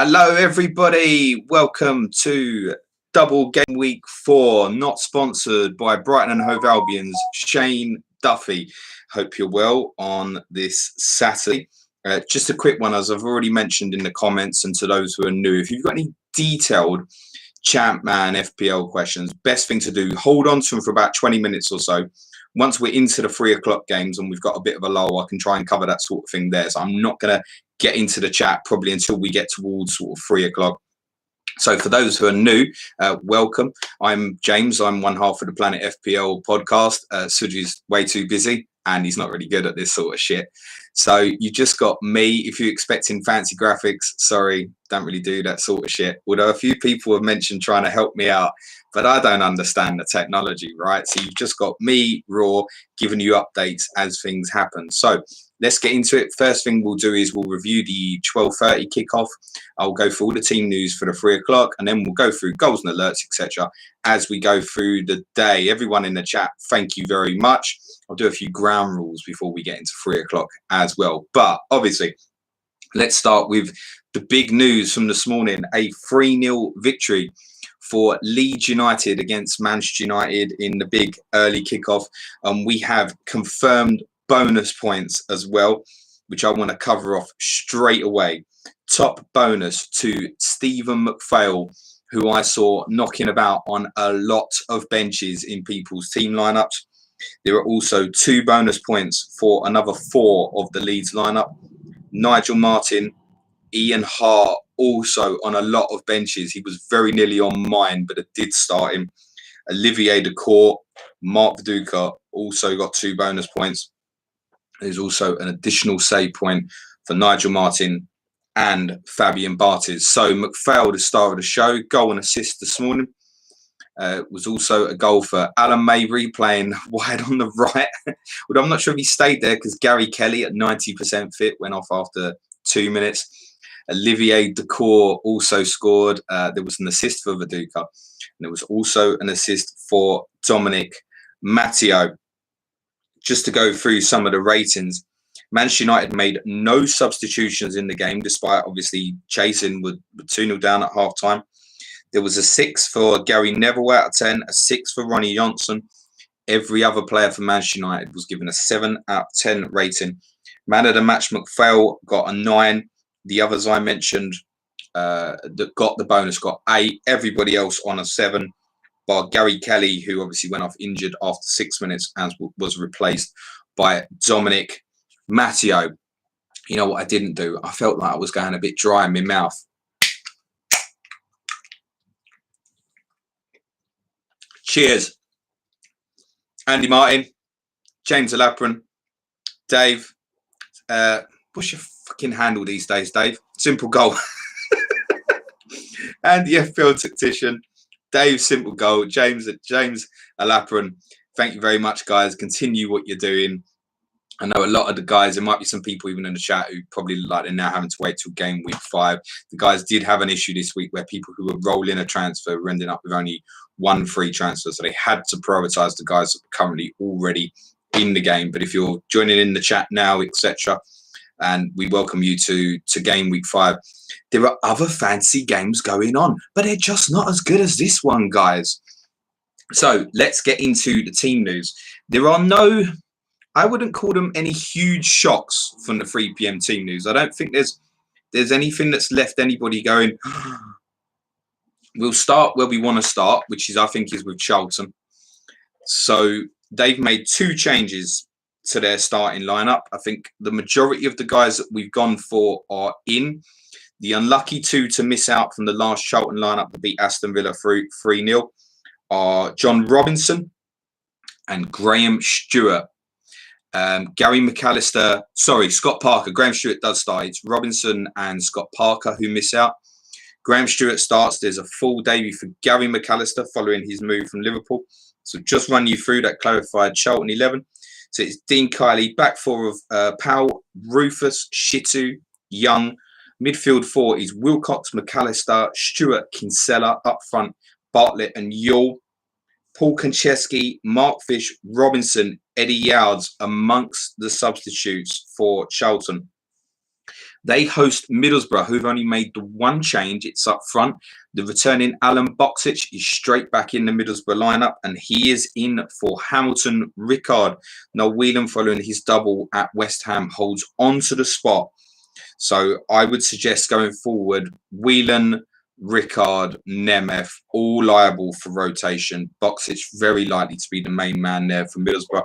Hello, everybody. Welcome to Double Game Week 4, not sponsored by Brighton and Hove Albion's Shane Duffy. Hope you're well on this Saturday. Just a quick one, as I've already mentioned in the comments, and to those who are new, if you've got any detailed Champman FPL questions, best thing to do, hold on to them for about 20 minutes or so. Once we're into the 3 o'clock games and we've got a bit of a lull, I can try and cover that sort of thing there. So I'm not going to get into the chat probably until we get towards sort of 3 o'clock. So for those who are new, welcome. I'm James. I'm one half of the Planet FPL podcast. Suji's way too busy and he's not really good at this sort of shit. So you just got me. If you're expecting fancy graphics, sorry, don't really do that sort of shit. Although a few people have mentioned trying to help me out, but I don't understand the technology, right? So you've just got me, Raw, giving you updates as things happen. So let's get into it. First thing we'll do is we'll review the 12:30 kickoff. I'll go through all the team news for the 3 o'clock, and then we'll go through goals and alerts, etc. as we go through the day. Everyone in the chat, thank you very much. I'll do a few ground rules before we get into 3 o'clock as well. But obviously, let's start with the big news from this morning, a 3-0 victory for Leeds United against Manchester United in the big early kickoff. We have confirmed bonus points as well, which I want to cover off straight away. Top bonus to Stephen McPhail, who I saw knocking about on a lot of benches in people's team lineups. There are also 2 bonus points for another 4 of the Leeds lineup. Nigel Martin, Ian Hart, also on a lot of benches. He was very nearly on mine, but I did start him. Olivier Decourt, Mark Viduka also got 2 bonus points. There's also an additional save point for Nigel Martin and Fabian Barthez. So McPhail, the star of the show, goal and assist this morning. Was also a goal for Alan Mabry playing wide on the right. But I'm not sure if he stayed there because Gary Kelly at 90% fit went off after 2 minutes. Olivier Decourt also scored. There was an assist for Viduka. And there was also an assist for Dominic Matteo. Just to go through some of the ratings, Manchester United made no substitutions in the game, despite obviously chasing with 2-0 down at half-time. There was a 6 for Gary Neville out of 10, a 6 for Ronnie Johnson. Every other player for Manchester United was given a 7 out of 10 rating. Man of the match, McPhail, got a 9. The others I mentioned that got the bonus got 8. Everybody else on a 7. Bar Gary Kelly, who obviously went off injured after 6 minutes and was replaced by Dominic Matteo. You know what I didn't do? I felt like I was going a bit dry in my mouth. Cheers. Andy Martin, James Alapran, Dave. What's your fucking handle these days, Dave? Simple goal. Andy FPL Tactician. Dave, simple goal. James Alapran. Thank you very much, guys. Continue what you're doing. I know a lot of the guys, there might be some people even in the chat who probably like they're now having to wait till game week 5. The guys did have an issue this week where people who were rolling a transfer were ending up with only 1 free transfer. So they had to prioritise the guys that were currently already in the game. But if you're joining in the chat now, etc., and we welcome you to game week 5. There are other fancy games going on, but they're just not as good as this one, guys. So let's get into the team news. There are no, I wouldn't call them any huge shocks from the 3 p.m. team news. I don't think there's anything that's left anybody going. We'll start where we want to start, which is I think is with Charlton. So they've made 2 changes to their starting lineup. I think the majority of the guys that we've gone for are in. The unlucky 2 to miss out from the last Charlton lineup to beat Aston Villa 3-0 are John Robinson and Graham Stewart. Scott Parker. Graham Stewart does start. It's Robinson and Scott Parker who miss out. Graham Stewart starts. There's a full debut for Gary McAllister following his move from Liverpool. So just run you through that clarified Charlton 11. So it's Dean Kiley, back 4 of Powell, Rufus, Shitu, Young. Midfield 4 is Wilcox, McAllister, Stewart, Kinsella. Up front, Bartlett and Yule. Paul Konchesky, Mark Fish, Robinson, Eddie Yards amongst the substitutes for Charlton. They host Middlesbrough, who've only made the one change. It's up front. The returning Alan Boksic is straight back in the Middlesbrough lineup, and he is in for Hamilton Ricard. Now, Whelan, following his double at West Ham, holds on to the spot. So I would suggest going forward, Whelan, Ricard, Nemeth, all liable for rotation. Boksic very likely to be the main man there for Middlesbrough.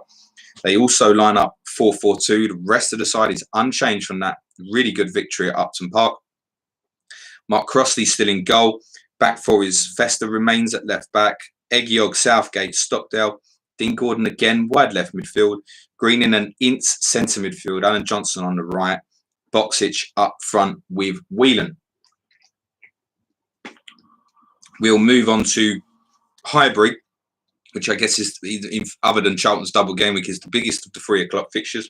They also line up 4-4-2. The rest of the side is unchanged from that. Really good victory at Upton Park. Mark Crossley still in goal. Back four is Fester remains at left back. Eggiog, Southgate, Stockdale. Dean Gordon again, wide left midfield. Greening and Ince centre midfield. Alan Johnson on the right. Boksic up front with Whelan. We'll move on to Highbury, which I guess is, other than Charlton's double game week, is the biggest of the 3 o'clock fixtures.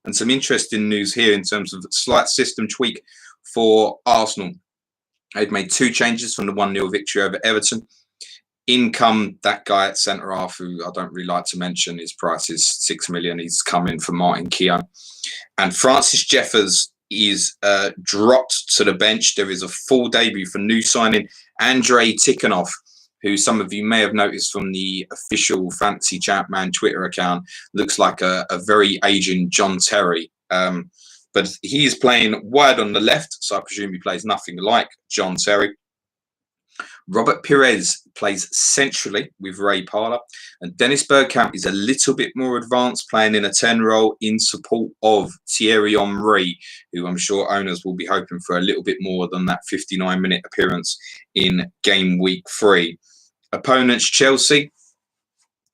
And some interesting news here in terms of slight system tweak for Arsenal. They've made 2 changes from the 1-0 victory over Everton. In come that guy at centre-half, who I don't really like to mention. His price is $6 million. He's coming for Martin Keown. And Francis Jeffers is dropped to the bench. There is a full debut for new signing Andrei Tikhonov, who some of you may have noticed from the official Fantasy Champman Twitter account, looks like a very aging John Terry. But he is playing wide on the left, so I presume he plays nothing like John Terry. Robert Pires plays centrally with Ray Parlour, and Dennis Bergkamp is a little bit more advanced, playing in a 10 role in support of Thierry Henry, who I'm sure owners will be hoping for a little bit more than that 59-minute appearance in game week 3. Opponents Chelsea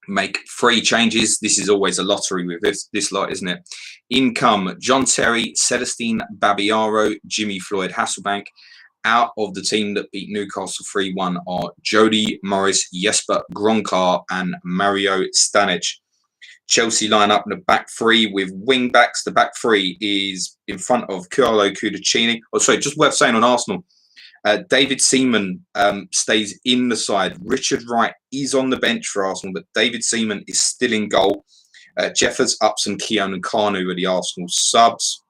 make 3 changes. This is always a lottery with this lot, isn't it? In come John Terry, Celestine Babiaro, Jimmy Floyd Hasselbank. Out of the team that beat Newcastle 3-1 are Jody Morris, Jesper Gronkar and Mario Stanic. Chelsea line up in the back 3 with wing backs. The back 3 is in front of Carlo Cudicini. Oh, sorry, just worth saying on Arsenal, David Seaman stays in the side. Richard Wright is on the bench for Arsenal, but David Seaman is still in goal. Jeffers, Upson, Keown and Carnu are the Arsenal subs.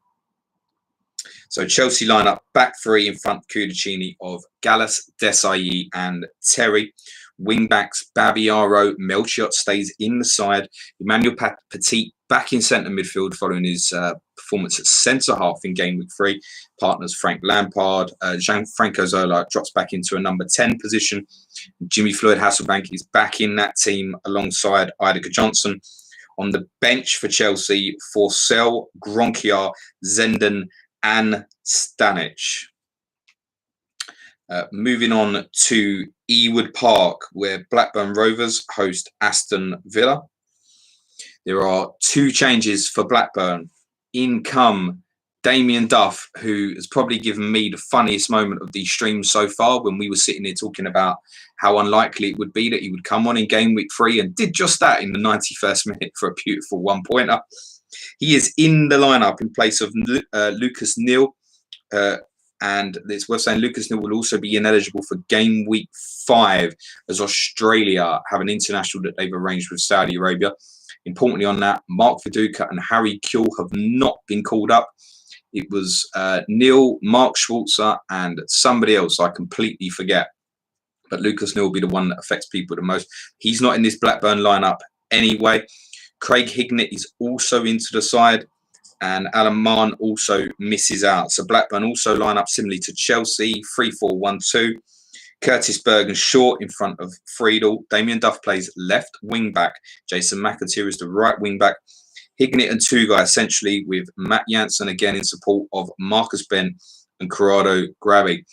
So Chelsea line up back 3 in front of Cudicini of Gallas, Desai and Terry. Wing backs Babiaro, Melchiot stays in the side. Emmanuel Petit back in centre midfield following his performance at centre half in game week 3. Partners Frank Lampard. Gianfranco Zola drops back into a number 10 position. Jimmy Floyd Hasselbank is back in that team alongside Idaker Johnson. On the bench for Chelsea, Forsell, Gronkiar, Zenden and Stanic. Moving on to Ewood Park, where Blackburn Rovers host Aston Villa. There are 2 changes for Blackburn. In come Damien Duff, who has probably given me the funniest moment of these streams so far, when we were sitting here talking about how unlikely it would be that he would come on in game week 3, and did just that in the 91st minute for a beautiful 1-pointer. He is in the lineup in place of Lucas Neal. And it's worth saying Lucas Neal will also be ineligible for game week 5 as Australia have an international that they've arranged with Saudi Arabia. Importantly on that, Mark Viduka and Harry Kuehl have not been called up. It was Neil, Mark Schwarzer and somebody else I completely forget. But Lucas Neal will be the one that affects people the most. He's not in this Blackburn lineup anyway. Craig Hignett is also into the side, and Alan Mahon also misses out. So Blackburn also line up similarly to Chelsea, 3-4-1-2. Curtis Bergen short in front of Friedel. Damien Duff plays left wing back. Jason McAteer is the right wing back. Hignett and Tugai essentially with Matt Janssen again in support of Marcus Ben and Corrado Grabi.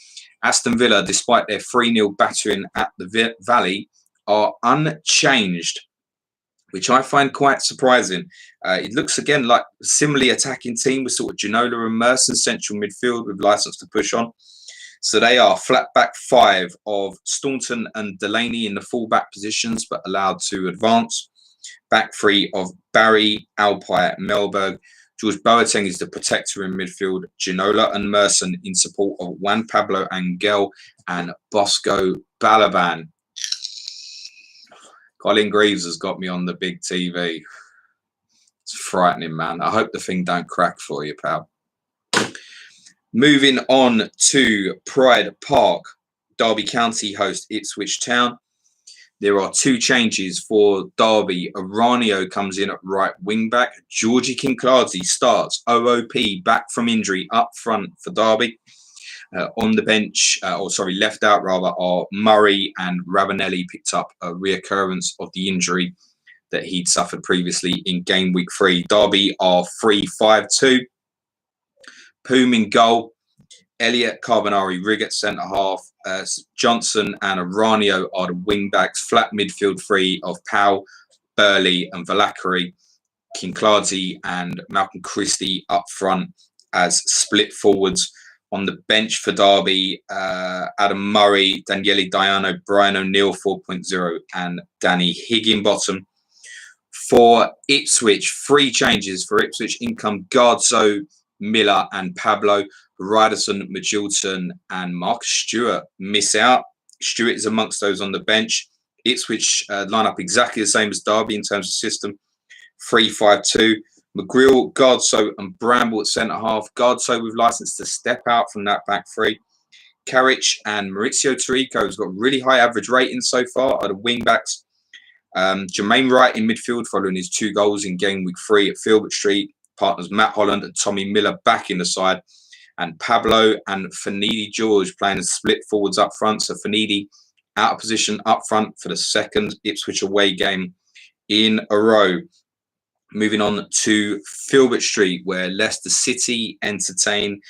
Aston Villa, despite their 3-0 battering at the Valley, are unchanged, which I find quite surprising. It looks again like a similarly attacking team with sort of Ginola and Merson central midfield with license to push on. So they are flat back 5 of Staunton and Delaney in the full back positions, but allowed to advance. Back 3 of Barry, Alpine, Melberg. George Boateng is the protector in midfield. Ginola and Merson in support of Juan Pablo Angel and Bosco Balaban. Colin Greaves has got me on the big TV. It's frightening, man. I hope the thing don't crack for you, pal. Moving on to Pride Park, Derby County host Ipswich Town. There are two changes for Derby. Aranio comes in at right wing back. Georgie Kinclardzi starts. OOP back from injury up front for Derby. On the bench, left out rather, are Murray and Ravanelli, picked up a reoccurrence of the injury that he'd suffered previously in game week 3. Derby are 3-5-2. Poom in goal. Elliott, Carbonari, Rigg at centre half. Johnson and Aranio are the wing backs. Flat midfield three of Powell, Burley and Valakari. Kinclardzi and Malcolm Christie up front as split forwards. On the bench for Derby, Adam Murray, Daniele Diano, Brian O'Neill 4.0 and Danny Higginbottom. For Ipswich, 3 changes for Ipswich. In come Gardso, Miller and Pablo. Riderson, Magilton and Marcus Stewart miss out. Stewart is amongst those on the bench. Ipswich line up exactly the same as Derby in terms of system. 3-5-2. McGreal, Gardso and Bramble at centre-half. Gardso with licence to step out from that back three. Karic and Maurizio Tirico has got really high average ratings so far are the wing-backs. Jermaine Wright in midfield following his 2 goals in game week 3 at Filbert Street. Partners Matt Holland and Tommy Miller back in the side. And Pablo and Fanidi George playing as split forwards up front. So Fanidi out of position up front for the second Ipswich away game in a row. Moving on to Filbert Street, where Leicester City entertain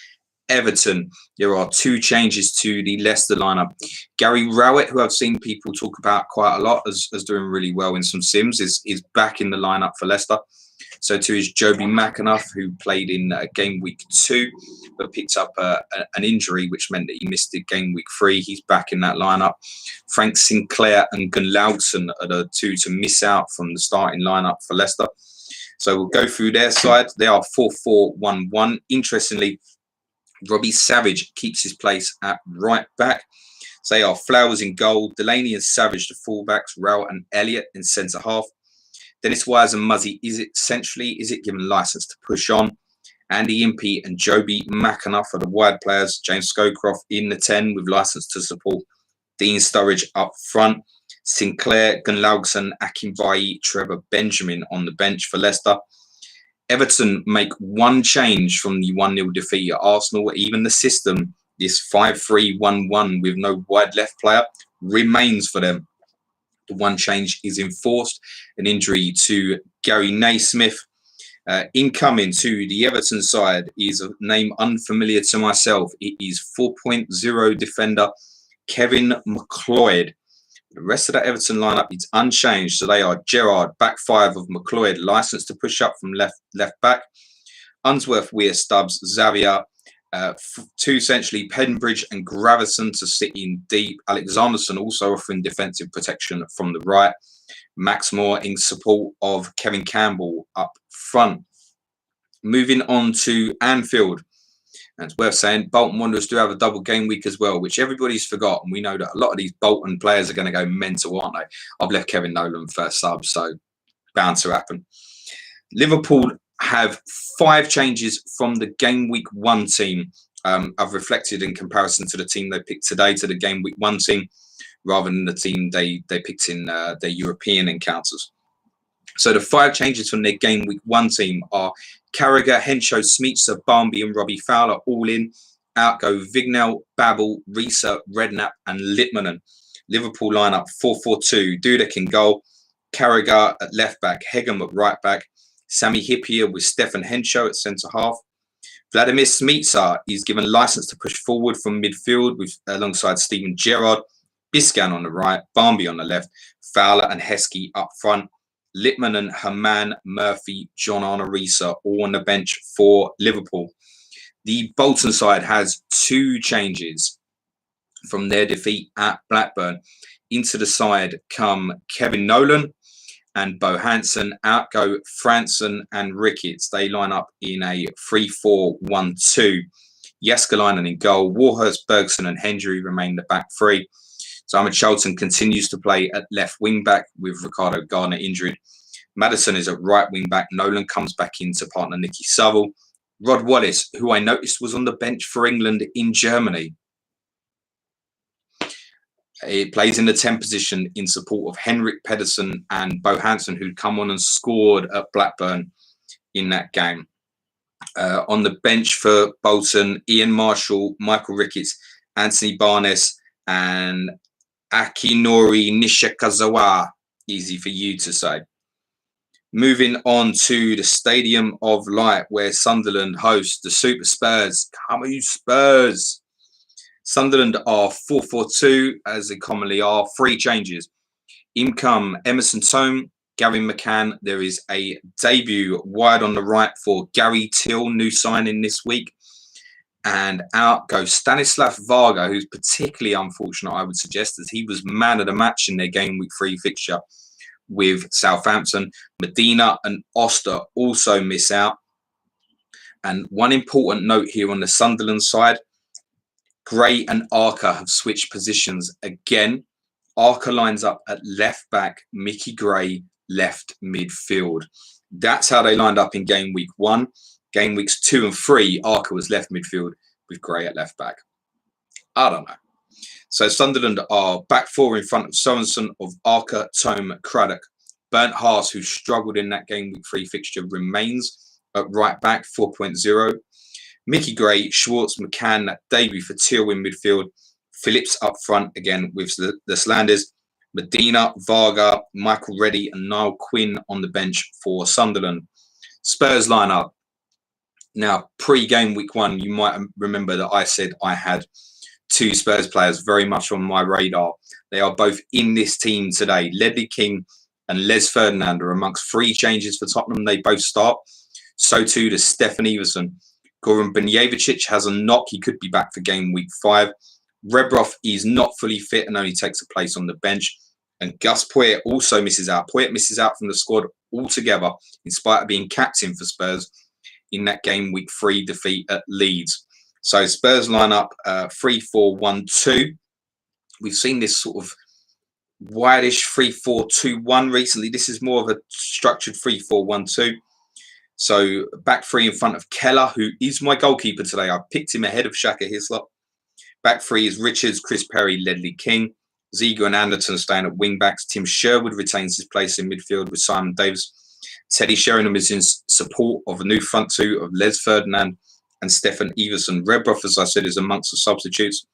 Everton. There are 2 changes to the Leicester lineup. Gary Rowett, who I've seen people talk about quite a lot as doing really well in some sims, is back in the lineup for Leicester. So too is Joby McAnuff, who played in game week 2, but picked up an injury, which meant that he missed the game week 3. He's back in that lineup. Frank Sinclair and Gunlaugson are the 2 to miss out from the starting lineup for Leicester. So we'll go through their side. They are 4-4-1-1. Interestingly, Robbie Savage keeps his place at right back. So they are Flowers in goal, Delaney and Savage the fullbacks, Rowell and Elliott in centre half. Dennis Wise and Muzzy is it given licence to push on. Andy Impey and Joby McAnuff are the wide players. James Scowcroft in the 10 with licence to support. Dean Sturridge up front. Sinclair, Gunlaugson, Akinbayi, Trevor Benjamin on the bench for Leicester. Everton make 1 change from the 1-0 defeat at Arsenal. Even the system, this 5-3-1-1 with no wide left player, remains for them. The 1 change is enforced. An injury to Gary Naismith. Incoming to the Everton side is a name unfamiliar to myself. It is 4.0 defender Kevin McLeod. The rest of that Everton lineup is unchanged. So they are Gerrard, back 5 of McLeod, licensed to push up from left back. Unsworth, Weir, Stubbs, Xavier. 2 essentially, Penbridge and Gravison to sit in deep. Alexanderson also offering defensive protection from the right. Max Moore in support of Kevin Campbell up front. Moving on to Anfield. And it's worth saying Bolton Wanderers do have a double game week as well, which everybody's forgotten. We know that a lot of these Bolton players are going to go mental, aren't they? I've left Kevin Nolan first sub, so bound to happen. Liverpool have 5 changes from the game week 1 team. I've reflected in comparison to the team they picked today to the game week 1 team, rather than the team they picked in their European encounters. So the 5 changes from their game week 1 team are Carragher, Henshaw, Smeetser, Barmby and Robbie Fowler all in. Out go Vignell, Babel, Risa, Redknapp and Litmanen. Liverpool lineup 4-4-2. Dudek in goal. Carragher at left back. Hegem at right back. Sami Hyypiä with Stefan Henshaw at centre half. Vladimir Smeetser is given licence to push forward from midfield alongside Steven Gerrard. Biscan on the right. Barmby on the left. Fowler and Heskey up front. Litmanen, Haman, Murphy, John Arnorisa all on the bench for Liverpool. The Bolton side has 2 changes from their defeat at Blackburn. Into the side come Kevin Nolan and Bo Hansen. Out go Franson and Ricketts. They line up in a 3-4-1-2. Jaskalainen in goal. Warhurst, Bergson and Hendry remain the back 3. Simon Charlton continues to play at left wing back with Ricardo Gardner injured. Maddison is at right wing back. Nolan comes back in to partner Nicky Saville. Rod Wallace, who I noticed was on the bench for England in Germany. He plays in the 10 position in support of Henrik Pedersen and Bo Hansen, who'd come on and scored at Blackburn in that game. On the bench for Bolton, Ian Marshall, Michael Ricketts, Anthony Barnes, and Akinori Nishikazawa. Easy for you to say. Moving on to the Stadium of Light, where Sunderland host the Super Spurs. Come on, you Spurs! Sunderland are 4-4-2, as they commonly are. 3 changes. In come Emerson Tome, Gary McCann. There is a debut wide on the right for Gary Till, new signing this week. And out goes Stanislav Varga, who's particularly unfortunate, I would suggest, as he was man of the match in their game week 3 fixture with Southampton. Medina and Oster also miss out. And one important note here on the Sunderland side, Gray and Arca have switched positions again. Arca lines up at left back, Mickey Gray left midfield. That's how they lined up in game week 1. Game weeks 2 and 3, Arca was left midfield with Gray at left back. I don't know. So Sunderland are back 4 in front of Sorensen of Arca, Tome, Craddock. Bernd Haas, who struggled in that game week 3 fixture, remains at right back, 4.0. Mickey Gray, Schwartz, McCann, that debut for Teal in midfield. Phillips up front again with the Slanders. Medina, Varga, Michael Reddy, and Niall Quinn on the bench for Sunderland. Spurs lineup. Now, pre-game week 1, you might remember that I said I had 2 Spurs players very much on my radar. They are both in this team today. Ledley King and Les Ferdinand are amongst 3 changes for Tottenham. They both start. So too does Stefan Everson. Goran Benjevicic has a knock. He could be back for game week 5. Rebrov is not fully fit and only takes a place on the bench. And Gus Poyet also misses out. Poyet misses out from the squad altogether, in spite of being captain for Spurs in that game week 3 defeat at Leeds. So Spurs line up 3-4-1-2. We've seen this sort of wideish 3-4-2-1 recently. This is more of a structured 3-4-1-2. So back 3 in front of Keller, who is my goalkeeper today. I picked him ahead of Shaka Hislop. Back 3 is Richards, Chris Perry, Ledley King. Ziege and Anderton staying at wing backs. Tim Sherwood retains his place in midfield with Simon Davis. Teddy Sheringham is in support of a new front 2 of Les Ferdinand and Stefan Everson. Rebrov, as I said, is amongst the substitutes.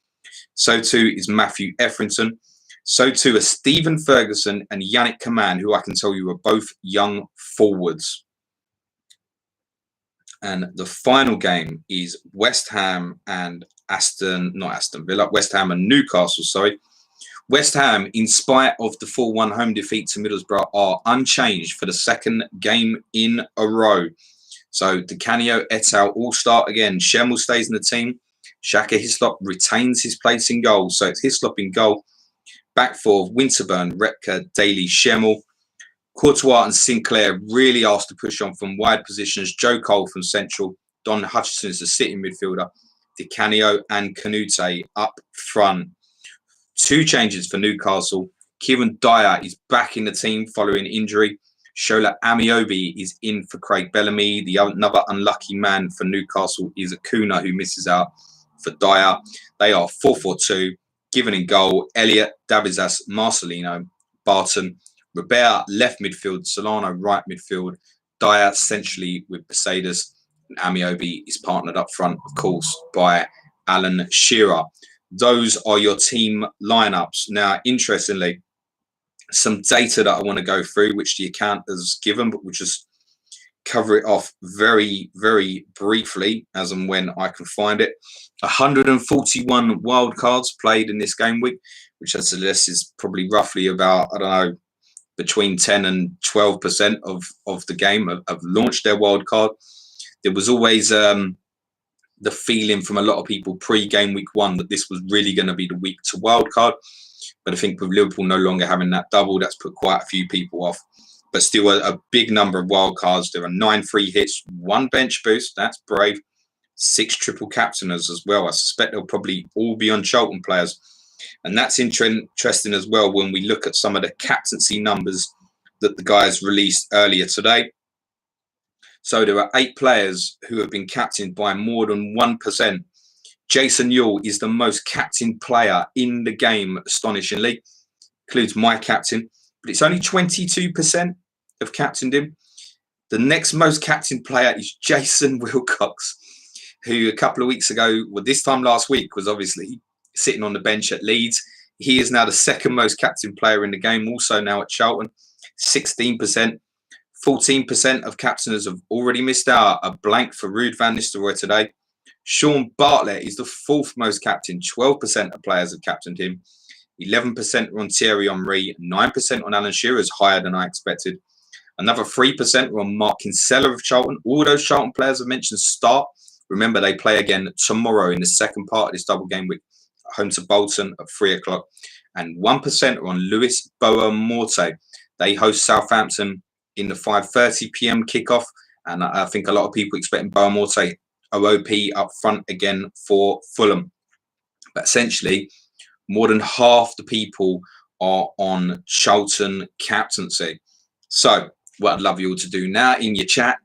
So too is Matthew Etherington. So too are Stephen Ferguson and Yannick Coman, who I can tell you are both young forwards. And the final game is West Ham and West Ham and Newcastle, sorry. West Ham, in spite of the 4-1 home defeat to Middlesbrough, are unchanged for the 2nd game in a row. So Di Canio, et al. All start again. Schemmel stays in the team. Shaka Hislop retains his place in goal. So it's Hislop in goal. Back 4, Winterburn, Repka, Daly, Schemmel. Courtois and Sinclair really asked to push on from wide positions. Joe Cole from central. Don Hutchison is the sitting midfielder. Di Canio and Canute up front. 2 changes for Newcastle. Kieran Dyer is back in the team following injury. Shola Amiobi is in for Craig Bellamy. Another unlucky man for Newcastle is Acuna, who misses out for Dyer. They are 4-4-2. Given in goal, Elliott, Davizas, Marcelino, Barton, Robert left midfield, Solano right midfield, Dyer centrally with Mercedes, and Amiobi is partnered up front, of course, by Alan Shearer. Those are your team lineups. Now, interestingly, some data that I want to go through, which the account has given, but we'll just cover it off very, very briefly as and when I can find it. 141 wildcards played in this game week, which I suggest is probably roughly about, I don't know, between 10 and 12% of the game have launched their wildcard. There was always the feeling from a lot of people pre-game week 1 that this was really going to be the week to wildcard. But I think with Liverpool no longer having that double, that's put quite a few people off. But still a big number of wildcards. There are 9 free hits, 1 bench boost. That's brave. 6 triple captainers as well. I suspect they'll probably all be on Charlton players. And that's interesting as well when we look at some of the captaincy numbers that the guys released earlier today. So there are 8 players who have been captained by more than 1%. Jason Yule is the most captained player in the game, astonishingly. Includes my captain, but it's only 22% have captained him. The next most captained player is Jason Wilcox, who a couple of weeks ago, well, this time last week, was obviously sitting on the bench at Leeds. He is now the second most captained player in the game, also now at Charlton, 16%. 14% of captainers have already missed out. A blank for Ruud van Nistelrooy today. Sean Bartlett is the 4th most captain. 12% of players have captained him. 11% were on Thierry Henry. 9% on Alan Shearer, is higher than I expected. Another 3% were on Mark Kinsella of Charlton. All those Charlton players I mentioned start. Remember, they play again tomorrow in the second part of this double game week, home to Bolton at 3 o'clock. And 1% are on Luis Boa Morte. They host Southampton in the 5:30 p.m. kickoff, and I think a lot of people expecting Boa Morte OOP up front again for Fulham. But essentially, more than half the people are on Charlton captaincy. So what I'd love you all to do now in your chat,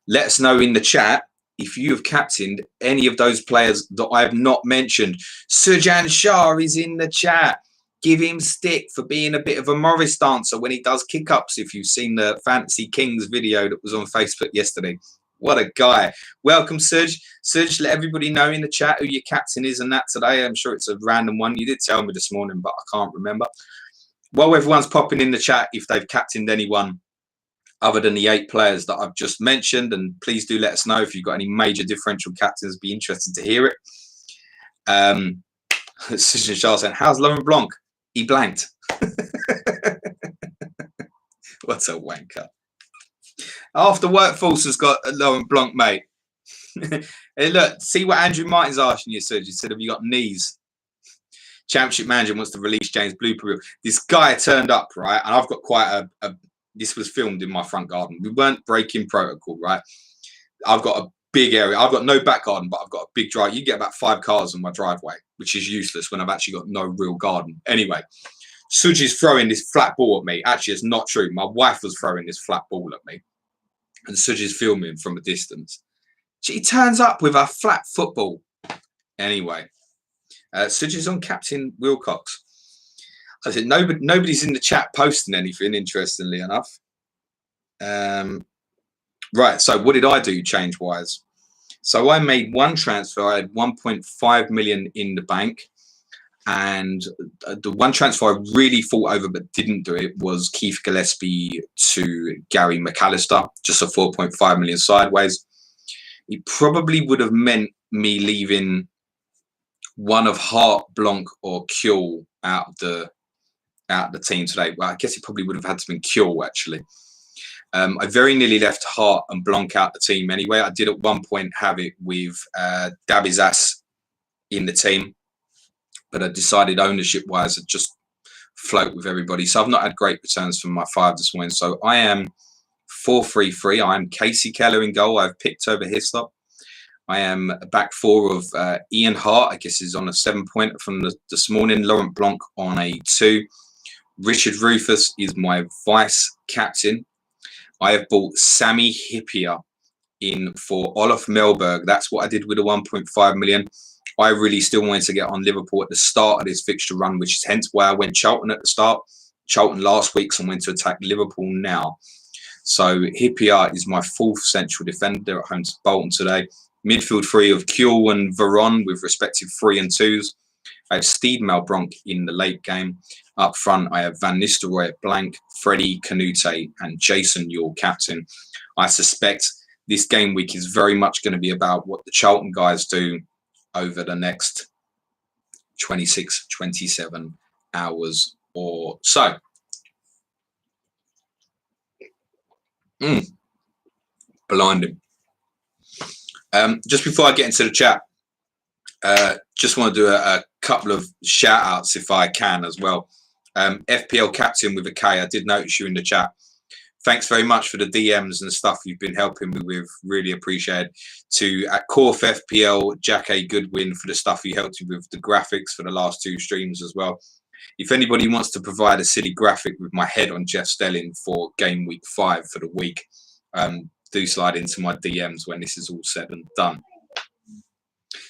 let us know in the chat if you have captained any of those players that I have not mentioned. Sujan Shah is in the chat. Give him stick for being a bit of a Morris dancer when he does kick-ups, if you've seen the Fantasy Kings video that was on Facebook yesterday. What a guy. Welcome, Suj. Suj, let everybody know in the chat who your captain is and that today. I'm sure it's a random one. You did tell me this morning, but I can't remember. While everyone's popping in the chat, if they've captained anyone other than the 8 players that I've just mentioned, and please do let us know if you've got any major differential captains. Be interested to hear it. Sujan Shah saying, how's Laurent Blanc? He blanked. What a wanker. After Workforce has got Laurent Blanc, mate. Hey, look, see what Andrew Martin's asking you, Serge. He said, have you got knees? Championship manager wants to release James Blooper. This guy turned up, right? And I've got quite this was filmed in my front garden. We weren't breaking protocol, right? I've got a big area. I've got no back garden, but I've got a big drive. You get about 5 cars on my driveway, which is useless when I've actually got no real garden. Anyway, Suj is throwing this flat ball at me. Actually, it's not true. My wife was throwing this flat ball at me, and Suj is filming from a distance. She turns up with a flat football. Anyway, Suj is on Captain Wilcox. I said nobody's in the chat posting anything, interestingly enough. Right, so what did I do change-wise? So I made one transfer. I had 1.5 million in the bank. And the one transfer I really thought over but didn't do it was Keith Gillespie to Gary McAllister, just a 4.5 million sideways. It probably would have meant me leaving one of Hart, Blanc, or Kuehl out of the team today. Well, I guess it probably would have had to be Kuehl, actually. I very nearly left Hart and Blanc out the team anyway. I did at one point have it with Dabizas in the team, but I decided ownership-wise to just float with everybody. So I've not had great returns from my 5 this morning. So I am 4-3-3. I am Casey Keller in goal. I've picked over Hislop. I am back 4 of Ian Hart, I guess is on a 7-pointer from this morning. Laurent Blanc on a 2. Richard Rufus is my vice captain. I have bought Sammy Hippier in for Olaf Melberg. That's what I did with the 1.5 million. I really still wanted to get on Liverpool at the start of this fixture run, which is hence why I went Charlton at the start. Charlton last week, so I went to attack Liverpool now. So Hippier is my 4th central defender at home to Bolton today. Midfield 3 of Kuehl and Veron with respective 3 and 2s. I have Steed Malbronk in the late game. Up front, I have Van Nistelrooy at blank, Freddie Canute, and Jason Yule captain. I suspect this game week is very much going to be about what the Charlton guys do over the next 26, 27 hours or so. Blinding. Just before I get into the chat, just want to do a couple of shout outs if I can as well. FPL captain with a K, I did notice you in the chat. Thanks very much for the DMs and stuff you've been helping me with. Really appreciate it. To at Corf FPL, Jack A. Goodwin for the stuff he helped me with the graphics for the last 2 streams as well. If anybody wants to provide a silly graphic with my head on Jeff Stelling for game week 5 for the week, do slide into my DMs when this is all said and done.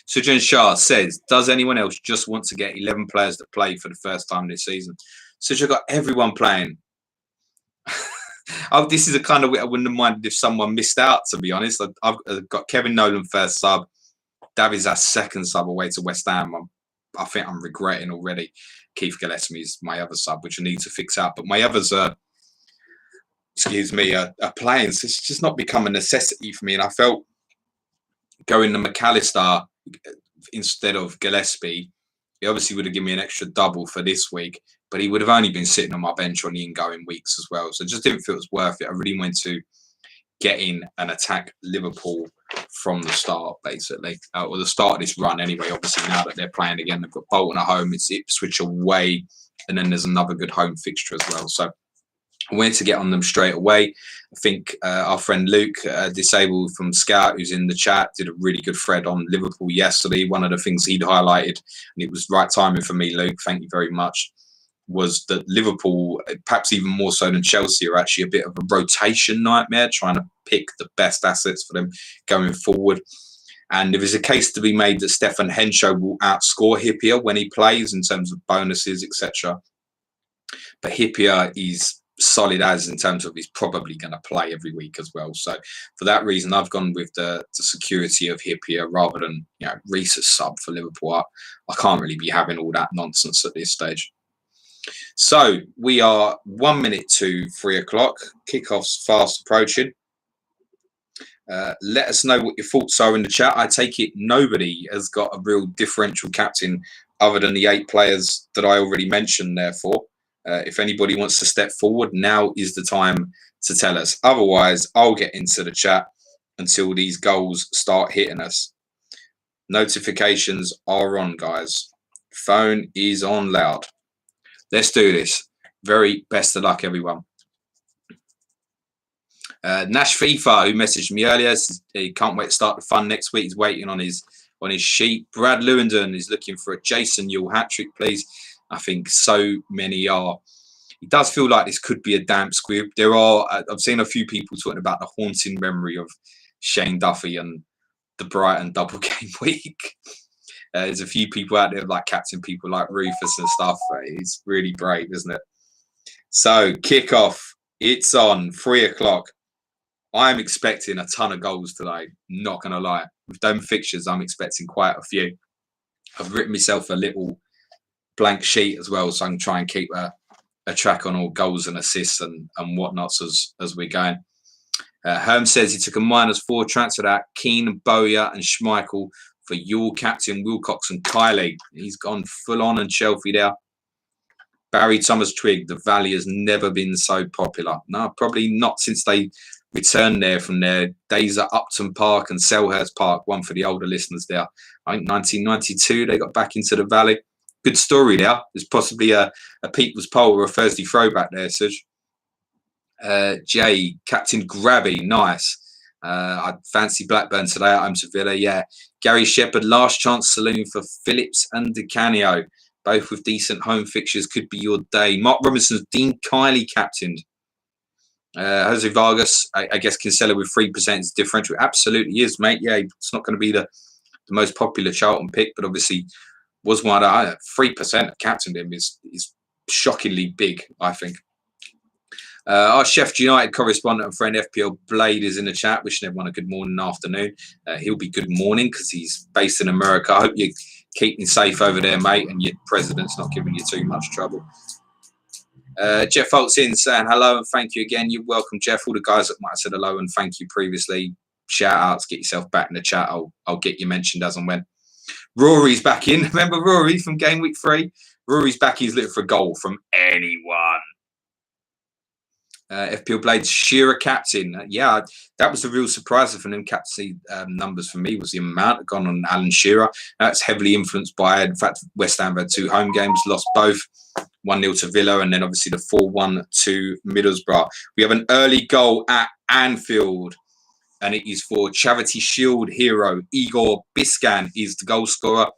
Sujan Shah says, does anyone else just want to get 11 players to play for the first time this season? Sujan got everyone playing. Oh, this is a kind of way I wouldn't have minded if someone missed out, to be honest. I've got Kevin Nolan first sub. Davies our second sub away to West Ham. I think I'm regretting already. Keith Gillespie is my other sub, which I need to fix out. But my others are, are playing. So it's just not become a necessity for me. And I felt going to McAllister instead of Gillespie, he obviously would have given me an extra double for this week, but he would have only been sitting on my bench on the ingoing weeks as well. So it just didn't feel it was worth it. I really went to get in and attack Liverpool from the start, basically, or the start of this run anyway. Obviously, now that they're playing again, they've got Bolton at home, it's Ipswich away, and then there's another good home fixture as well. So I wanted to get on them straight away. I think our friend Luke, Disabled from Scout, who's in the chat, did a really good thread on Liverpool yesterday. One of the things he'd highlighted, and it was right timing for me, Luke, thank you very much, was that Liverpool, perhaps even more so than Chelsea, are actually a bit of a rotation nightmare, trying to pick the best assets for them going forward. And there is a case to be made that Stefan Henshaw will outscore Hippier when he plays in terms of bonuses, etc. But Hippier is solid as in terms of he's probably going to play every week as well. So for that reason, I've gone with the security of Hippier rather than Reese's sub for Liverpool. I can't really be having all that nonsense at this stage. So we are 1 minute to 3 o'clock. Kickoffs fast approaching. Let us know what your thoughts are in the chat. I take it nobody has got a real differential captain other than the 8 players that I already mentioned, therefore. If anybody wants to step forward, now is the time to tell us. Otherwise, I'll get into the chat until these goals start hitting us. Notifications are on, guys. Phone is on loud. Let's do this. Very best of luck, everyone. Nash FIFA, who messaged me earlier, says he can't wait to start the fun next week. He's waiting on his sheet. Brad Lewandon is looking for a Jason Yule hat-trick, please. I think so many are. It does feel like this could be a damp squib. I've seen a few people talking about the haunting memory of Shane Duffy and the Brighton double game week. There's a few people out there like captain people like Rufus and stuff. It's really brave, isn't it? So kickoff, it's on 3 o'clock. I'm expecting a ton of goals today. Not going to lie. With them fixtures, I'm expecting quite a few. I've written myself a little blank sheet as well, so I can try and keep a track on all goals and assists and whatnots as we're going. Herm says he took a -4, transferred out Keane, Bowyer and Schmeichel for your captain Wilcox and Kylie. He's gone full on and Chelsea there. Barry Thomas Twigg, the Valley has never been so popular. No, probably not since they returned there from their days at Upton Park and Selhurst Park. One for the older listeners there. I think 1992 they got back into the Valley. Good story there. There's possibly a People's Poll or a Thursday throwback there, Suj. Jay, Captain Grabby, nice. I fancy Blackburn today at home to Villa, yeah. Gary Shepherd, last chance saloon for Phillips and Di Canio. Both with decent home fixtures, could be your day. Mark Robinson's Dean Kiley captained. Jose Vargas, I guess Kinsella with 3% is differential. Absolutely is, mate. Yeah, it's not going to be the most popular Charlton pick, but obviously was one that 3% captained him is shockingly big, I think. Our Sheffield United correspondent and friend FPL Blade is in the chat, wishing everyone a good morning and afternoon. He'll be good morning because he's based in America. I hope you're keeping safe over there, mate, and your president's not giving you too much trouble. Jeff Holt's in saying hello and thank you again. You're welcome, Jeff. All the guys that might have said hello and thank you previously, shout outs, get yourself back in the chat. I'll get you mentioned as and when. Rory's back in. Remember Rory from game week 3? Rory's back. He's looking for a goal from anyone. FPL Blades, Shearer captain. Yeah, that was the real surprise for them. Captaincy numbers for me was the amount gone on Alan Shearer. That's heavily influenced by, in fact, West Ham had 2 home games, lost both, 1-0 to Villa, and then obviously the 4-1 to Middlesbrough. We have an early goal at Anfield, and it is for Charity Shield hero Igor Biscan is the goal scorer.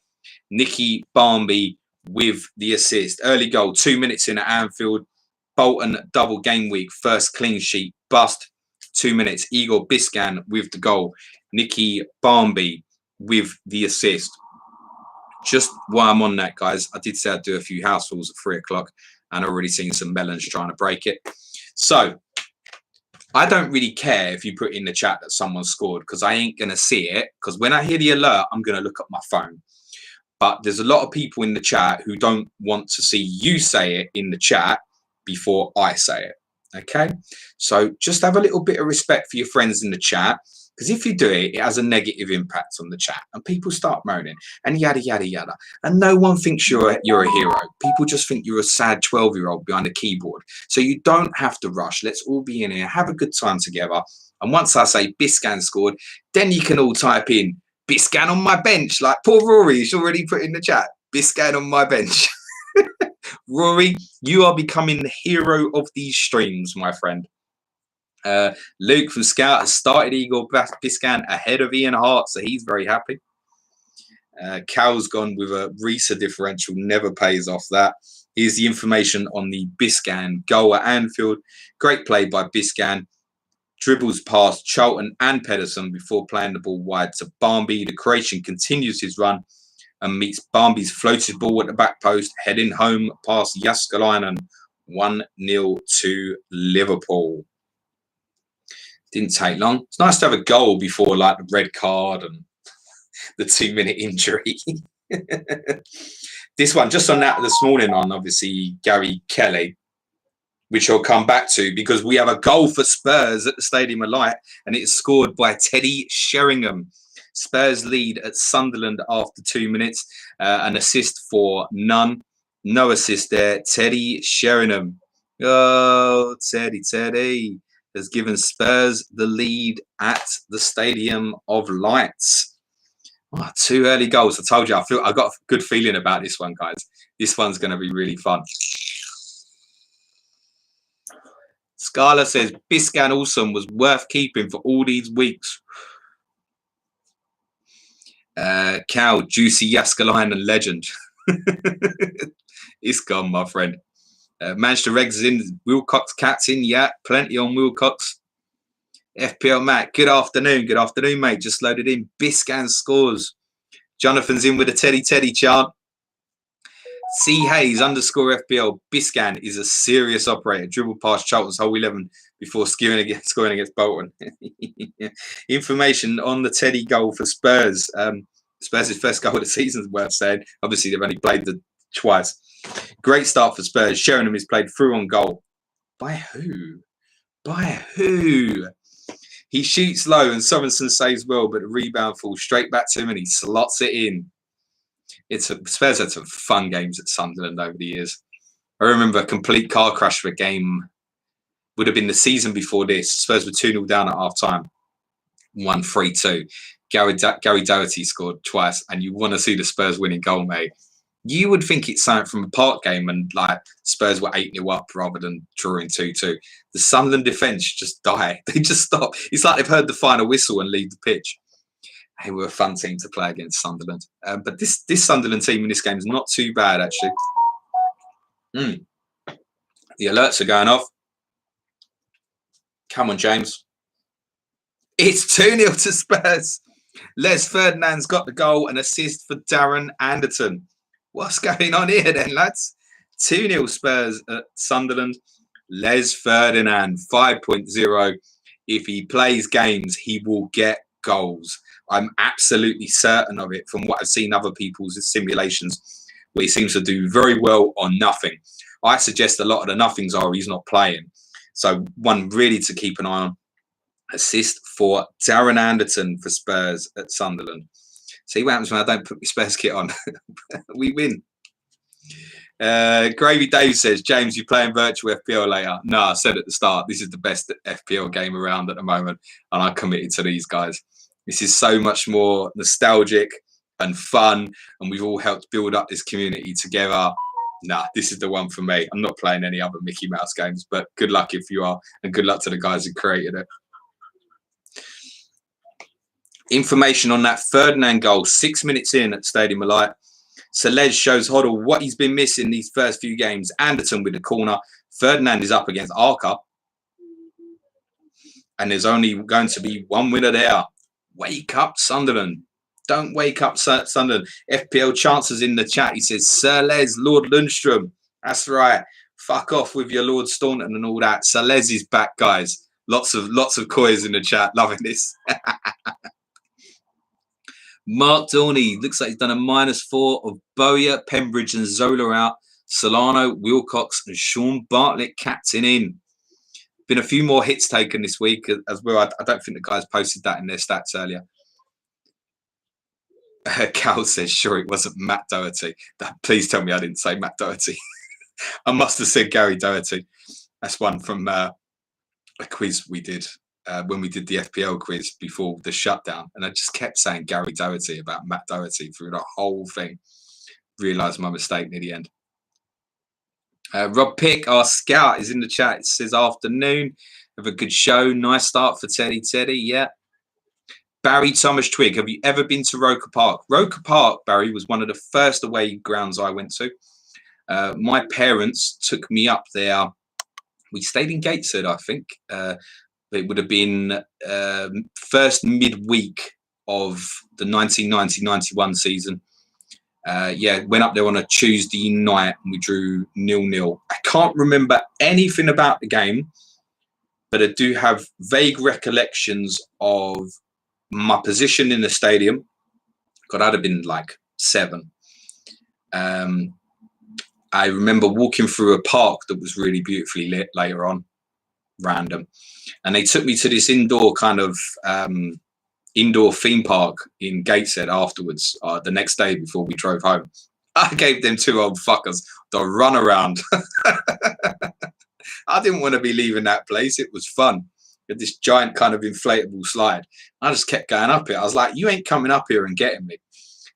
Nicky Barmby with the assist. Early goal, 2 minutes in at Anfield. Bolton double game week, first clean sheet, bust. 2 minutes. Igor Biscan with the goal. Nicky Barmby with the assist. Just while I'm on that, guys, I did say I'd do a few house rules at 3 o'clock, and I've already seen some melons trying to break it. So I don't really care if you put in the chat that someone scored, because I ain't going to see it, because when I hear the alert, I'm going to look at my phone. But there's a lot of people in the chat who don't want to see you say it in the chat before I say it. Okay? So just have a little bit of respect for your friends in the chat, because if you do it, it has a negative impact on the chat, and people start moaning and yada, yada, yada. And no one thinks you're a hero. People just think you're a sad 12-year-old behind a keyboard. So you don't have to rush. Let's all be in here, have a good time together. And once I say Biscan scored, then you can all type in Biscan on my bench, like poor Rory. He's already put in the chat. Biscan on my bench. Rory, you are becoming the hero of these streams, my friend. Luke from Scout has started Igor Biscan ahead of Ian Hart, so he's very happy. Cal's gone with a Risa differential, never pays off that. Here's the information on the Biscan goal at Anfield. Great play by Biscan. Dribbles past Charlton and Pedersen before playing the ball wide to Barmby. The Croatian continues his run and meets Barmby's floated ball at the back post, heading home past Jaskalainen. 1-0 to Liverpool. Didn't take long. It's nice to have a goal before like the red card and the 2-minute injury. This one, just on that this morning on obviously Gary Kelly, which I'll come back to, because we have a goal for Spurs at the Stadium of Light, and it's scored by Teddy Sheringham. Spurs lead at Sunderland after 2 minutes. An assist for none. No assist there. Teddy Sheringham. Oh, Teddy has given Spurs the lead at the Stadium of Lights. Oh, 2 early goals. I told you, I got a good feeling about this one, guys. This one's going to be really fun. Scala says Biscan Olsen was worth keeping for all these weeks. Cal, juicy Jaskalainen legend. It's gone, my friend. Manchester Regs is in. Wilcox Cat's in. Yeah, plenty on Wilcox. FPL Matt, good afternoon. Good afternoon, mate. Just loaded in. Biscan scores. Jonathan's in with a Teddy chant. C Hayes _ FPL. Biscan is a serious operator. Dribble past Charlton's whole 11 before scoring against Bolton. Information on the Teddy goal for Spurs. Spurs' first goal of the season is worth saying. Obviously, they've only played twice. Great start for Spurs. Sheringham is played through on goal. By who? By who? He shoots low and Sorensen saves well, but the rebound falls straight back to him and he slots it in. Spurs had some fun games at Sunderland over the years. I remember a complete car crash for a game. Would have been the season before this. Spurs were 2-0 down at half time. 1-3-2. Gary Doherty scored twice, and you want to see the Spurs winning goal, mate. You would think it's something from a Park game and like Spurs were 8-0 up rather than drawing 2-2. The Sunderland defence just die. They just stop. It's like they've heard the final whistle and leave the pitch. They were a fun team to play against Sunderland. But this Sunderland team in this game is not too bad, actually. The alerts are going off. Come on, James. It's 2-0 to Spurs. Les Ferdinand's got the goal and assist for Darren Anderton. What's going on here then, lads? 2-0 Spurs at Sunderland. Les Ferdinand, 5.0. If he plays games, he will get goals. I'm absolutely certain of it from what I've seen other people's simulations, where he seems to do very well on nothing. I suggest a lot of the nothings are he's not playing. So one really to keep an eye on. Assist for Darren Anderton for Spurs at Sunderland. See what happens when I don't put my Spurs kit on. We win. Gravy Dave says, James, you playing virtual FPL later? No, I said at the start, this is the best FPL game around at the moment. And I committed to these guys. This is so much more nostalgic and fun. And we've all helped build up this community together. Nah, this is the one for me. I'm not playing any other Mickey Mouse games, but good luck if you are. And good luck to the guys who created it. Information on that Ferdinand goal, 6 minutes in at Stadium of Light. Selej shows Hoddle what he's been missing these first few games. Anderton with the corner. Ferdinand is up against Arca. and there's only going to be one winner there. Wake up, Sunderland. Don't wake up, Sunderland. FPL Chances in the chat. He says, Sir Les, Lord Lundstrom. That's right. Fuck off with your Lord Staunton and all that. Sir Les is back, guys. Lots of coys in the chat. Loving this. Mark Dorney. Looks like he's done a -4 of Bowyer, Pembridge and Zola out. Solano, Wilcox and Sean Bartlett captain in. Been a few more hits taken this week as well. I don't think the guys posted that in their stats earlier. Cal says, sure, it wasn't Matt Doherty. Please tell me I didn't say Matt Doherty. I must have said Gary Doherty. That's one from a quiz we did when we did the FPL quiz before the shutdown. And I just kept saying Gary Doherty about Matt Doherty through the whole thing. Realised my mistake near the end. Rob Pick, our scout, is in the chat. It says, afternoon. Have a good show. Nice start for Teddy. Yeah. Barry Thomas Twig, have you ever been to Roker Park? Roker Park, Barry, was one of the first away grounds I went to. My parents took me up there. We stayed in Gateshead, I think. It would have been first midweek of the 1990-91 season. Went up there on a Tuesday night and we drew 0-0. I can't remember anything about the game, but I do have vague recollections of my position in the stadium. God, I'd have been like 7. I remember walking through a park that was really beautifully lit later on, random. And they took me to this indoor kind of indoor theme park in Gateshead afterwards, the next day before we drove home. I gave them 2 old fuckers the run around. I didn't want to be leaving that place. It was fun. With this giant kind of inflatable slide. I just kept going up it. I was like, you ain't coming up here and getting me.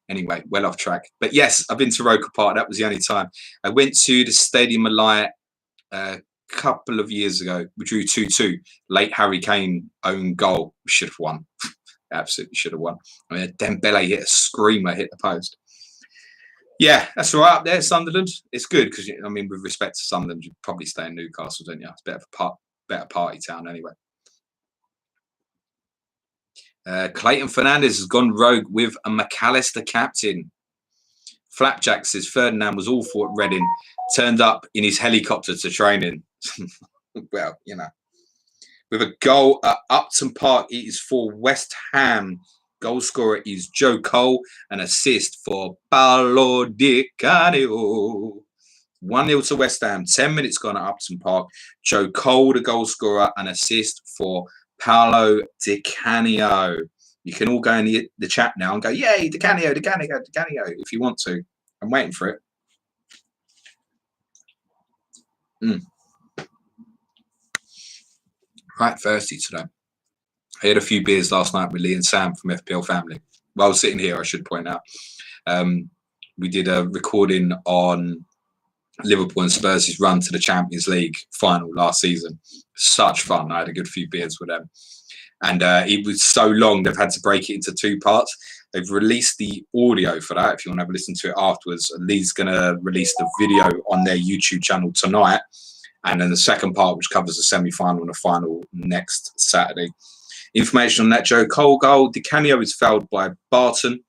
Anyway, well off track. But yes, I've been to Roker Park. That was the only time. I went to the Stadium of Light a couple of years ago. We drew 2-2. Late Harry Kane own goal. We should have won. Absolutely should have won. I mean, Dembele hit a screamer, hit the post. Yeah, that's all right up there, Sunderland. It's good because, I mean, with respect to Sunderland, you'd probably stay in Newcastle, don't you? It's a bit of a better party town anyway. Clayton Fernandez has gone rogue with a McAllister captain. Flapjack says Ferdinand was awful at Reading, turned up in his helicopter to training. Well, you know. With a goal at Upton Park, it is for West Ham. Goal scorer is Joe Cole. An assist for Paolo Di Canio. 1-0 to West Ham. 10 minutes gone at Upton Park. Joe Cole, the goal scorer. An assist for Paolo Di Canio. You can all go in the chat now and go, yay, Di Canio, Di Canio, Di Canio, if you want to. I'm waiting for it. Right, thirsty today. I had a few beers last night with Lee and Sam from FPL Family. While I was sitting here, I should point out. We did a recording on Liverpool and Spurs' run to the Champions League final last season. Such fun. I had a good few beers with them. And it was so long, they've had to break it into 2 parts. They've released the audio for that. If you want to have a listen to it afterwards, Lee's going to release the video on their YouTube channel tonight. And then the second part, which covers the semi-final and the final next Saturday. Information on that Joe Cole goal. Di Canio is fouled by Barton.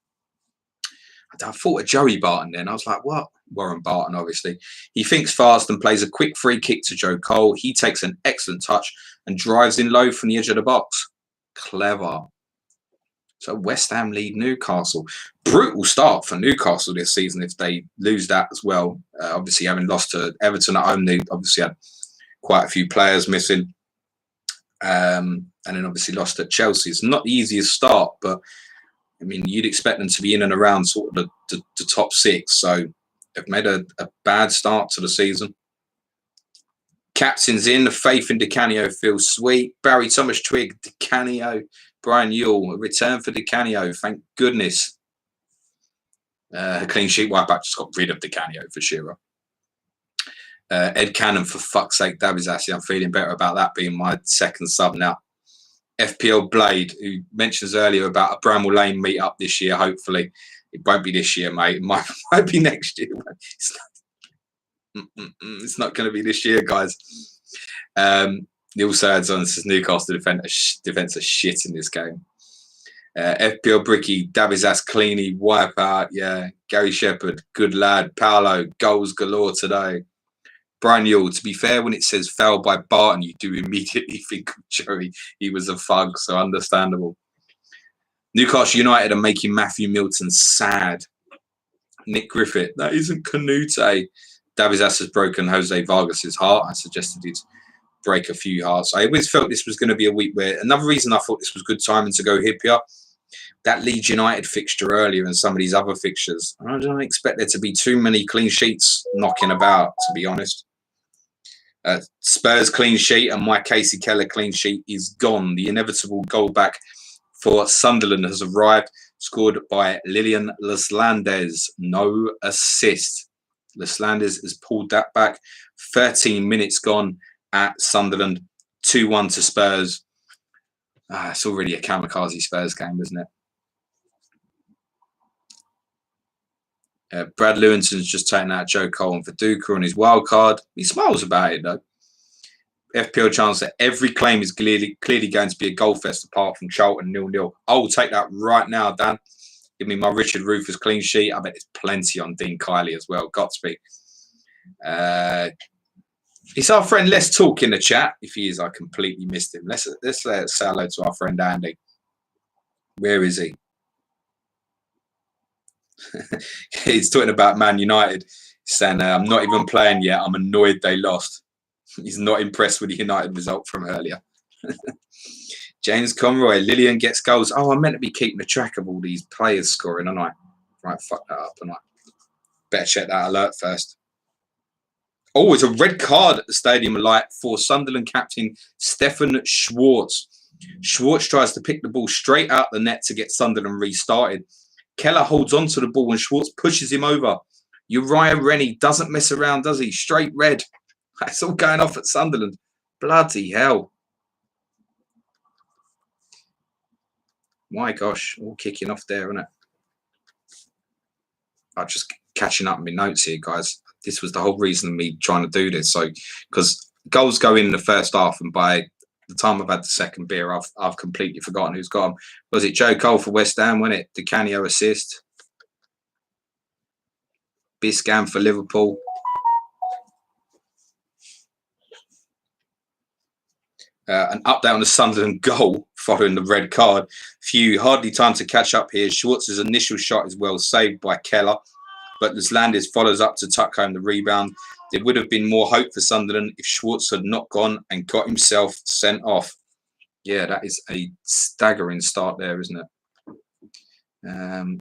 I thought of Joey Barton then. I was like, what? Warren Barton, obviously. He thinks fast and plays a quick free kick to Joe Cole. He takes an excellent touch and drives in low from the edge of the box. Clever. So West Ham lead Newcastle. Brutal start for Newcastle this season if they lose that as well. Obviously, having lost to Everton at home, they obviously had quite a few players missing. And then obviously lost at Chelsea. It's not the easiest start, but I mean, you'd expect them to be in and around sort of the top 6. So they've made a bad start to the season. Captain's in. The faith in Di Canio feels sweet. Barry Thomas Twig, Di Canio. Brian Yule, a return for Di Canio. Thank goodness. A clean sheet wipeout just got rid of Di Canio for Shearer. Ed Cannon, for fuck's sake, Davizassi. I'm feeling better about that being my second sub now. FPL Blade, who mentions earlier about a Bramall Lane meet-up this year, hopefully. It won't be this year, mate. It might be next year. It's not going to be this year, guys. Neil Sadson says Newcastle defence are shit in this game. FPL Bricky, Dabizas Cleany, wipeout. Yeah, Gary Shepherd, good lad. Paolo, goals galore today. Brian Yule, to be fair, when it says foul by Barton, you do immediately think of Joey. He was a thug, so understandable. Newcastle United are making Matthew Milton sad. Nick Griffith, that isn't Canute. Davizas has broken Jose Vargas's heart. I suggested he'd break a few hearts. I always felt this was going to be a week where, another reason I thought this was good timing to go hippier, that Leeds United fixture earlier and some of these other fixtures. I don't expect there to be too many clean sheets knocking about, to be honest. Spurs clean sheet and my Casey Keller clean sheet is gone. The inevitable goal back for Sunderland has arrived, scored by Lilian Laslandes. No assist. Laslandes has pulled that back. 13 minutes gone at Sunderland. 2-1 to Spurs. It's already a kamikaze Spurs game, isn't it? Brad Lewington's just taken out Joe Cole and Viduka on his wild card. He smiles about it, though. FPL chance that every claim is clearly going to be a goal fest apart from Charlton 0-0. I will take that right now, Dan. Give me my Richard Rufus clean sheet. I bet there's plenty on Dean Kiley as well. Got to be. It's our friend Let's Talk in the chat. If he is, I completely missed him. Let's say hello to our friend Andy. Where is he? He's talking about Man United. He's saying, I'm not even playing yet. I'm annoyed they lost. He's not impressed with the United result from earlier. James Conroy, Lillian gets goals. Oh, I'm meant to be keeping a track of all these players scoring, aren't I? Right, fuck that up, and I better check that alert first. Oh, it's a red card at the Stadium of Light for Sunderland captain Stefan Schwartz. Schwartz tries to pick the ball straight out the net to get Sunderland restarted. Keller holds on to the ball and Schwartz pushes him over. Uriah Rennie doesn't mess around, does he? Straight red. It's all going off at Sunderland. Bloody hell. My gosh, all kicking off there, isn't it? I'm just catching up my notes here, guys. This was the whole reason of me trying to do this. So, because goals go in the first half, and by the time I've had the second beer, I've completely forgotten who's got them. Was it Joe Cole for West Ham, wasn't it? Di Canio assist. Biscam for Liverpool. An update on the Sunderland goal following the red card. Hardly time to catch up here. Schwartz's initial shot is well saved by Keller, but Laslandes follows up to tuck home the rebound. There would have been more hope for Sunderland if Schwartz had not gone and got himself sent off. Yeah, that is a staggering start there, isn't it?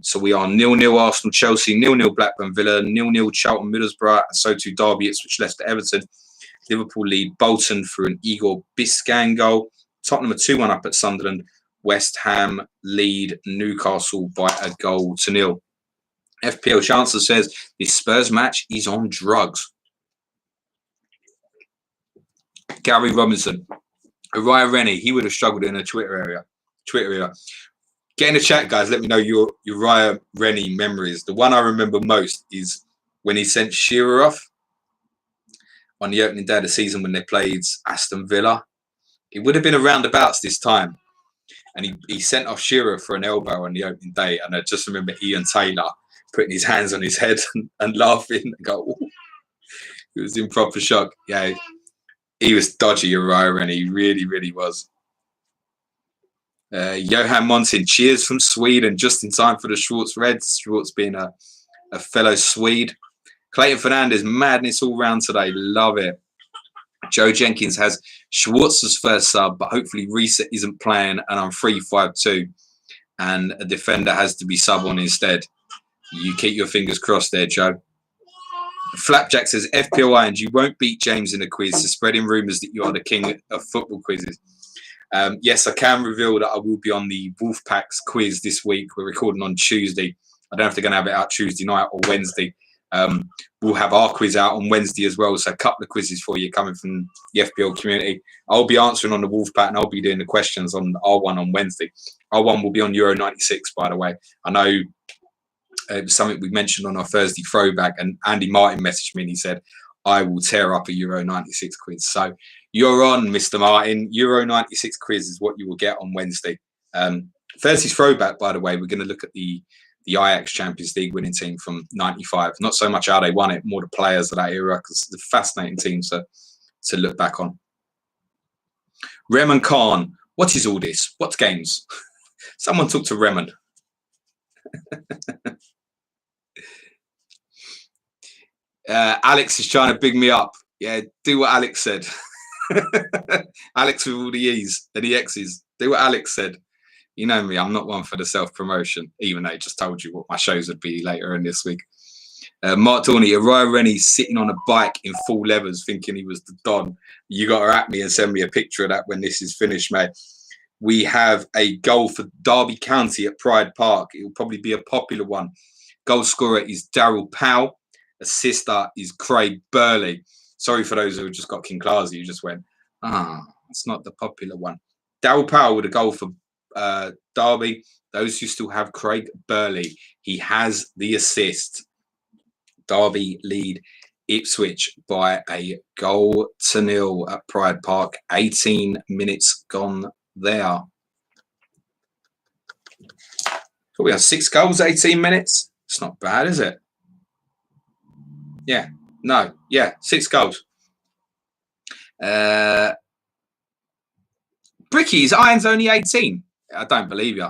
So we are 0-0 Arsenal, Chelsea, 0-0 Blackburn Villa, 0-0 Charlton Middlesbrough, so too Derby, Ipswich, Leicester, Everton. Liverpool lead Bolton through an Igor Biscan goal. Tottenham are 2-1 up at Sunderland. West Ham lead Newcastle by a goal to nil. FPL Chancellor says this Spurs match is on drugs. Gary Robinson. Uriah Rennie, he would have struggled in a Twitter area. Get in the chat, guys. Let me know your Uriah Rennie memories. The one I remember most is when he sent Shearer off on the opening day of the season when they played Aston Villa. It would have been a roundabouts this time. And he sent off Shearer for an elbow on the opening day. And I just remember Ian Taylor putting his hands on his head and laughing and go, ooh. He was in proper shock. Yeah, he was dodgy, Uriah, and he really, really was. Johan Montin, cheers from Sweden, just in time for the Schwartz Reds. Schwartz being a fellow Swede. Clayton Fernandez, madness all round today. Love it. Joe Jenkins has Schwartz's first sub, but hopefully Reset isn't playing and I'm 3-5-2. And a defender has to be sub on instead. You keep your fingers crossed there, Joe. Flapjack says, FPOI, and you won't beat James in a quiz, so spreading rumours that you are the king of football quizzes. Yes, I can reveal that I will be on the Wolfpacks quiz this week. We're recording on Tuesday. I don't know if they're going to have it out Tuesday night or Wednesday. We'll have our quiz out on Wednesday as well. So a couple of quizzes for you coming from the FPL community. I'll be answering on the Wolfpack and I'll be doing the questions on R1 on Wednesday. R1 will be on Euro 96, by the way. I know it was something we mentioned on our Thursday throwback, and Andy Martin messaged me and he said, I will tear up a Euro 96 quiz. So You're on, Mr. Martin. Euro 96 quiz is what you will get on Wednesday. Thursday's throwback, by the way, we're going to look at the Ajax Champions League winning team from 95. Not so much how they won it, more the players of that era, because it's a fascinating team to look back on. Reman Khan, what is all this? What games? Someone talk to Reman. Alex is trying to big me up. Yeah, do what Alex said. Alex with all the E's and the X's. Do what Alex said. You know me, I'm not one for the self-promotion, even though I just told you what my shows would be later in this week. Mark Dorney, Araya Rennie sitting on a bike in full leathers thinking he was the Don. You got to at me and send me a picture of that when this is finished, mate. We have a goal for Derby County at Pride Park. It will probably be a popular one. Goal scorer is Daryl Powell. Assister is Craig Burley. Sorry for those who just got King Clarsy, who just went, it's not the popular one. Daryl Powell with a goal for Derby. Those who still have Craig Burley, he has the assist. Derby lead Ipswich by a 1-0 at Pride Park. 18 minutes gone there. So we have 6 goals, 18 minutes. It's not bad, is it? Yeah. No. Yeah. 6 goals. Bricky's iron's only 18. I don't believe you.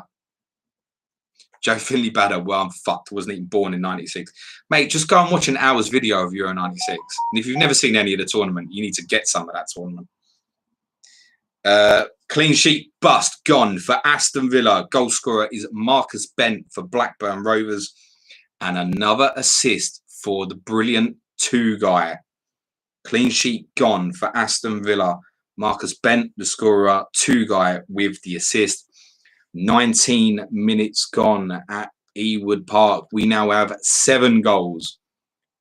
Joe Finley Badder, well, I'm fucked. Wasn't even born in 96. Mate, just go and watch an hour's video of Euro 96. And if you've never seen any of the tournament, you need to get some of that tournament. Clean sheet bust gone for Aston Villa. Goal scorer is Marcus Bent for Blackburn Rovers. And another assist for the brilliant 2 guy. Clean sheet gone for Aston Villa. Marcus Bent, the scorer, 2 guy with the assist. 19 minutes gone at Ewood Park. We now have 7 goals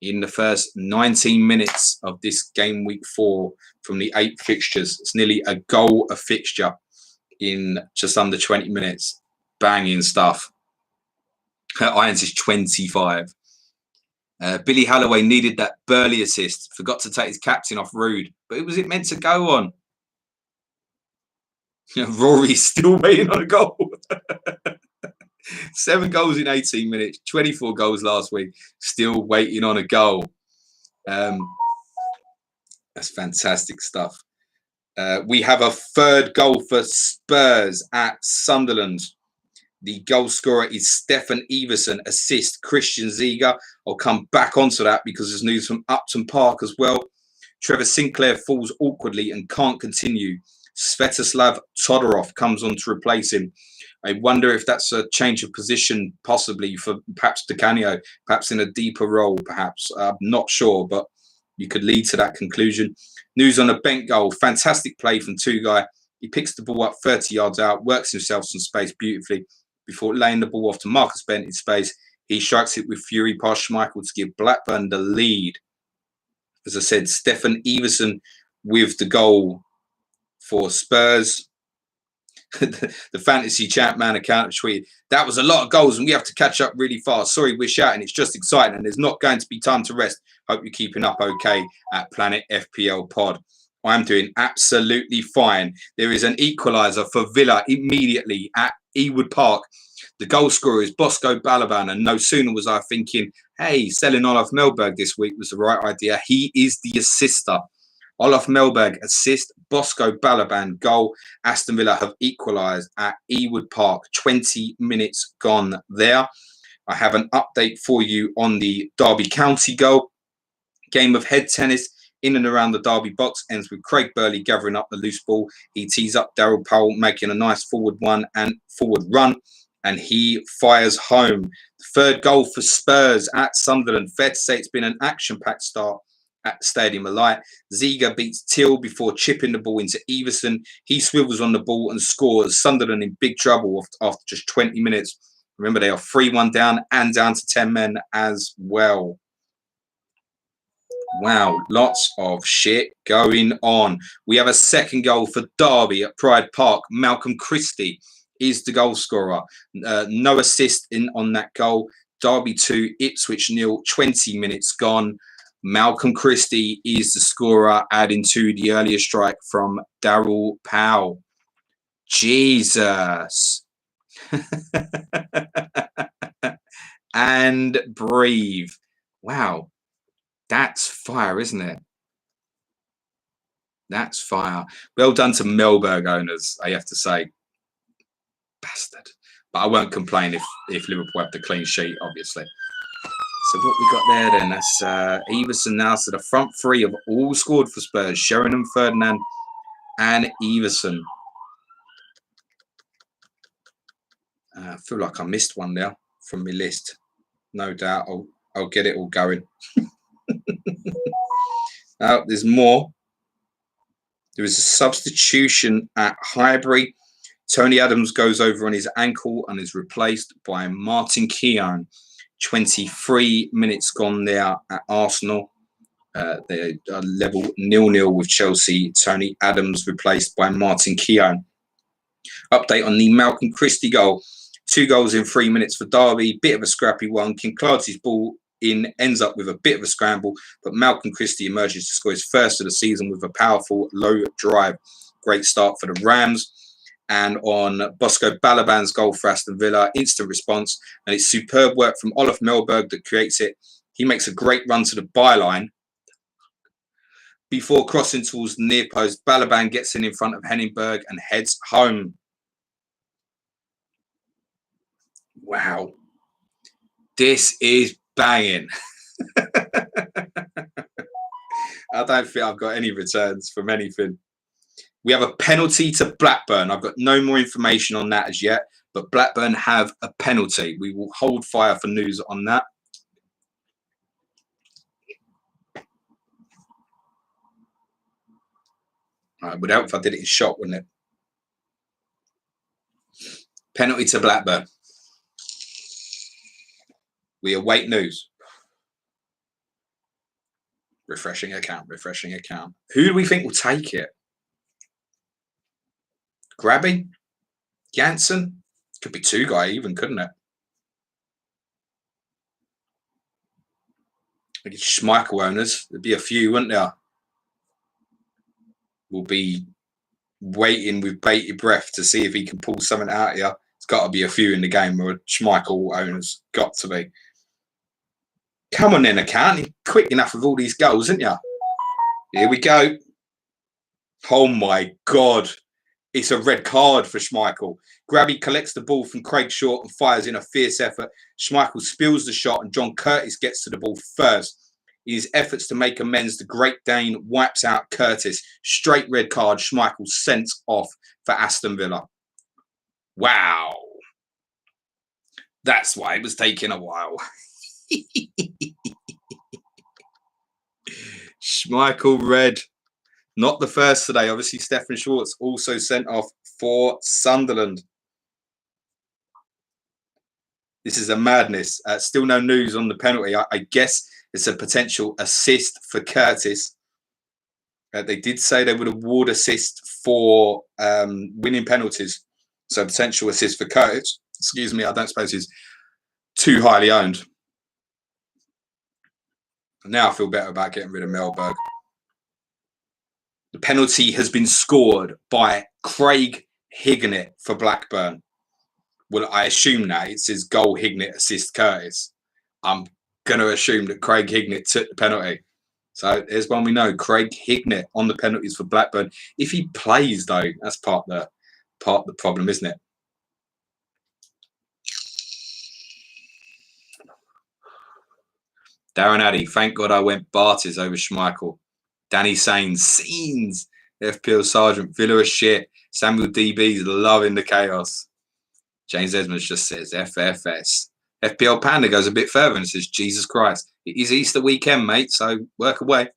in the first 19 minutes of this game week 4 from the 8 fixtures. It's nearly a goal a fixture in just under 20 minutes. Banging stuff. Irons is 25. Billy Halloway needed that Burley assist. Forgot to take his captain off Rude. But was it meant to go on? Rory's still waiting on a goal. 7 goals in 18 minutes. 24 goals last week. Still waiting on a goal. That's fantastic stuff. We have a 3rd goal for Spurs at Sunderland. The goal scorer is Stefan Everson. Assist Christian Ziga. I'll come back onto that because there's news from Upton Park as well. Trevor Sinclair falls awkwardly and can't continue. Svetoslav Todorov comes on to replace him. I wonder if that's a change of position, possibly for perhaps Di Canio, perhaps in a deeper role, perhaps. I'm not sure, but you could lead to that conclusion. News on a Bent goal. Fantastic play from 2 guy. He picks the ball up 30 yards out, works himself some space beautifully before laying the ball off to Marcus Bent in space. He strikes it with fury past Schmeichel to give Blackburn the lead. As I said, Stefan Everson with the goal for Spurs. The fantasy chat man account tweeted, that was a lot of goals and we have to catch up really fast. Sorry, we're shouting. It's just exciting and there's not going to be time to rest. Hope you're keeping up okay at Planet FPL Pod. I'm doing absolutely fine. There is an equaliser for Villa immediately at Ewood Park. The goal scorer is Bosco Balaban, and no sooner was I thinking, hey, selling Olaf Melberg this week was the right idea. He is the assister. Olaf Melberg assist, Bosco Balaban goal. Aston Villa have equalised at Ewood Park. 20 minutes gone there. I have an update for you on the Derby County goal. Game of head tennis in and around the Derby box ends with Craig Burley gathering up the loose ball. He tees up Daryl Powell, making a nice forward run, and he fires home. The 3rd goal for Spurs at Sunderland. Fair to say it's been an action-packed start at the Stadium of Light. Ziga beats Till before chipping the ball into Everson. He swivels on the ball and scores. Sunderland in big trouble after just 20 minutes. Remember, they are 3-1 down and down to 10 men as well. Wow, lots of shit going on. We have a 2nd goal for Derby at Pride Park. Malcolm Christie is the goal scorer. No assist on that goal. Derby 2, Ipswich 0, 20 minutes gone. Malcolm Christie is the scorer, adding to the earlier strike from Darryl Powell. Jesus. And breathe. Wow. That's fire, isn't it? That's fire. Well done to Melberg owners, I have to say. Bastard. But I won't complain if Liverpool have the clean sheet, obviously. So what we got there then? That's Everson now. So the front three have all scored for Spurs. Sheringham, Ferdinand and Everson. I feel like I missed one there from my list. No doubt I'll get it all going. Now, there's more. There is a substitution at Highbury. Tony Adams goes over on his ankle and is replaced by Martin Keown. 23 minutes gone there at Arsenal. They are level 0-0 with Chelsea. Tony Adams replaced by Martin Keown. Update on the Malcolm Christie goal. 2 goals in 3 minutes for Derby. Bit of a scrappy one. Kinclarty's ball in ends up with a bit of a scramble, but Malcolm Christie emerges to score his first of the season with a powerful low drive. Great start for the Rams. And on Bosco Balaban's goal for Aston Villa, instant response, and it's superb work from Olaf Melberg that creates it. He makes a great run to the byline. Before crossing towards the near post, Balaban gets in front of Henningberg and heads home. Wow. This is banging. I don't think I've got any returns from anything. We have a penalty to Blackburn. I've got no more information on that as yet, but Blackburn have a penalty. We will hold fire for news on that. It would help if I did it in shot, wouldn't it? Penalty to Blackburn. We await news. Refreshing account, refreshing account. Who do we think will take it? Grabby? Janssen? Could be 2 guy even, couldn't it? I guess Schmeichel owners. There'd be a few, wouldn't there? We'll be waiting with bated breath to see if he can pull something out here. There's got to be a few in the game where Schmeichel owners got to be. Come on then, account. You're quick enough with all these goals, isn't you? Here we go. Oh my God. It's a red card for Schmeichel. Grabby collects the ball from Craig Short and fires in a fierce effort. Schmeichel spills the shot and John Curtis gets to the ball first. In his efforts to make amends, the Great Dane wipes out Curtis. Straight red card. Schmeichel sent off for Aston Villa. Wow. That's why it was taking a while. Schmeichel red. Not the first today. Obviously, Stefan Schwartz also sent off for Sunderland. This is a madness. Still no news on the penalty. I guess it's a potential assist for Curtis. They did say they would award assist for winning penalties. So potential assist for Curtis. Excuse me, I don't suppose he's too highly owned. Now I feel better about getting rid of Melberg. The penalty has been scored by Craig Hignett for Blackburn. Well, I assume that it says goal Hignett, assist Curtis. I'm going to assume that Craig Hignett took the penalty. So there's one we know. Craig Hignett on the penalties for Blackburn. If he plays, though, that's part of the problem, isn't it? Darren Addy, thank God I went Bartis over Schmeichel. Danny Sains, scenes. FPL Sergeant, Villa is shit. Samuel DB's loving the chaos. James Edmonds just says FFS. FPL Panda goes a bit further and says, Jesus Christ. It is Easter weekend, mate, so work away.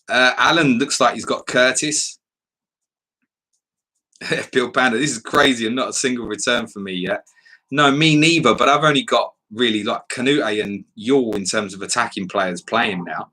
Alan looks like he's got Curtis. FPL Panda, this is crazy and not a single return for me yet. No, me neither, but I've only got really like Canute and Yule in terms of attacking players playing now.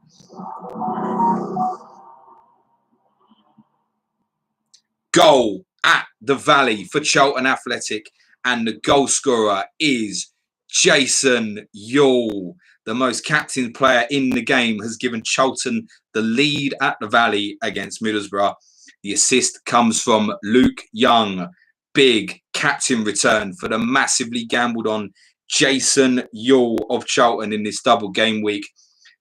Goal at the Valley for Charlton Athletic, and the goal scorer is Jason Yule. the most captain player in the game, has given Charlton the lead at the Valley against Middlesbrough. The assist comes from Luke Young. Big captain return for the massively gambled on Jason Yule of Charlton in this double game week.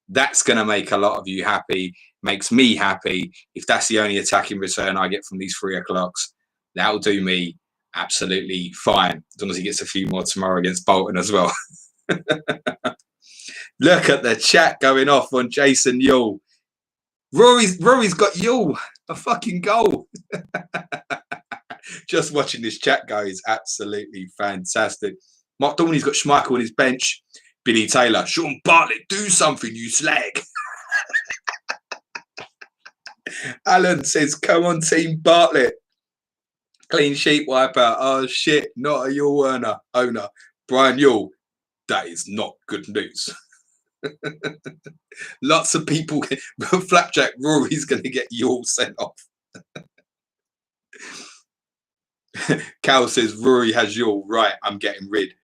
That's going to make a lot of you happy. Makes me happy. If that's the only attacking return I get from these 3 o'clocks, that'll do me absolutely fine. As long as he gets a few more tomorrow against Bolton as well. Look at the chat going off on Jason Yule. Rory's got Yule, a fucking goal. Just watching this chat go is absolutely fantastic. Mark Dorney's got Schmeichel on his bench. Billy Taylor, Sean Bartlett, do something, you slag. Alan says, come on, Team Bartlett. Clean sheet wipeout. Oh, shit, not a Yule owner. Brian Yule, that is not good news. Lots of people. Flapjack Rory's going to get Yule sent off. Cal says, Rory has Yule. Right, I'm getting rid.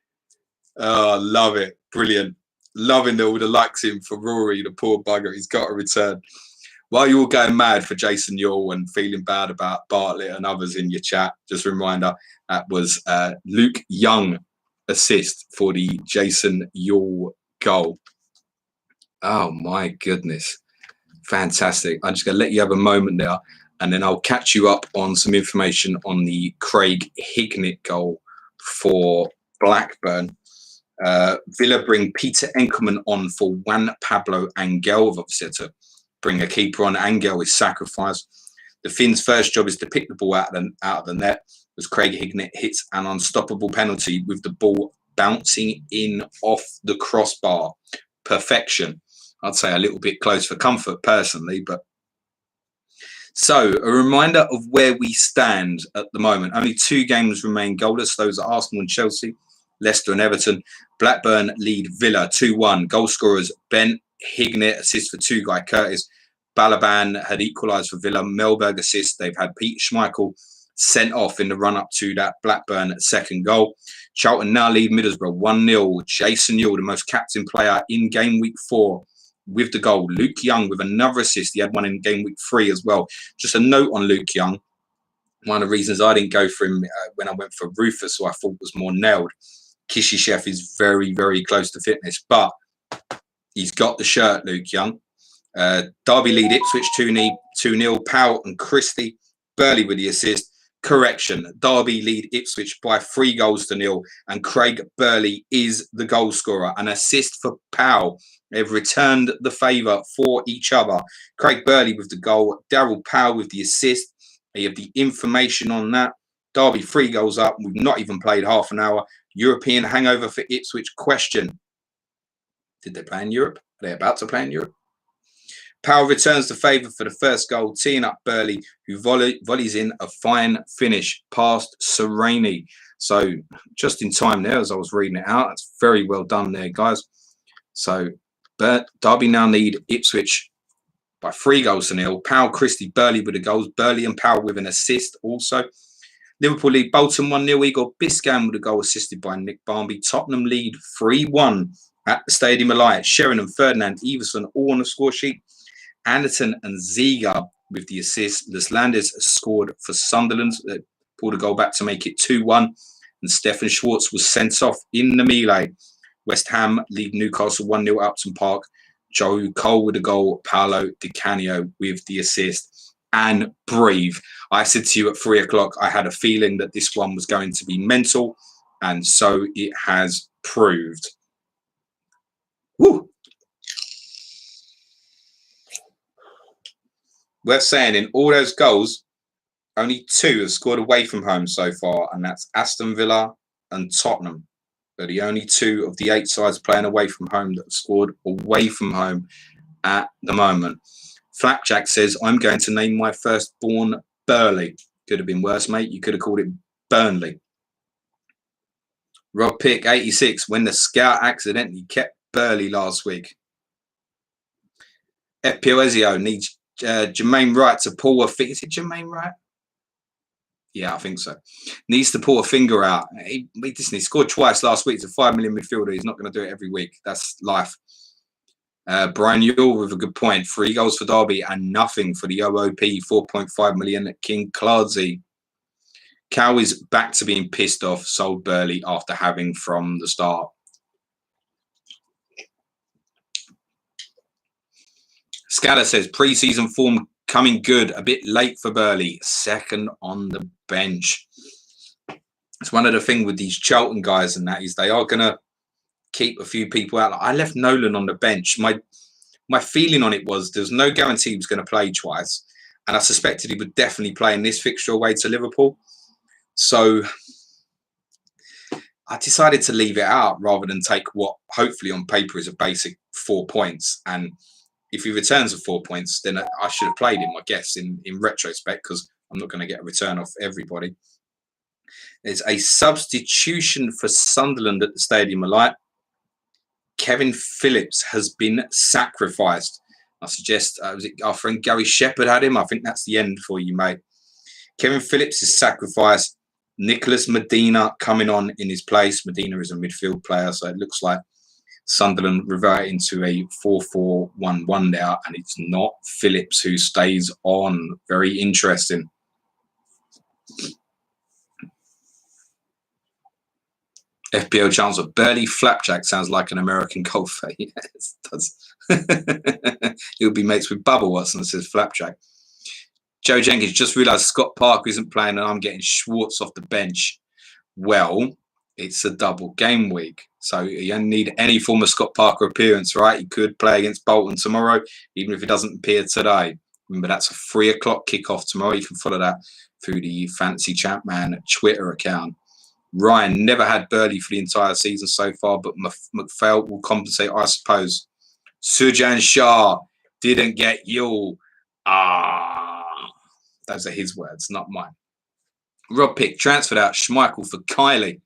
Oh, love it. Brilliant. Loving all the likes in for Rory, the poor bugger. He's got a return. While you're all going mad for Jason Yule and feeling bad about Bartlett and others in your chat, just a reminder, that was Luke Young assist for the Jason Yule goal. Oh, my goodness. Fantastic. I'm just going to let you have a moment there, and then I'll catch you up on some information on the Craig Hignett goal for Blackburn. Villa bring Peter Enkelman on for Juan Pablo Angel. I've obviously had to bring a keeper on. Angel is sacrificed. The Finns' first job is to pick the ball out of the net, as Craig Hignett hits an unstoppable penalty with the ball bouncing in off the crossbar. Perfection. I'd say a little bit close for comfort personally, but so a reminder of where we stand at the moment. Only 2 games remain goalless. Those are Arsenal and Chelsea, Leicester and Everton. Blackburn lead Villa 2-1. Goal scorers Ben Hignett, assist for 2 Guy Curtis. Balaban had equalised for Villa. Melberg assist. They've had Pete Schmeichel sent off in the run-up to that Blackburn second goal. Charlton now lead Middlesbrough 1-0. Jason Yule, the most captain player in game week 4 with the goal. Luke Young with another assist. He had one in game week 3 as well. Just a note on Luke Young. One of the reasons I didn't go for him when I went for Rufus, who I thought was more nailed. Kishy Chef is very, very close to fitness, but he's got the shirt, Luke Young. Derby lead Ipswich 2-0. Powell and Christie. Burley with the assist. Correction, Derby lead Ipswich by 3-0, and Craig Burley is the goal scorer. An assist for Powell. They've returned the favour for each other. Craig Burley with the goal. Daryl Powell with the assist. You have the information on that. Derby 3 goals up. We've not even played half an hour. European hangover for Ipswich? Question. Did they play in Europe? Are they about to play in Europe? Powell returns the favour for the first goal, teeing up Burley, who volleys in a fine finish past Sereni. So just in time there, as I was reading it out, that's very well done there, guys. So Derby now lead Ipswich by 3-0. Powell, Christie, Burley with the goals. Burley and Powell with an assist also. Liverpool lead Bolton 1-0. Igor Biscan with a goal assisted by Nick Barmby. Tottenham lead 3-1 at the Stadium of Light. Sheringham, Ferdinand, Everson all on the score sheet. Anderton and Ziga with the assist. Landers scored for Sunderland. They pulled a goal back to make it 2-1. And Stefan Schwartz was sent off in the melee. West Ham lead Newcastle 1-0 at Upton Park. Joe Cole with the goal. Paolo Di Canio with the assist. And breathe. I said to you at 3 o'clock, I had a feeling that this one was going to be mental. And so it has proved. Woo! Worth saying, in all those goals, only 2 have scored away from home so far, and that's Aston Villa and Tottenham. They're the only 2 of the 8 sides playing away from home that have scored away from home at the moment. Flapjack says, I'm going to name my firstborn Burley. Could have been worse, mate. You could have called it Burnley. Rob Pick, 86, when the scout accidentally kept Burley last week. FPO Ezio needs Jermaine Wright to pull a finger. Is it Jermaine Wright? Yeah, I think so. Needs to pull a finger out. He scored twice last week. He's a $5 million midfielder. He's not going to do it every week. That's life. Brian Yule with a good point. 3 goals for Derby and nothing for the OOP. 4.5 million at King Clardsey. Cow is back to being pissed off. Sold Burley after having from the start. Scatter says pre-season form coming good. A bit late for Burley. Second on the bench. It's one of the things with these Charlton guys and that is they are going to keep a few people out. Like I left Nolan on the bench. My feeling on it was there's no guarantee he was going to play twice. And I suspected he would definitely play in this fixture away to Liverpool. So I decided to leave it out rather than take what hopefully on paper is a basic 4 points. And if he returns with 4 points, then I should have played him, I guess, in retrospect, because I'm not going to get a return off everybody. There's a substitution for Sunderland at the Stadium of Light. Kevin Phillips has been sacrificed. I suggest, was it our friend Gary Shepherd had him? I think that's the end for you, mate. Kevin Phillips is sacrificed. Nicholas Medina coming on in his place. Medina is a midfield player, so it looks like Sunderland reverting to a 4-4-1-1 now, and it's not Phillips who stays on. Very interesting. FPL Chancellor Burley Flapjack sounds like an American golfer. Yes, it does. He'll be mates with Bubba Watson, says Flapjack. Joe Jenkins just realised Scott Parker isn't playing and I'm getting Schwartz off the bench. Well, it's a double game week. So you don't need any form of Scott Parker appearance, right? He could play against Bolton tomorrow, even if he doesn't appear today. Remember, that's a 3 o'clock kickoff tomorrow. You can follow that through the Fancy Champ Man Twitter account. Ryan never had Burley for the entire season so far, but McPhail will compensate, I suppose. Sujan Shah didn't get Yule. Those are his words, not mine. Rob Pick transferred out Schmeichel for Kylie.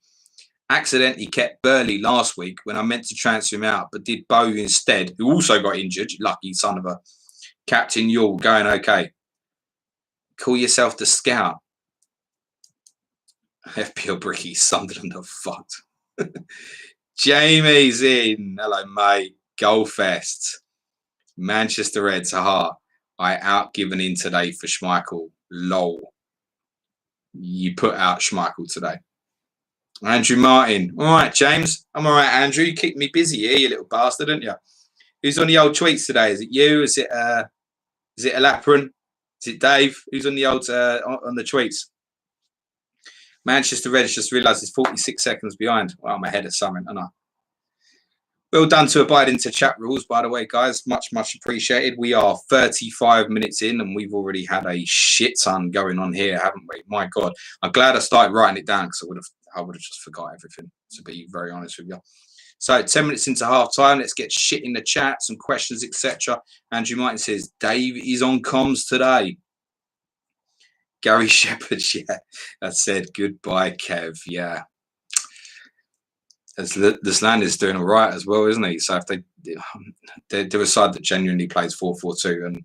Accidentally kept Burley last week when I meant to transfer him out, but did Bow instead, who also got injured. Lucky son of a. Captain Yule going okay. Call yourself the scout. FPL Bricky, Sunderland are fucked. Jamie's in. Hello, mate. Goalfest. Manchester Reds. Haha. I outgiven in today for Schmeichel. Lol. You put out Schmeichel today. Andrew Martin. All right, James. I'm all right, Andrew. You keep me busy here, you little bastard, didn't you? Who's on the old tweets today? Is it you? Is it Alapran? Is it Dave? Who's on the old on the tweets? Manchester Reds just realised it's 46 seconds behind. Well, I'm ahead of something, aren't I? Well done to abiding to chat rules, by the way, guys. Much, much appreciated. We are 35 minutes in and we've already had a shit ton going on here, haven't we? My God. I'm glad I started writing it down because I would have just forgot everything, to be very honest with you. So 10 minutes into half time, let's get shit in the chat, some questions, etc. Andrew Martin says, Dave is on comms today. Gary Shepherd, yeah. That said, goodbye, Kev. Yeah. This land is doing all right as well, isn't he? So if they're a side that genuinely plays 4-4-2 and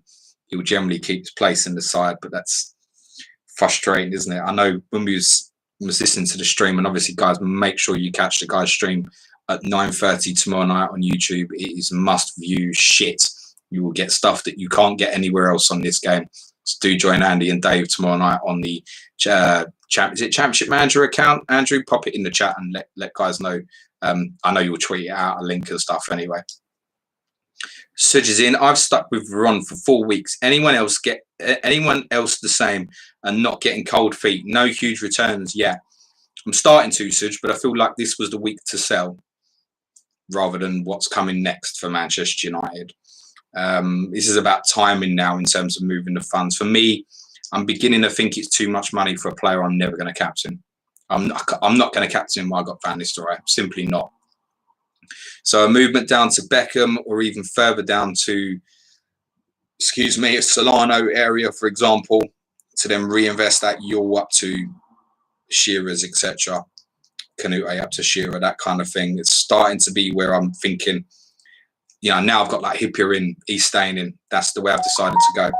he'll generally keep his place in the side, but that's frustrating, isn't it? I know when we was listening to the stream, and obviously, guys, make sure you catch the guy's stream at 9:30 tomorrow night on YouTube. It is must-view shit. You will get stuff that you can't get anywhere else on this game. So do join Andy and Dave tomorrow night on the Championship Manager account. Andrew, pop it in the chat and let guys know. I know you'll tweet out a link and stuff anyway. Suj is in. I've stuck with Ron for 4 weeks. Anyone else the same and not getting cold feet? No huge returns yet. I'm starting to, Suj, but I feel like this was the week to sell rather than what's coming next for Manchester United. This is about timing now in terms of moving the funds. For me, I'm beginning to think it's too much money for a player I'm never going to captain. I'm not going to captain him while I got Van Nistelrooy. Simply not. So a movement down to Beckham or even further down to, a Solano area, for example, to then reinvest that Yule up to Shearer's, etc. Canute up to Shearer, that kind of thing. It's starting to be where I'm thinking, now I've got like Hippier in, he's staying in. That's the way I've decided to go.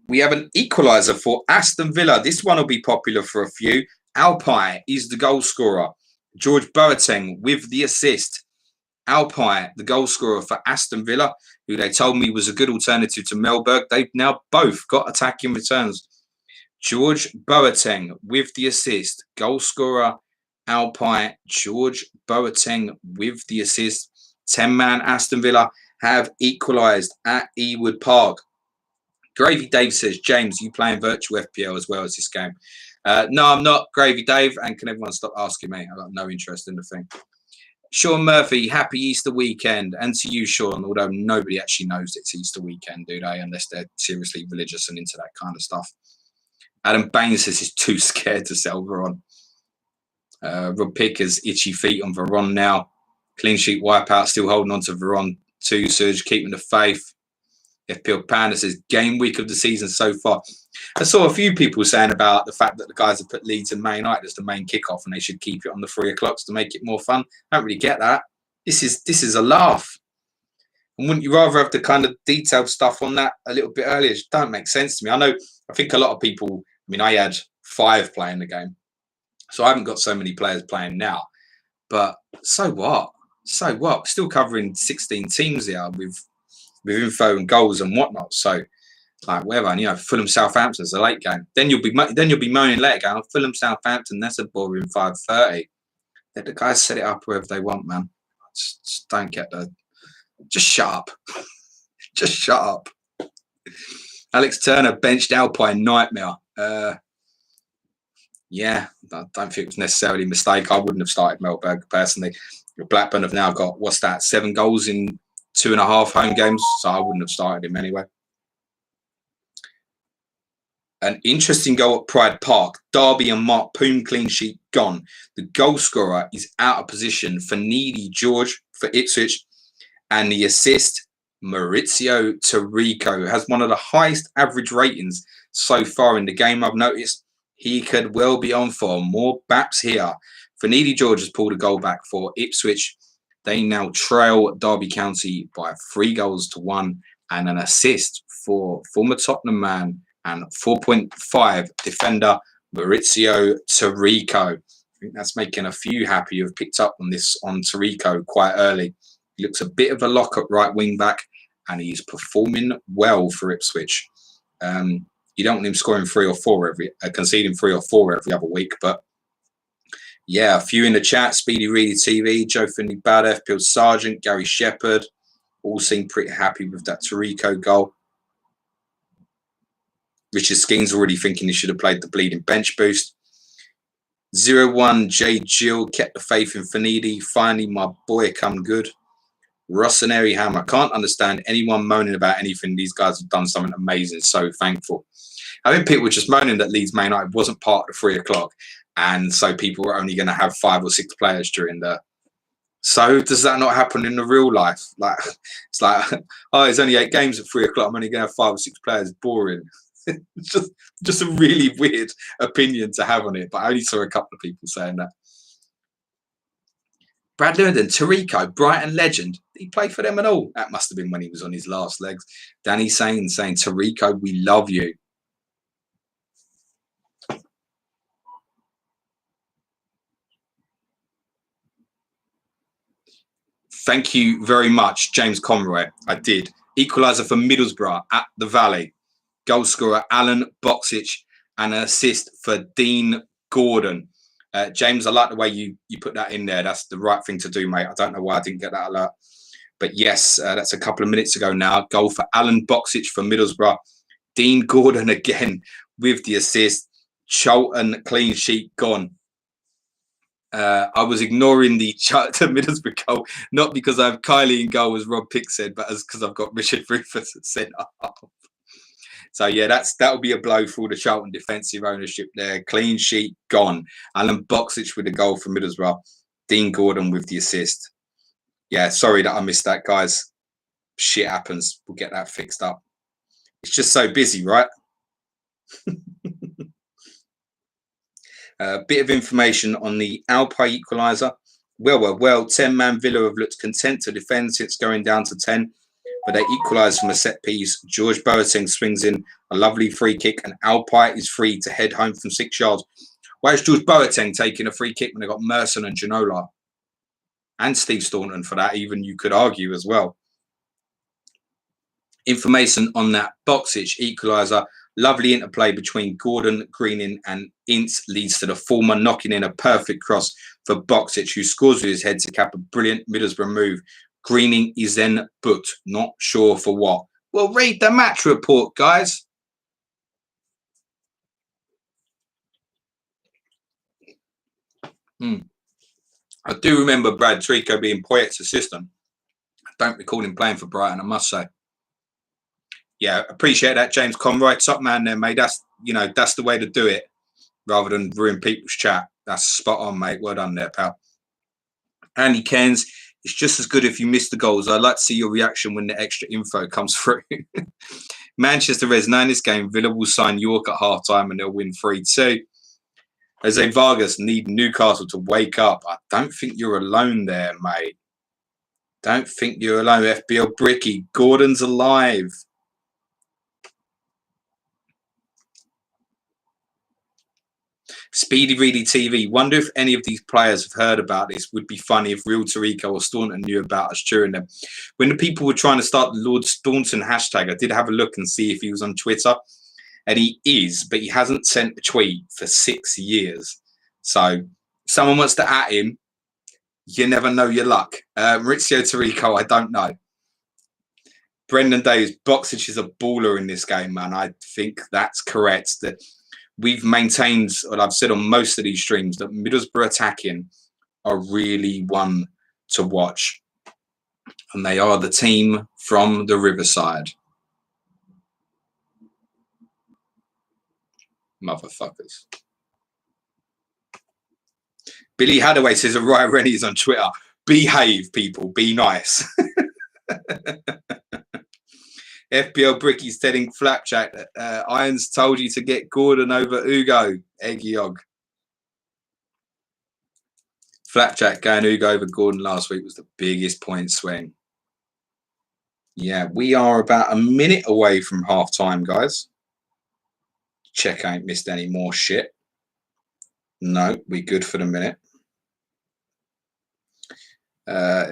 We have an equaliser for Aston Villa. This one will be popular for a few. Alpine is the goal scorer. George Boateng with the assist. Alpine, the goal scorer for Aston Villa, who they told me was a good alternative to Melberg. They've now both got attacking returns. George Boateng with the assist. Goal scorer, Alpine, George Boateng with the assist. 10-man Aston Villa have equalised at Ewood Park. Gravy Dave says, James, you playing virtual FPL as well as this game? No, I'm not, Gravy Dave, and can everyone stop asking me? I've got no interest in the thing. Sean Murphy, happy Easter weekend. And to you, Sean, although nobody actually knows it's Easter weekend, do they? Unless they're seriously religious and into that kind of stuff. Adam Baines says he's too scared to sell Veron. Rob Pickers, itchy feet on Veron now. Clean sheet wipeout, still holding on to Veron too. Surge, keeping the faith. FPL Panda says, game week of the season so far. I saw a few people saying about the fact that the guys have put Leeds and Man Utd as the main kickoff and they should keep it on the 3 o'clocks to make it more fun. I don't really get that. This is a laugh. And wouldn't you rather have the kind of detailed stuff on that a little bit earlier? It just don't make sense to me. I think a lot of people, I mean, I had 5 playing the game. So I haven't got so many players playing now. But so what? So what? Still covering 16 teams here with info and goals and whatnot. So, like, whatever. And, you know, Fulham Southampton's a late game. Then you'll be moaning later, going, Fulham Southampton. That's a boring 5:30. Let the guys set it up wherever they want, man. Just don't get the. Just shut up. Just shut up. Alex Turner benched Alpine nightmare. Yeah, I don't think it was necessarily a mistake. I wouldn't have started Melberg personally. Blackburn have now got, what's that, 7 goals in 2.5 home games, so I wouldn't have started him anyway. An interesting goal at Pride Park. Derby and Mark Poom clean sheet gone. The goal scorer is out of position for Needy George for Ipswich, and the assist, Maurizio Tarico, has one of the highest average ratings so far in the game. I've noticed he could well be on for more baps here. For Needy George has pulled a goal back for Ipswich. They now trail Derby County by 3-1 and an assist for former Tottenham man and 4.5 defender Maurizio Tarico. I think that's making a few happy who have picked up on this on Tarico quite early. He looks a bit of a lock at right wing back and he's performing well for Ipswich. You don't want him scoring 3 or 4 conceding 3 or 4 every other week, but yeah, a few in the chat. Speedy Reedy TV, Joe Finley Bad, FPL Sargent, Gary Shepherd, all seem pretty happy with that Tarico goal. Richard Skeen's already thinking he should have played the bleeding bench boost. 01 J Jill kept the faith in Finidi. Finally, my boy come good. Rossoneri Hammer. Can't understand anyone moaning about anything. These guys have done something amazing. So thankful. I think people were just moaning that Leeds Man Utd wasn't part of the 3 o'clock. And so people were only going to have 5 or 6 players during the. So does that not happen in the real life? Like it's like, oh, it's only 8 games at 3 o'clock. I'm only going to have 5 or 6 players. Boring. It's just a really weird opinion to have on it. But I only saw a couple of people saying that. Brad Lewington, Tarico, Brighton legend. He played for them and all. That must have been when he was on his last legs. Danny saying, Tarico, we love you. Thank you very much, James Conroy. I did. Equaliser for Middlesbrough at the Valley. Goal scorer Alan Boxic and an assist for Dean Gordon. James, I like the way you put that in there. That's the right thing to do, mate. I don't know why I didn't get that alert. But yes, that's a couple of minutes ago now. Goal for Alan Boxic for Middlesbrough. Dean Gordon again with the assist. Charlton clean sheet gone. I was ignoring the Middlesbrough goal, not because I have Kylie in goal, as Rob Pick said, but because I've got Richard Rufus at centre half. So yeah, that'll be a blow for all the Charlton defensive ownership there. Clean sheet gone. Alan Boxic with the goal for Middlesbrough. Dean Gordon with the assist. Yeah, sorry that I missed that, guys. Shit happens. We'll get that fixed up. It's just so busy, right? A bit of information on the Alpine equaliser. Well, 10-man Villa have looked content to defend since going down to 10. But they equalise from a set piece. George Boateng swings in a lovely free kick, and Alpine is free to head home from 6 yards. Why is George Boateng taking a free kick when they got Merson and Ginola? and Steve Staunton for that, even you could argue as well. Information on that Boxic equaliser. Lovely interplay between Gordon, Greening and Ince leads to the former knocking in a perfect cross for Boxic, who scores with his head to cap a brilliant Middlesbrough move. Greening is then booked, not sure for what. Well, read the match report, guys. I do remember Brad Trico being Poyet's assistant. I don't recall him playing for Brighton, I must say. Yeah, appreciate that, James Conroy. Top man there, mate. That's the way to do it, rather than ruin people's chat. That's spot on, mate. Well done there, pal. Andy Cairns, it's just as good if you miss the goals. I'd like to see your reaction when the extra info comes through. Manchester Reds, now in this game, Villa will sign York at half-time and they'll win 3-2. Jose Vargas need Newcastle to wake up. I don't think you're alone there, mate. Don't think you're alone. FBL Bricky, Gordon's alive. Speedy Reedy TV. Wonder if any of these players have heard about this. Would be funny if Real Tarico or Staunton knew about us cheering them. When the people were trying to start the Lord Staunton hashtag, I did have a look and see if he was on Twitter. And he is, but he hasn't sent a tweet for 6 years. So someone wants to at him. You never know your luck. Maurizio Tarico, I don't know. Brendan Davis, Boxic is a baller in this game, man. I think that's correct. That we've maintained, what I've said on most of these streams, that Middlesbrough attacking are really one to watch. And they are the team from the Riverside. Motherfuckers. Billy Hadaway says, Ryan Rennie's on Twitter. Behave, people. Be nice. FBL Bricky's telling Flapjack that Irons told you to get Gordon over Ugo. Eggyog. Flapjack going Ugo over Gordon last week was the biggest point swing. Yeah, we are about a minute away from half time, guys. Check I ain't missed any more shit. No, we good for the minute.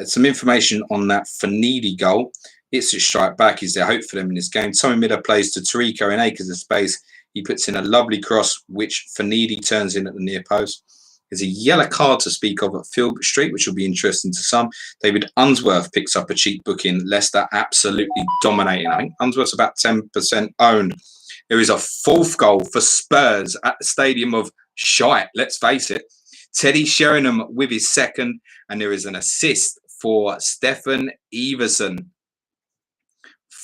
Some information on that Fanidi goal. It's a strike back. Is there hope for them in this game? Tommy Miller plays to Tarico in acres of space. He puts in a lovely cross, which Fanidi turns in at the near post. There's a yellow card to speak of at Filbert Street, which will be interesting to some. David Unsworth picks up a cheap booking. Leicester absolutely dominating. I think Unsworth's about 10% owned. There is a fourth goal for Spurs at the stadium of shite, let's face it. Teddy Sheringham with his second, and there is an assist for Stefan Everson.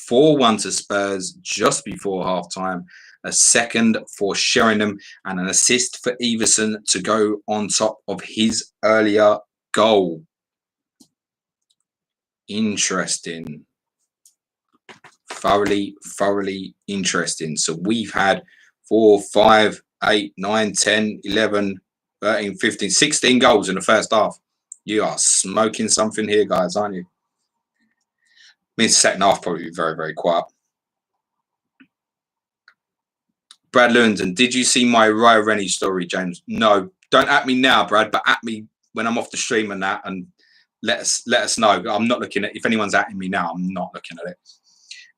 4-1 to Spurs just before half-time. A second for Sheringham and an assist for Everson to go on top of his earlier goal. Interesting. Thoroughly interesting. So we've had 4, 5, 8, 9, 10, 11, 13, 15, 16 goals in the first half. You are smoking something here, guys, aren't you? Means second half probably be very, very quiet. Brad Lewington, did you see my Raya Rennie story, James? No, don't at me now, Brad, but at me when I'm off the stream and that, and let us know. I'm not looking at, if anyone's atting me now, I'm not looking at it.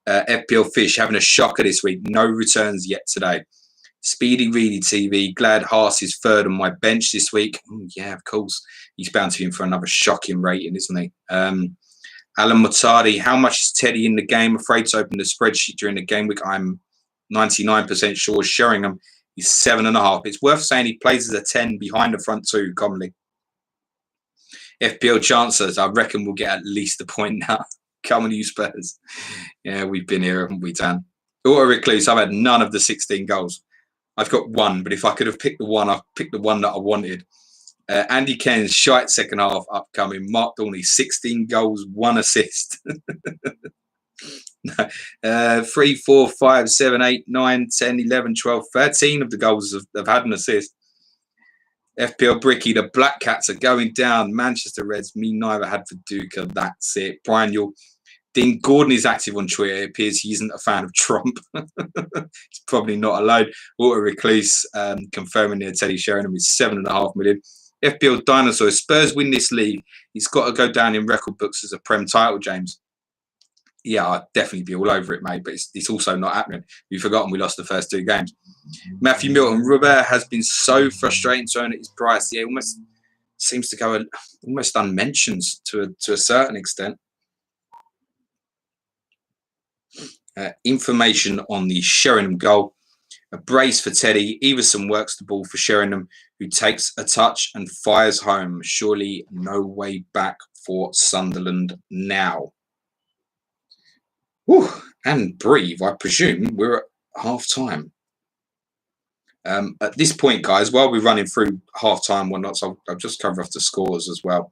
FPL Fish having a shocker this week. No returns yet today. Speedy Reedy TV. Glad Haas is third on my bench this week. Yeah, of course. He's bound to be in for another shocking rating, isn't he? Alan Mutardi. How much is Teddy in the game? Afraid to open the spreadsheet during the game week. I'm 99% sure Sheringham is 7.5. It's worth saying he plays as a 10 behind the front two commonly. FPL Chancellors. I reckon we'll get at least a point now. Come on, you Spurs. Yeah, we've been here, haven't we, Dan? Auto Recluse, I've had none of the 16 goals. I've got one, but if I could have picked the one, I've picked the one that I wanted. Andy Ken's shite second half upcoming. Mark Dorney, 16 goals, 1 assist. 3, 4, 5, 7, 8, 9, 10, 11, 12, 13 of the goals have had an assist. FPL Bricky, the Black Cats are going down. Manchester Reds, me neither had for Duca. That's it. Brian, Dean Gordon is active on Twitter. It appears he isn't a fan of Trump. He's probably not alone. Auto Recluse confirming there Teddy Sheringham is 7.5 million. FPL Dinosaur. If Spurs win this league, it's got to go down in record books as a Prem title, James. Yeah, I'd definitely be all over it, mate. But it's also not happening. You've forgotten we lost the first 2 games. Matthew Milton. Robert has been so frustrating to earn at his price. Yeah, almost seems to go almost unmentioned to a certain extent. Information on the Sheringham goal. A brace for Teddy. Everson works the ball for Sheringham, who takes a touch and fires home. Surely no way back for Sunderland now. Whew. And breathe. I presume we're at half-time. At this point, guys, while we're running through half-time, whatnot, so I'll just cover off the scores as well.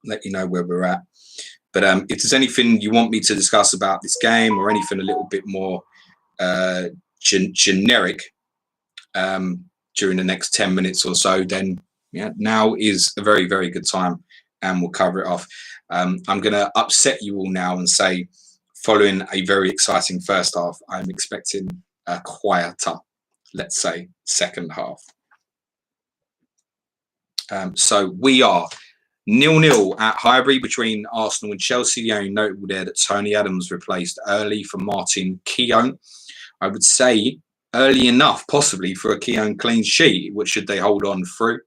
Let you know where we're at. But if there's anything you want me to discuss about this game or anything a little bit more generic during the next 10 minutes or so, then yeah, now is a very, very good time and we'll cover it off. I'm going to upset you all now and say, following a very exciting first half, I'm expecting a quieter, let's say, second half. So we are 0-0 at Highbury between Arsenal and Chelsea. The only notable there that Tony Adams replaced early for Martin Keown. I would say early enough, possibly, for a Keown clean sheet, which should they hold on through.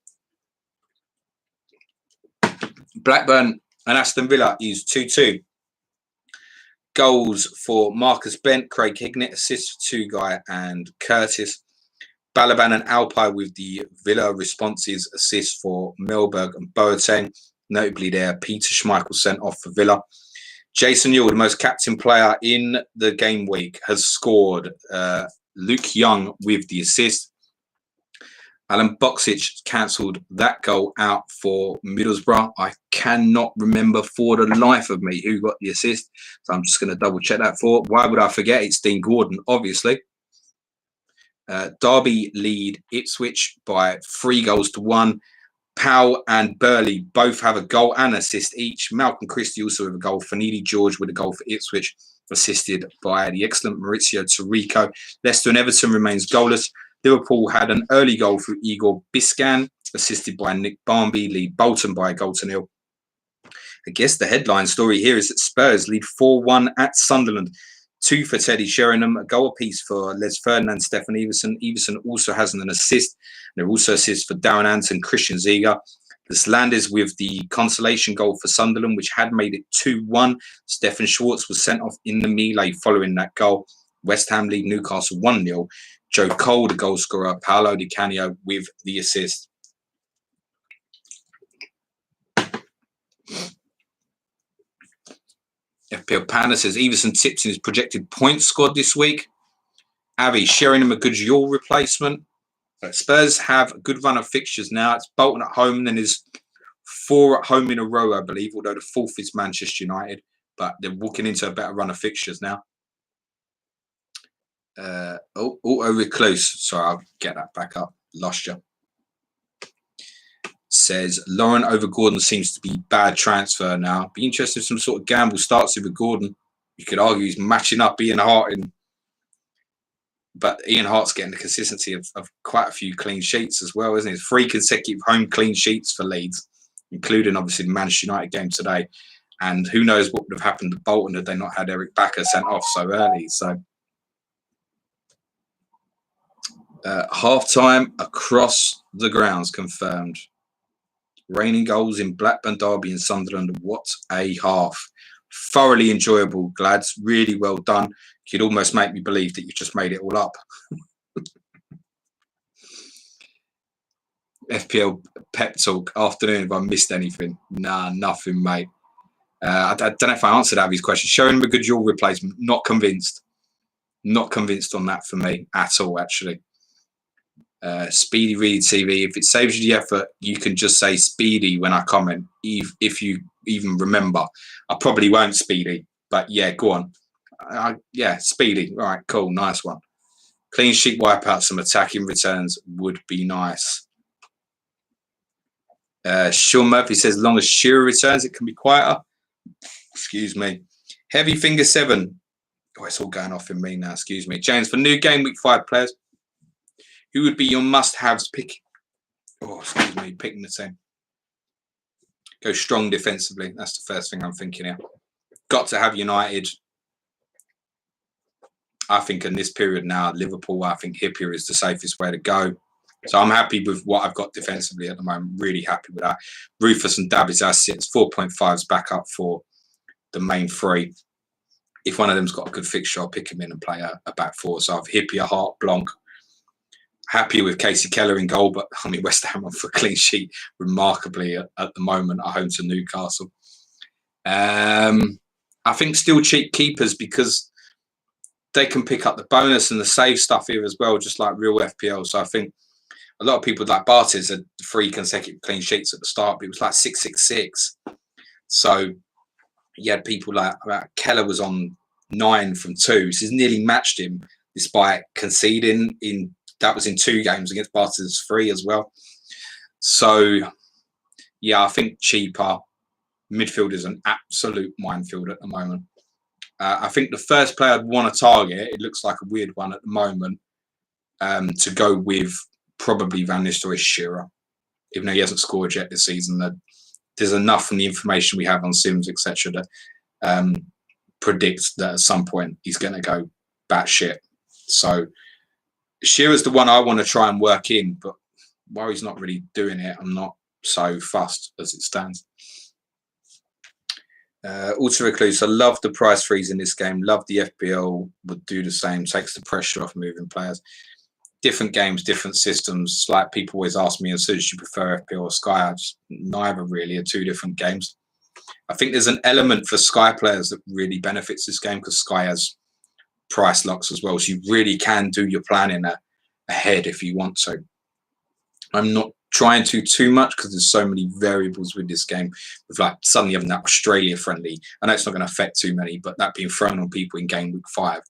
Blackburn and Aston Villa is 2-2. Goals for Marcus Bent, Craig Hignett, assists for Tugay and Curtis. Balaban and Alpay with the Villa responses, assists for Melberg and Boateng. Notably there, Peter Schmeichel sent off for Villa. Jason Newell, the most captain player in the game week, has scored. Luke Young with the assist. Alan Boksic cancelled that goal out for Middlesbrough. I cannot remember for the life of me who got the assist, so I'm just going to double check that for. Why would I forget? It's Dean Gordon, obviously. Derby lead Ipswich by 3-1. Powell and Burley both have a goal and assist each. Malcolm Christie also with a goal. Fanidi George with a goal for Ipswich, assisted by the excellent Maurizio Tirico. Leicester and Everton remains goalless. Liverpool had an early goal through Igor Biscan, assisted by Nick Barmby, lead Bolton by a 0-0. I guess the headline story here is that Spurs lead 4-1 at Sunderland. 2 for Teddy Sheringham, a goal apiece for Les Ferdinand, Stefan Everson. Everson also has an assist. There are also assists for Darren Anton, Christian Ziga. The Slanders with the consolation goal for Sunderland, which had made it 2-1. Stefan Schwartz was sent off in the melee following that goal. West Ham lead Newcastle 1-0. Joe Cole, the goal scorer. Paolo Di Canio with the assist. FPL Panda says Everson tips in his projected points squad this week. Avi, Sheringham a good Yule replacement. Spurs have a good run of fixtures now. It's Bolton at home, then there's 4 at home in a row, I believe, although the 4th is Manchester United. But they're walking into a better run of fixtures now. Auto Recluse. Sorry, I'll get that back up. Lost you. Says Lauren over Gordon seems to be bad transfer now. Be interested if some sort of gamble starts with Gordon. You could argue he's matching up Ian Hart in, but Ian Hart's getting the consistency of quite a few clean sheets as well, isn't he? 3 consecutive home clean sheets for Leeds, including obviously the Manchester United game today. And who knows what would have happened to Bolton had they not had Eric Bakker sent off so early. So half-time across the grounds confirmed. Raining goals in Blackburn, Derby and Sunderland. What a half. Thoroughly enjoyable, lads. Really well done. You'd almost make me believe that you've just made it all up. FPL Pep Talk. Afternoon, if I missed anything. Nah, nothing, mate. I don't know if I answered Avi's question. Showing him a good dual replacement. Not convinced. Not convinced on that for me at all, actually. Speedy Read TV. If it saves you the effort, you can just say Speedy when I comment, if you even remember. I probably won't, Speedy, but yeah, go on. Yeah, Speedy. All right, cool, nice one. Clean sheet wipeout, some attacking returns would be nice. Sean Murphy says, long as Shearer returns, it can be quieter. Excuse me. Heavy Finger 7. Oh, it's all going off in me now. Excuse me. James, for new game week 5 players, who would be your must-haves pick? Oh, excuse me, picking the team. Go strong defensively. That's the first thing I'm thinking here. Got to have United. I think in this period now, Liverpool, I think Hippier is the safest way to go. So I'm happy with what I've got defensively at the moment. Really happy with that. Rufus and Davies assets, 4.5s back up for the main three. If one of them's got a good fixture, I'll pick him in and play a back four. So I've Hippier, Hart, Blanc. Happy with Casey Keller in goal, but I mean, West Ham on for a clean sheet remarkably at the moment at home to Newcastle. I think still cheap keepers because they can pick up the bonus and the save stuff here as well, just like real FPL. So I think a lot of people like Bartes had 3 consecutive clean sheets at the start, but it was like 666. So you had people like Keller was on 9 from 2. So he's nearly matched him despite conceding in. That was in 2 games against Bartes' 3 as well. So, yeah, I think cheaper. Midfield is an absolute minefield at the moment. I think the first player I'd want to target, it looks like a weird one at the moment, to go with probably Van Nistelrooy Shearer. Even though he hasn't scored yet this season, there's enough from the information we have on Sims, etc., that predicts that at some point he's going to go batshit. So, Shearer's the one I want to try and work in, but while he's not really doing it, I'm not so fussed as it stands. Auto Recluse, I love the price freeze in this game. Love the FPL would do the same. Takes the pressure off moving players. Different games, different systems. Like people always ask me, as soon as you prefer FPL or Sky, neither really are 2 different games. I think there's an element for Sky players that really benefits this game because Sky has price locks as well, so you really can do your planning ahead if you want to. I'm not trying to too much because there's so many variables with this game, with like suddenly having that Australia friendly. I know it's not going to affect too many, but that being thrown on people in game week 5,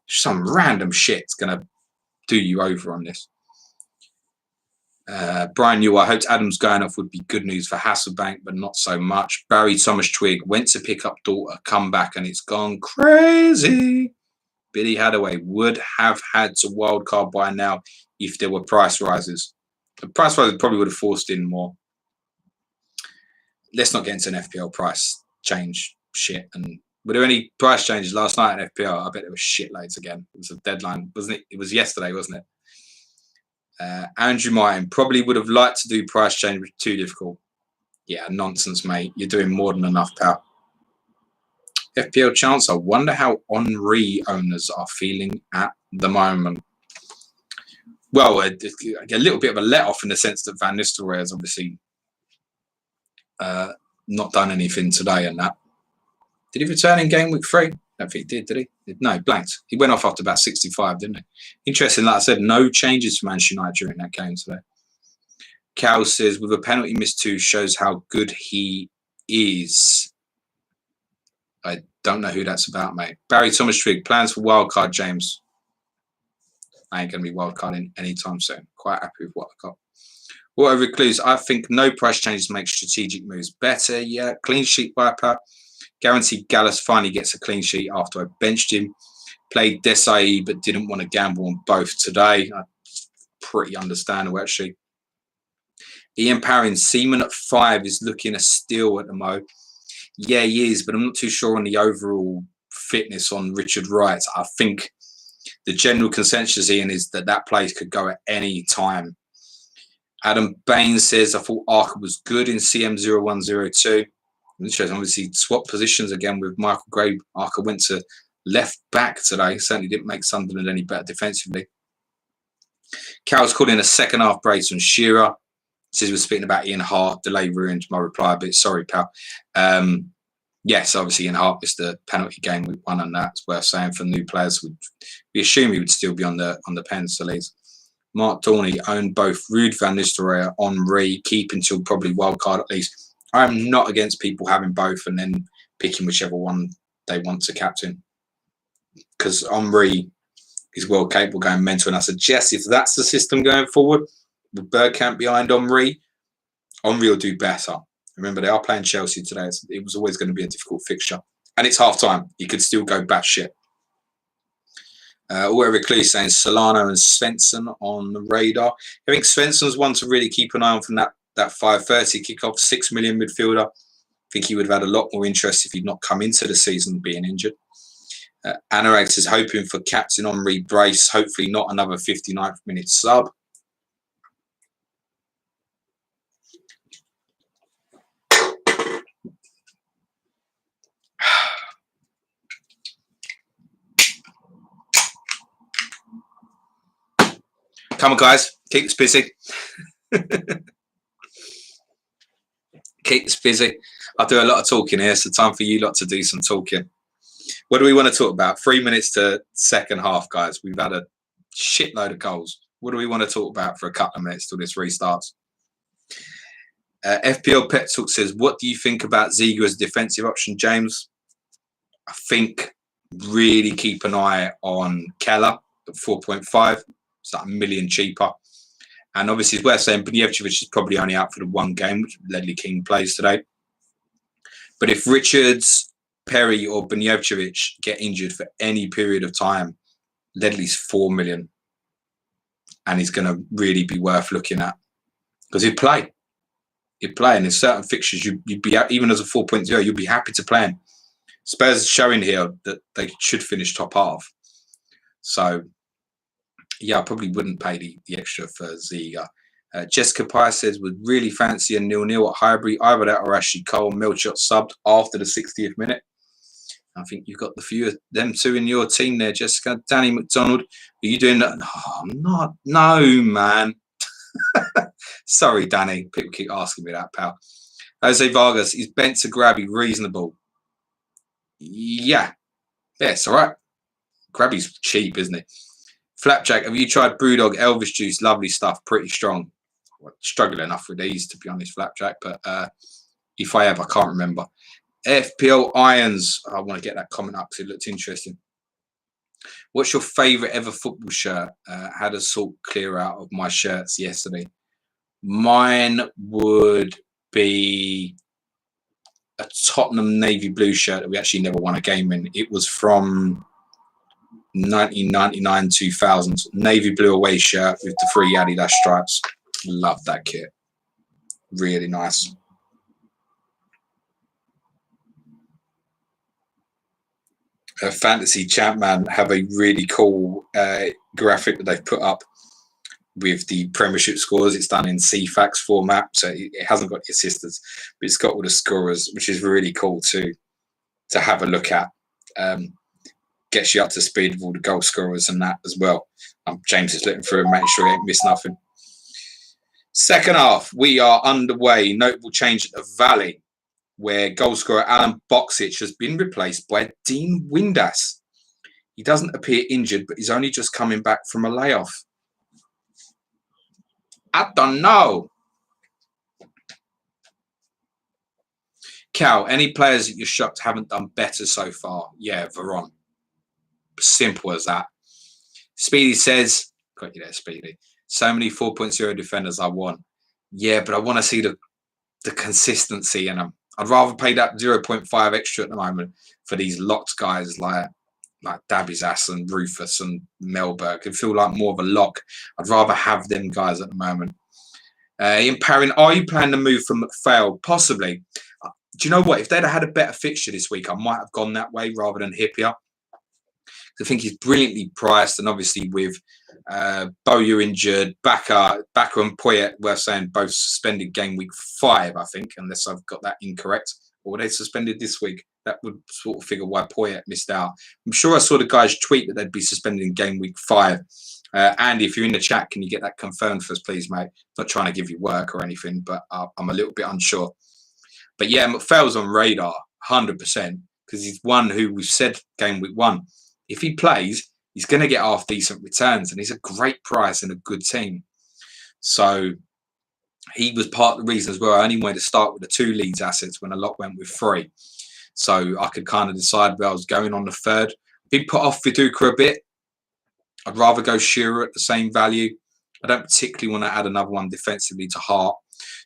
some random shit's going to do you over on this. Brian Newell, I hoped Adams going off would be good news for Hasselbank, but not so much. Barry Thomas Twig went to pick up daughter, come back, and it's gone crazy. Billy Hadaway would have had to wildcard by now if there were price rises. The price rises probably would have forced in more. Let's not get into an FPL price change shit. And were there any price changes last night in FPL? I bet there were shitloads again. It was a deadline, wasn't it? It was yesterday, wasn't it? Andrew Martin probably would have liked to do price change, but too difficult. Yeah, nonsense, mate. You're doing more than enough, pal. FPL chance. I wonder how Henry owners are feeling at the moment. Well, a little bit of a let-off in the sense that Van Nistelrooy has obviously not done anything today and that. Did he return in game week 3? I don't think he did he? No, blanked. He went off after about 65, didn't he? Interesting, like I said, no changes for Manchester United during that game today. Cal says, with a penalty missed 2 shows how good he is. I don't know who that's about, mate. Barry Thomas Trigg, plans for wildcard, James. I ain't going to be wildcarding anytime soon. Quite happy with what I got. Water Recluse, I think no price changes make strategic moves better. Yeah, clean sheet wiper. Guaranteed Gallus finally gets a clean sheet after I benched him. Played Desai, but didn't want to gamble on both today. Pretty understandable, actually. Ian Parrin, Seaman at 5 is looking a steal at the mo. Yeah, he is, but I'm not too sure on the overall fitness on Richard Wright. I think the general consensus, Ian, is that place could go at any time. Adam Bain says, I thought Arca was good in CM0102. Interesting, obviously, swap positions again with Michael Gray. Arca went to left back today. Certainly didn't make Sunderland any better defensively. Cal's calling a second half brace on Shearer. Says we're speaking about Ian Hart. Delay ruined my reply a bit. Sorry, pal. Yes, obviously Ian Hart missed the penalty game week 1, and that's worth saying for new players. We assume he would still be on the pens for Leeds. Mark Dorney owned both Ruud van Nistelrooy and Henry, keep until probably wildcard at least. I'm not against people having both and then picking whichever one they want to captain. Because Henry is well capable of going mental. And I suggest if that's the system going forward, with Bergkamp behind Henry will do better. Remember, they are playing Chelsea today. It was always going to be a difficult fixture. And it's half-time. You could still go batshit. Whatever Recluse saying Solano and Svensson on the radar. I think Svensson's one to really keep an eye on from that 5:30 kickoff. 6 million midfielder. I think he would have had a lot more interest if he'd not come into the season being injured. Anorax is hoping for captain Henri Brace. Hopefully not another 59th minute sub. Come on, guys. Keep us busy. Keep us busy. I do a lot of talking here, so time for you lot to do some talking. What do we want to talk about? 3 minutes to second half, guys. We've had a shitload of goals. What do we want to talk about for a couple of minutes till this restarts? FPL Pet Talk says, what do you think about Ziga as a defensive option, James? I think really keep an eye on Keller at 4.5. It's like $1 million cheaper. And obviously, it's worth saying Benjevich is probably only out for the one game, which Ledley King plays today. But if Richards, Perry, or Benjevich get injured for any period of time, Ledley's 4 million. And he's going to really be worth looking at. Because he'd play. He'd play. And in certain fixtures, you'd be, even as a 4.0, you'd be happy to play him. Spurs is showing here that they should finish top half. So, yeah, I probably wouldn't pay the extra for Ziga. Jessica Pye says, would really fancy a 0-0 at Highbury. Either that or Ashley Cole. Milchot subbed after the 60th minute. I think you've got the few of them two in your team there, Jessica. Danny McDonald, are you doing that? Oh, I'm not. No, man. Sorry, Danny. People keep asking me that, pal. Jose Vargas, is bent to Grabby reasonable? Yeah. Yeah, it's all right. Grabby's cheap, isn't it? Flapjack, have you tried Brewdog Elvis juice? Lovely stuff. Pretty strong. Well, struggle enough with these, to be honest, Flapjack. But if I have, I can't remember. FPL Irons. I want to get that comment up because it looked interesting. What's your favourite ever football shirt? Had a salt clear out of my shirts yesterday. Mine would be a Tottenham navy blue shirt that we actually never won a game in. It was from 1999-2000. Navy blue away shirt with the 3 Adidas stripes. Love that kit. Really nice. Fantasy Champman have a really cool graphic that they've put up with the Premiership scores. It's done in CFAX format, so it hasn't got the assistants, but it's got all the scorers, which is really cool to have a look at. Gets you up to speed with all the goal scorers and that as well. James is looking through and making sure he ain't missed nothing. Second half, we are underway. Notable change at the Valley, where goal scorer Alan Boxic has been replaced by Dean Windass. He doesn't appear injured, but he's only just coming back from a layoff. I don't know. Cal, any players that you're shocked haven't done better so far? Yeah, Veron. Simple as that. Speedy says, got you there, Speedy. So many 4.0 defenders I want. Yeah, but I want to see the consistency in them. I'd rather pay that 0.5 extra at the moment for these locked guys like Dabizas and Rufus and Melberg. They feel like more of a lock. I'd rather have them guys at the moment. In Perrin, are you planning to move from McPhail? Possibly. Do you know what? If they'd have had a better fixture this week, I might have gone that way rather than Hippier. I think he's brilliantly priced, and obviously with Bowyer injured, Bakker and Poyet were saying both suspended game week 5, I think, unless I've got that incorrect. Or were they suspended this week? That would sort of figure why Poyet missed out. I'm sure I saw the guys tweet that they'd be suspended in game week 5. Andy, if you're in the chat, can you get that confirmed for us, please, mate? Not trying to give you work or anything, but I'm a little bit unsure. But yeah, McPhail's on radar, 100%, because he's one who we've said game week 1. If he plays, he's going to get half decent returns, and he's a great price and a good team. So he was part of the reason as well. I only wanted to start with the 2 Leeds assets when a lot went with 3. So I could kind of decide where I was going on the third. Been put off Viduka a bit. I'd rather go Shearer at the same value. I don't particularly want to add another one defensively to Hart.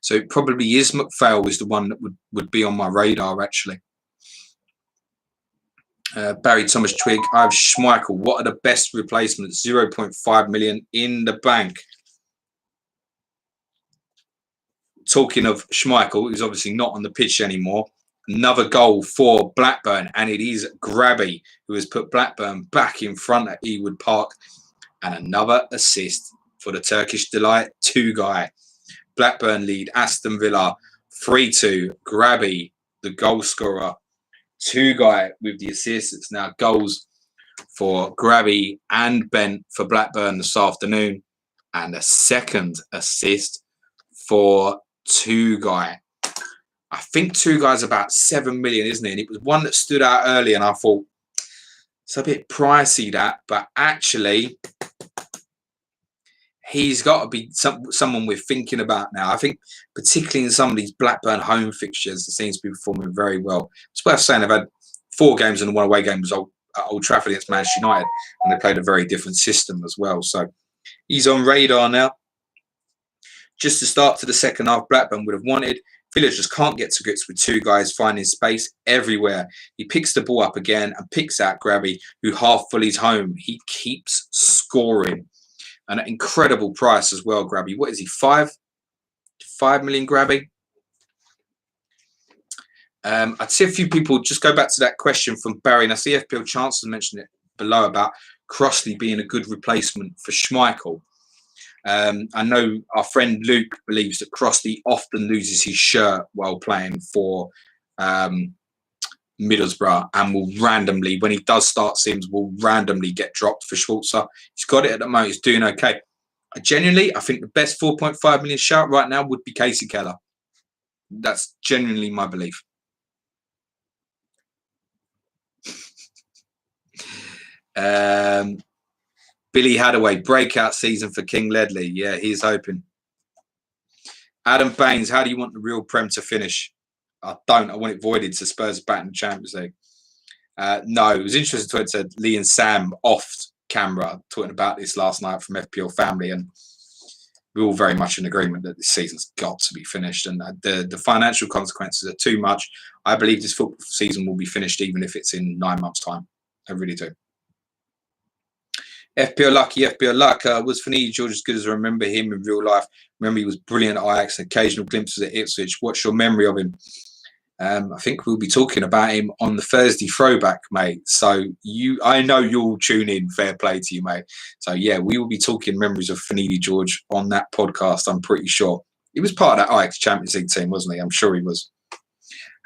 So it probably is McPhail is the one that would be on my radar, actually. Barry Thomas Twig. I have Schmeichel. What are the best replacements? 0.5 million in the bank. Talking of Schmeichel, who's obviously not on the pitch anymore. Another goal for Blackburn, and it is Grabby who has put Blackburn back in front at Ewood Park. And another assist for the Turkish delight, Tugay. Blackburn lead Aston Villa 3-2. Grabby, the goal scorer. Tugay with the assist. It's now goals for Grabby and Bent for Blackburn this afternoon. And a second assist for Tugay. I think Tugay's about 7 million, isn't it? And it was one that stood out early, and I thought it's a bit pricey, that, but actually he's got to be someone we're thinking about now. I think particularly in some of these Blackburn home fixtures, it seems to be performing very well. It's worth saying they've had 4 games and one away game was at Old Trafford against Manchester United, and they played a very different system as well. So he's on radar now. Just to start to the second half, Blackburn would have wanted. Villa just can't get to grips with Tugay finding space everywhere. He picks the ball up again and picks out Grabby, who half volleys home. He keeps scoring. An incredible price as well, Grabby. What is he, 5 million, Grabby? I'd see a few people just go back to that question from Barry. And I see FPL Chancellor mentioned it below about Crossley being a good replacement for Schmeichel. I know our friend Luke believes that Crossley often loses his shirt while playing for Middlesbrough, and will randomly, when he does start sims, will randomly get dropped for Schwarzer. He's got it at the moment. He's doing okay. I think the best 4.5 million shout right now would be Casey Keller. That's genuinely my belief. Billy Hadaway, breakout season for King Ledley. Yeah, he's hoping. Adam Baines, how do you want the real Prem to finish? I don't. I want it voided so Spurs back in the Champions League. No, it was interesting to talk to Lee and Sam off camera talking about this last night from FPL Family, and we're all very much in agreement that this season's got to be finished, and the financial consequences are too much. I believe this football season will be finished even if it's in 9 months' time. I really do. FPL Luck. Was Finidi George as good as I remember him in real life? Remember he was brilliant at Ajax, occasional glimpses at Ipswich. What's your memory of him? I think we'll be talking about him on the Thursday throwback, mate. So I know you'll tune in. Fair play to you, mate. So yeah, we will be talking memories of Finidi George on that podcast. I'm pretty sure he was part of that Ajax Champions League team, wasn't he? I'm sure he was.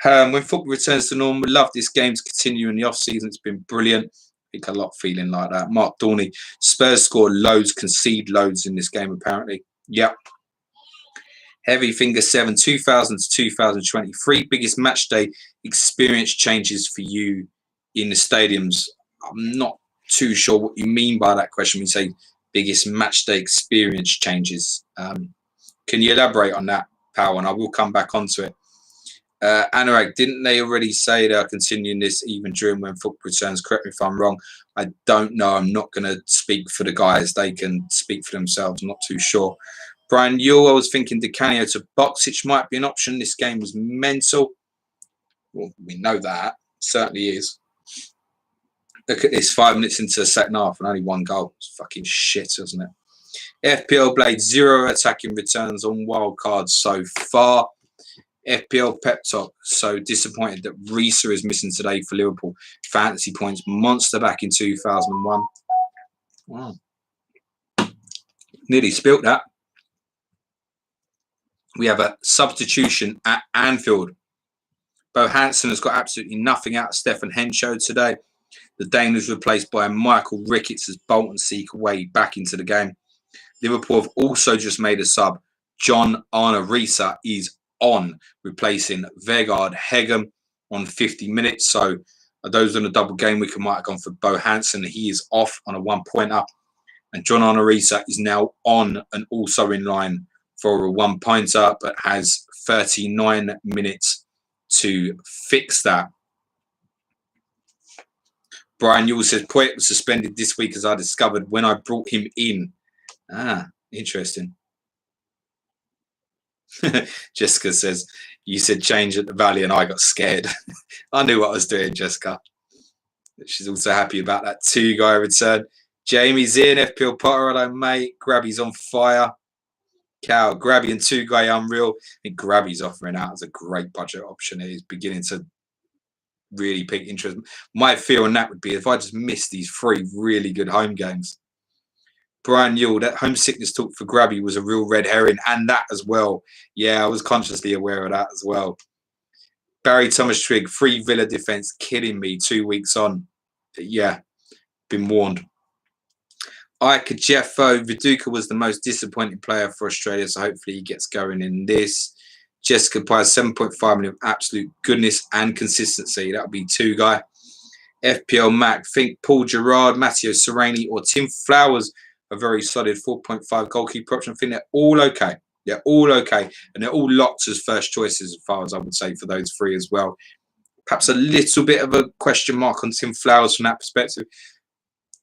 When football returns to normal, we love this game to continue in the off season. It's been brilliant. I think a lot feeling like that. Mark Dorney, Spurs score loads, concede loads in this game, apparently. Yep. Heavy Finger 7, 2000 to 2023. Biggest match day experience changes for you in the stadiums. I'm not too sure what you mean by that question when you say biggest match day experience changes. Can you elaborate on that, Powell? And I will come back onto it. Anurag, didn't they already say they're continuing this even during when football returns? Correct me if I'm wrong. I don't know. I'm not going to speak for the guys. They can speak for themselves. I'm not too sure. Brian Yule, I was thinking Di Canio to Boxic might be an option. This game was mental. Well, we know that. Certainly is. Look at this, 5 minutes into the second half and only 1 goal. It's fucking shit, isn't it? FPL Blade, 0 attacking returns on wild cards so far. FPL Pep Talk, so disappointed that Risa is missing today for Liverpool. Fantasy points, monster back in 2001. Wow. Nearly spilt that. We have a substitution at Anfield. Bo Hansen has got absolutely nothing out of Stefan Henshaw today. The Dane was replaced by Michael Ricketts as Bolton seek a way back into the game. Liverpool have also just made a sub. John Arne Risa is on, replacing Vegard Hegem on 50 minutes. So those on a double game week, I might have gone for Bo Hansen. He is off on a 1-pointer. And John Arne Risa is now on and also in line for a 1-pointer, but has 39 minutes to fix that. Brian Yule says, Poyet was suspended this week as I discovered when I brought him in. Ah, interesting. Jessica says, you said change at the Valley and I got scared. I knew what I was doing, Jessica. She's also happy about that 2-guy return. Jamie's in. FPL Potter, hello, mate. Grabby's on fire. Cow, Grabby and 2-guy unreal. I think Grabby's offering out as a great budget option. It is beginning to really pique interest. My fear on that would be if I just missed these 3 really good home games. Brian Newell, that homesickness talk for Grabby was a real red herring, and that as well. Yeah, I was consciously aware of that as well. Barry Thomas Trigg, 3 Villa defence, kidding me 2 weeks on. Yeah, been warned. Ike Jeffo, Viduka was the most disappointing player for Australia, so hopefully he gets going in this. Jessica Pye, 7.5 million of absolute goodness and consistency. That would be 2-guy. FPL Mac, think Paul Gerrard, Matteo Sereni, or Tim Flowers, a very solid 4.5 goalkeeper option. I think they're all okay. They're all okay. And they're all locked as first choices, as far as I would say, for those 3 as well. Perhaps a little bit of a question mark on Tim Flowers from that perspective.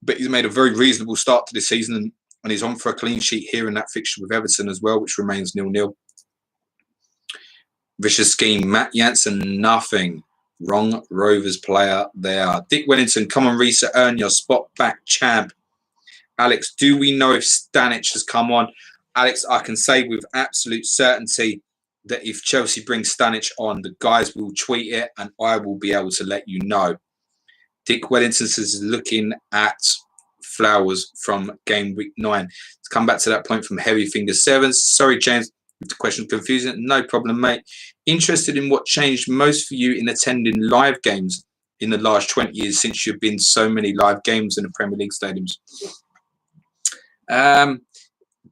But he's made a very reasonable start to this season, and he's on for a clean sheet here in that fixture with Everton as well, which remains 0-0. Vicious scheme. Matt Jansen, nothing. Wrong Rovers player there. Dick Wellington, come on, Risa, earn your spot back, champ. Alex, do we know if Stanic has come on? Alex, I can say with absolute certainty that if Chelsea brings Stanic on, the guys will tweet it and I will be able to let you know. Dick Wellington says looking at Flowers from game week 9. To come back to that point from Heavy Finger 7. Sorry, James, if the question confusing. No problem, mate. Interested in what changed most for you in attending live games in the last 20 years since you've been so many live games in the Premier League stadiums?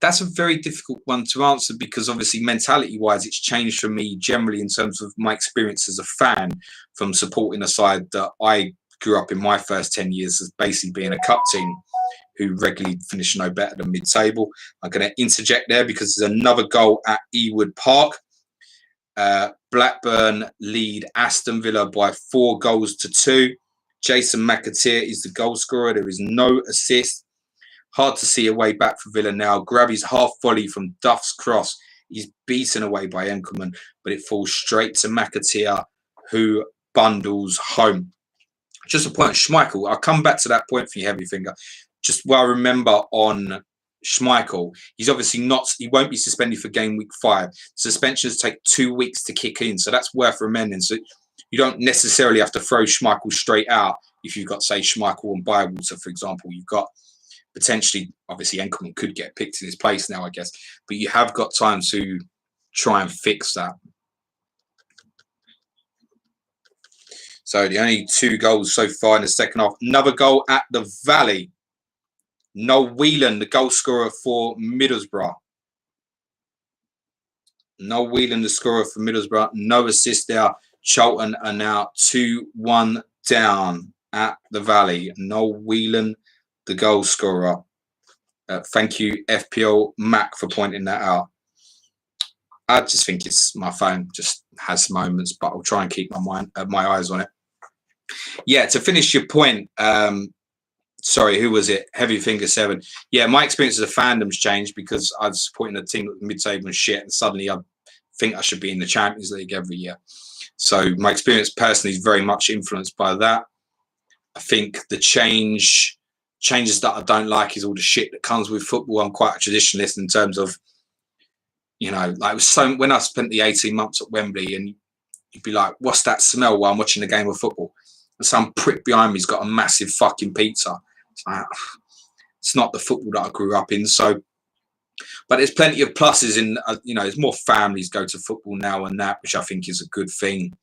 That's a very difficult one to answer because obviously mentality-wise, it's changed for me generally in terms of my experience as a fan from supporting a side that I grew up in my first 10 years as basically being a cup team who regularly finish no better than mid-table. I'm going to interject there because there's another goal at Ewood Park. Blackburn lead Aston Villa by 4-2. Jason McAteer is the goal scorer. There is no assist. Hard to see a way back for Villa now. Grabby's half volley from Duff's cross. He's beaten away by Enkelman, but it falls straight to McAteer, who bundles home. Just a point on Schmeichel. I'll come back to that point for you, Heavy Finger. Just what I remember on Schmeichel, he's obviously not, he won't be suspended for game week 5. Suspensions take 2 weeks to kick in, so that's worth amending. So you don't necessarily have to throw Schmeichel straight out if you've got, say, Schmeichel and Bywater, for example. You've got potentially, obviously, Enkelman could get picked in his place now, I guess, but you have got time to try and fix that. So the only 2 goals so far in the second half. Another goal at the Valley. Noel Whelan, the goal scorer for Middlesbrough. Noel Whelan, the scorer for Middlesbrough. No assist there. Charlton are now 2-1 down at the Valley. Noel Whelan, the goal scorer. Thank you, FPL Mac, for pointing that out. I just think it's my phone just has moments, but I'll try and keep my eyes on it. Yeah, to finish your point, sorry, who was it? Heavy Finger 7. Yeah, my experience as a fandom's changed because I was supporting a team that was mid-table and shit, and suddenly I think I should be in the Champions League every year. So my experience personally is very much influenced by that. I think the changes that I don't like is all the shit that comes with football. I'm quite a traditionalist in terms of, you know, like when I spent the 18 months at Wembley and you'd be like, what's that smell while I'm watching a game of football? And some prick behind me's got a massive fucking pizza. It's not the football that I grew up in. So, but there's plenty of pluses in, you know, there's more families go to football now and that, which I think is a good thing.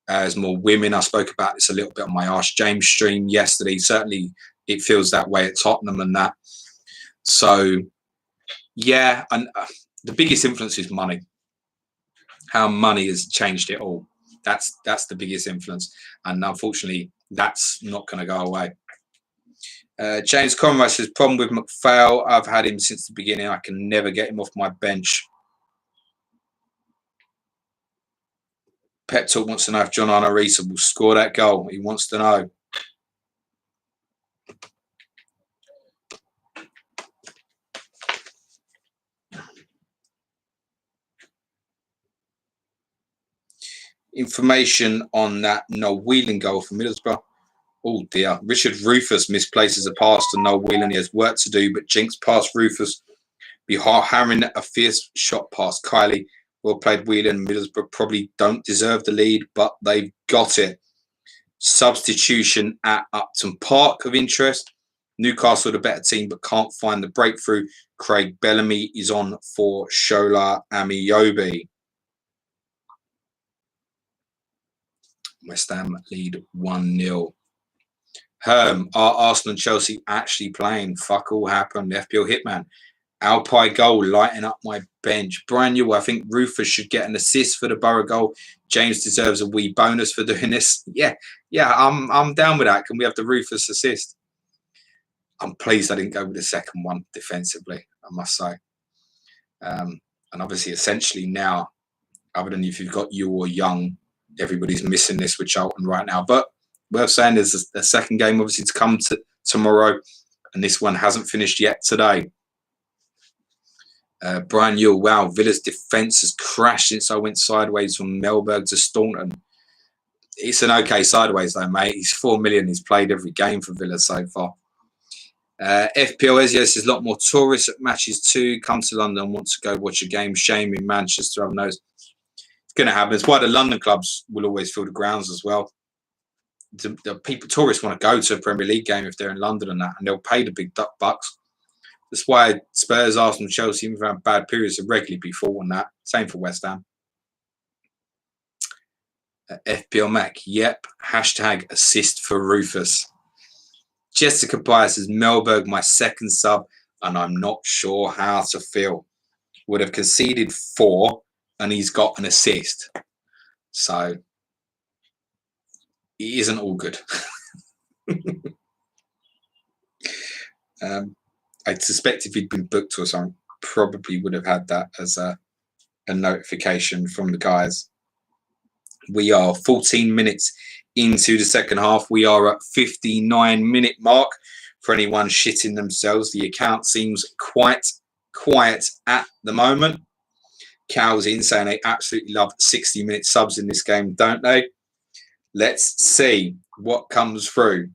There's more women. I spoke about this a little bit on my Ask James stream yesterday. Certainly it feels that way at Tottenham and that. So, yeah, and the biggest influence is money. How money has changed it all. That's the biggest influence. And unfortunately, that's not going to go away. James Conroy says, problem with McPhail. I've had him since the beginning. I can never get him off my bench. Pep Talk wants to know if John Arisa will score that goal. He wants to know. Information on that Noel Whelan goal for Middlesbrough. Oh dear. Richard Rufus misplaces a pass to Noel Whelan. He has work to do, but jinks past Rufus. Hammering a fierce shot past Kylie. Well played, Whelan. Middlesbrough probably don't deserve the lead, but they've got it. Substitution at Upton Park of interest. Newcastle the better team, but can't find the breakthrough. Craig Bellamy is on for Shola Amiyobi. West Ham lead 1-0. Are Arsenal and Chelsea actually playing? Fuck all happened. FPL Hitman. Alpine goal, lighting up my bench. Brian Newell, I think Rufus should get an assist for the Borough goal. James deserves a wee bonus for doing this. Yeah, I'm down with that. Can we have the Rufus assist? I'm pleased I didn't go with the second one defensively, I must say. And obviously, essentially now, other than if you've got you or Young, everybody's missing this with Charlton right now. But worth saying there's a second game obviously to come tomorrow, and this one hasn't finished yet today. Brian Yule, wow, Villa's defence has crashed since I went sideways from Melberg to Staunton. It's an okay sideways though, mate. He's 4 million. He's played every game for Villa so far. FPL Ezio says a lot more tourists at matches too. Come to London, want to go watch a game. Shame in Manchester, I've noticed. It's going to happen. It's why the London clubs will always fill the grounds as well. Tourists want to go to a Premier League game if they're in London and that, and they'll pay the big bucks. That's why Spurs, Arsenal, Chelsea, even if they have bad periods, will regularly be full on that. Same for West Ham. FPL Mac, yep. Hashtag assist for Rufus. Jessica Bias says, Melberg, my second sub, and I'm not sure how to feel. Would have conceded 4, and he's got an assist. So, it isn't all good. I suspect if he'd been booked or something, probably would have had that as a notification from the guys. We are 14 minutes into the second half. We are at 59-minute mark. For anyone shitting themselves, the account seems quite quiet at the moment. Cal's in saying they absolutely love 60-minute subs in this game, don't they? Let's see what comes through.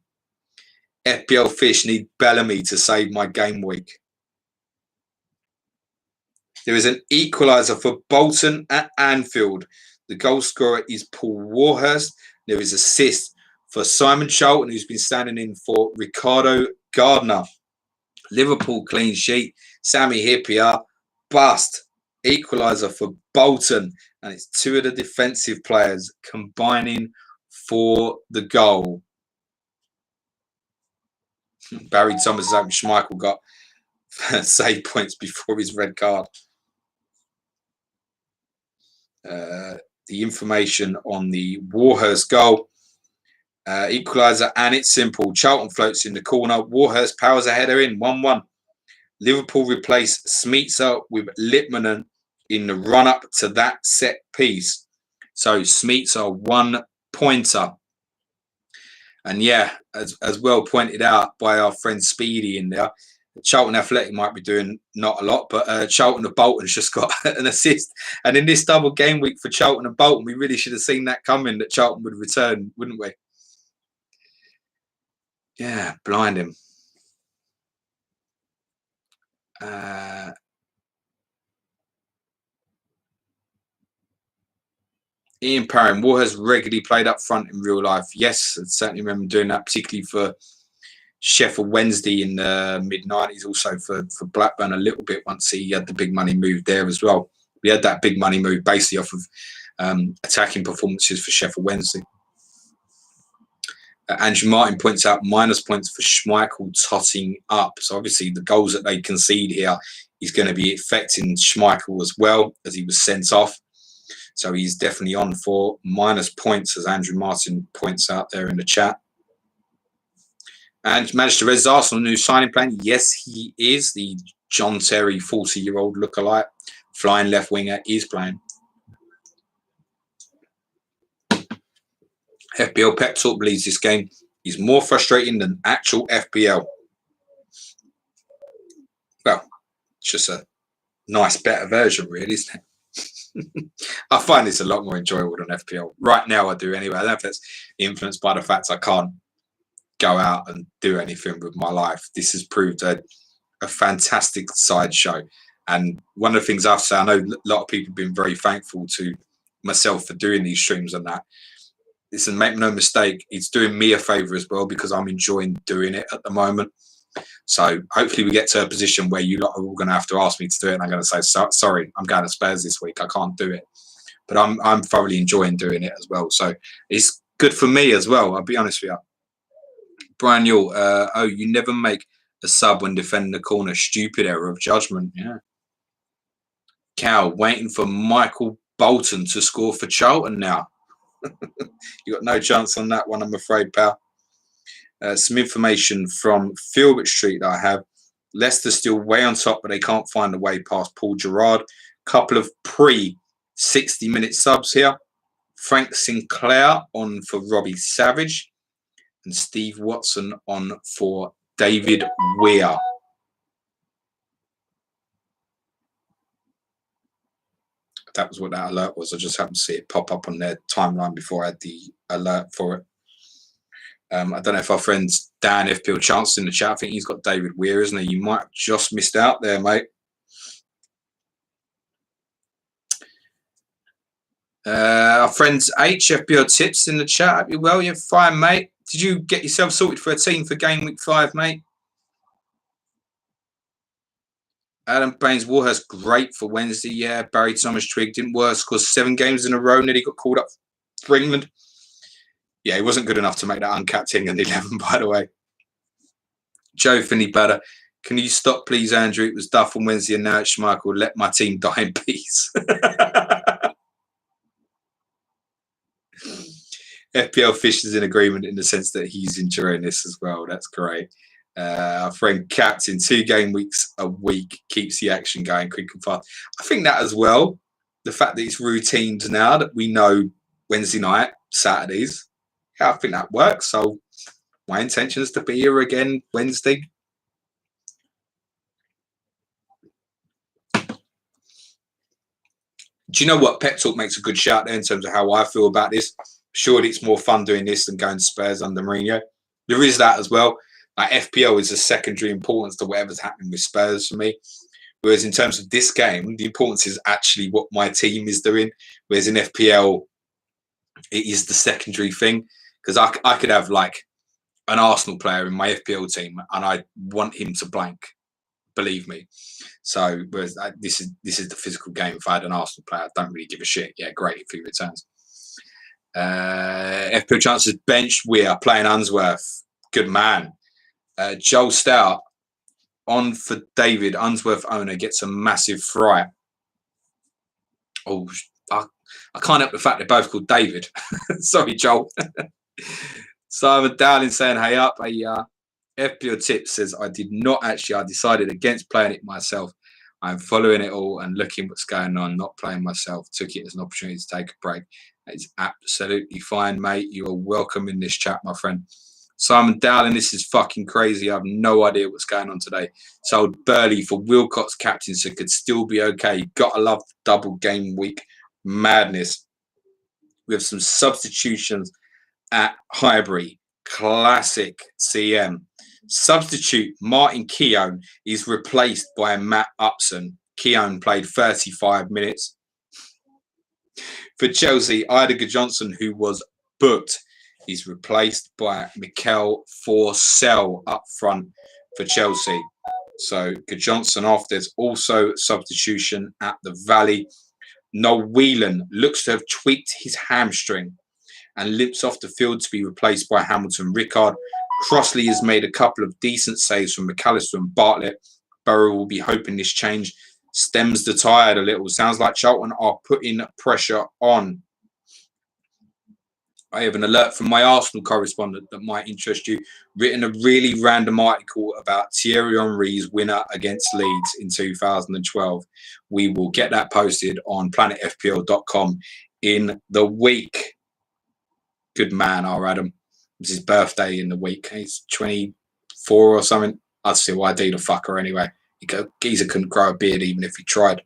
FPL Fish need Bellamy to save my game week. There is an equaliser for Bolton at Anfield. The goal scorer is Paul Warhurst. There is assist for Simon Charlton, who's been standing in for Ricardo Gardner. Liverpool clean sheet. Sammy Hippier bust. Equaliser for Bolton. And it's 2 of the defensive players combining for the goal. Barry Thomas is hoping Schmeichel got save points before his red card. The information on the Warhurst goal. Equaliser, and it's simple. Charlton floats in the corner. Warhurst powers a header in, 1-1. Liverpool replace Smeetser with Lippmann in the run-up to that set piece. So Smeetser 1 pointer. And yeah, as well pointed out by our friend Speedy in there, Charlton Athletic might be doing not a lot, but Charlton and Bolton's just got an assist. And in this double game week for Charlton and Bolton, we really should have seen that coming, that Charlton would return, wouldn't we? Yeah, blind him. Ian Parham, War has regularly played up front in real life. Yes, I certainly remember doing that, particularly for Sheffield Wednesday in the mid-90s, also for Blackburn a little bit once he had the big money move there as well. We had that big money move basically off of attacking performances for Sheffield Wednesday. Andrew Martin points out minus points for Schmeichel totting up. So obviously the goals that they concede here is going to be affecting Schmeichel as well, as he was sent off. So he's definitely on for minus points, as Andrew Martin points out there in the chat. And Manchester Red's Arsenal new signing plan. Yes, he is. The John Terry 40-year-old lookalike flying left winger is playing. FPL Pep Talk believes this game is more frustrating than actual FPL. Well, it's just a nice, better version, really, isn't it? I find this a lot more enjoyable than FPL. Right now, I do anyway. I don't know if that's influenced by the fact I can't go out and do anything with my life. This has proved a fantastic sideshow. And one of the things I've said, I know a lot of people have been very thankful to myself for doing these streams and that. Listen, make no mistake, it's doing me a favour as well, because I'm enjoying doing it at the moment. So hopefully we get to a position where you lot are all going to have to ask me to do it, and I'm going to say, sorry, I'm going to Spurs this week, I can't do it. But I'm thoroughly enjoying doing it as well. So it's good for me as well, I'll be honest with you. Brian Yule, oh, you never make a sub when defending the corner. Stupid error of judgment. Yeah. Cal, waiting for Michael Bolton to score for Charlton now. You got no chance on that one, I'm afraid, pal. Some information from Filbert Street that I have. Leicester still way on top, but they can't find a way past Paul Gerrard. Couple of pre-60-minute subs here. Frank Sinclair on for Robbie Savage. And Steve Watson on for David Weir. That was what that alert was. I just happened to see it pop up on their timeline before I had the alert for it. I don't know if our friend Dan FPL Chance in the chat. I think he's got David Weir, isn't he? You might have just missed out there, mate. Our friends HFBL Tips in the chat. Hope you're well. You're fine, mate. Did you get yourself sorted for a team for game week 5, mate? Adam Baines Warhurst, great for Wednesday. Yeah, Barry Thomas Trigg didn't work. Scored 7 games in a row. Nearly got called up for England. Yeah, he wasn't good enough to make that uncapped England 11, by the way. Joe Finney Batter, can you stop, please, Andrew? It was Duff on Wednesday and now it's Schmeichel. Let my team die in peace. FPL Fish is in agreement in the sense that he's enjoying this as well. That's great. Our friend Captain, 2 game weeks a week keeps the action going quick and fast. I think that as well, the fact that it's routines now that we know Wednesday night, Saturdays, yeah, I think that works. So my intention is to be here again Wednesday. Do you know what? Pep Talk makes a good shout there in terms of how I feel about this. Surely it's more fun doing this than going to Spurs under Mourinho. There is that as well. Like FPL is a secondary importance to whatever's happening with Spurs for me. Whereas in terms of this game, the importance is actually what my team is doing. Whereas in FPL, it is the secondary thing. Because I could have like an Arsenal player in my FPL team and I want him to blank. Believe me. So whereas this is the physical game. If I had an Arsenal player, I don't really give a shit. Yeah, great if he returns. FPL chances benched. We are playing Unsworth. Good man. Joel Stout on for David. Unsworth owner gets a massive fright. Oh, I can't help the fact they're both called David. Sorry, Joel. Simon Dowling saying, hey up. A FPL tip says, I did not actually. I decided against playing it myself. I'm following it all and looking what's going on, not playing myself. Took it as an opportunity to take a break. That is absolutely fine, mate. You are welcome in this chat, my friend. Simon Dowling, this is fucking crazy. I have no idea what's going on today. Sold Burley for Wilcott's captaincy, could still be okay. Gotta love the double game week madness. We have some substitutions at Highbury. Classic CM. Substitute Martin Keown is replaced by Matt Upson. Keown played 35 minutes. For Chelsea, Idager Johnson, who was booked, is replaced by Mikel Forsell up front for Chelsea. So Johnson off. There's also substitution at the Valley. Noel Whelan looks to have tweaked his hamstring and limps off the field to be replaced by Hamilton Rickard. Crossley has made a couple of decent saves from McAllister and Bartlett. Burrow will be hoping this change stems the tide a little. Sounds like Charlton are putting pressure on. I have an alert from my Arsenal correspondent that might interest you. Written a really random article about Thierry Henry's winner against Leeds in 2012. We will get that posted on planetfpl.com in the week. Good man, our Adam. It was his birthday in the week. He's 24 or something. I'd still ID the fucker anyway. Geezer couldn't grow a beard even if he tried.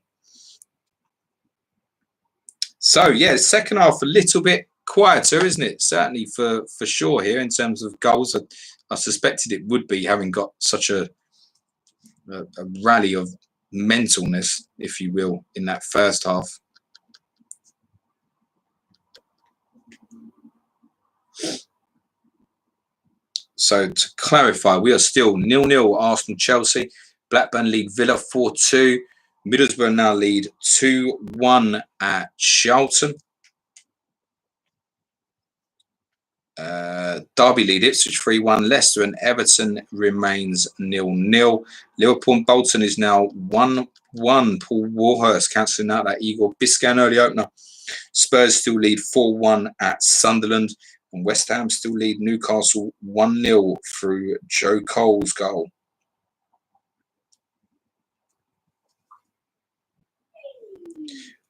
So, yeah, second half a little bit quieter, isn't it? Certainly for sure here in terms of goals. I suspected it would be, having got such a rally of mentalness, if you will, in that first half. So to clarify, we are still 0-0 Arsenal-Chelsea. Blackburn lead Villa 4-2. Middlesbrough now lead 2-1 at Charlton. Derby lead Ipswich 3-1. Leicester and Everton remains 0-0. Liverpool and Bolton is now 1-1. Paul Warhurst cancelling out that Igor Biscan early opener. Spurs still lead 4-1 at Sunderland. And West Ham still lead Newcastle 1-0 through Joe Cole's goal.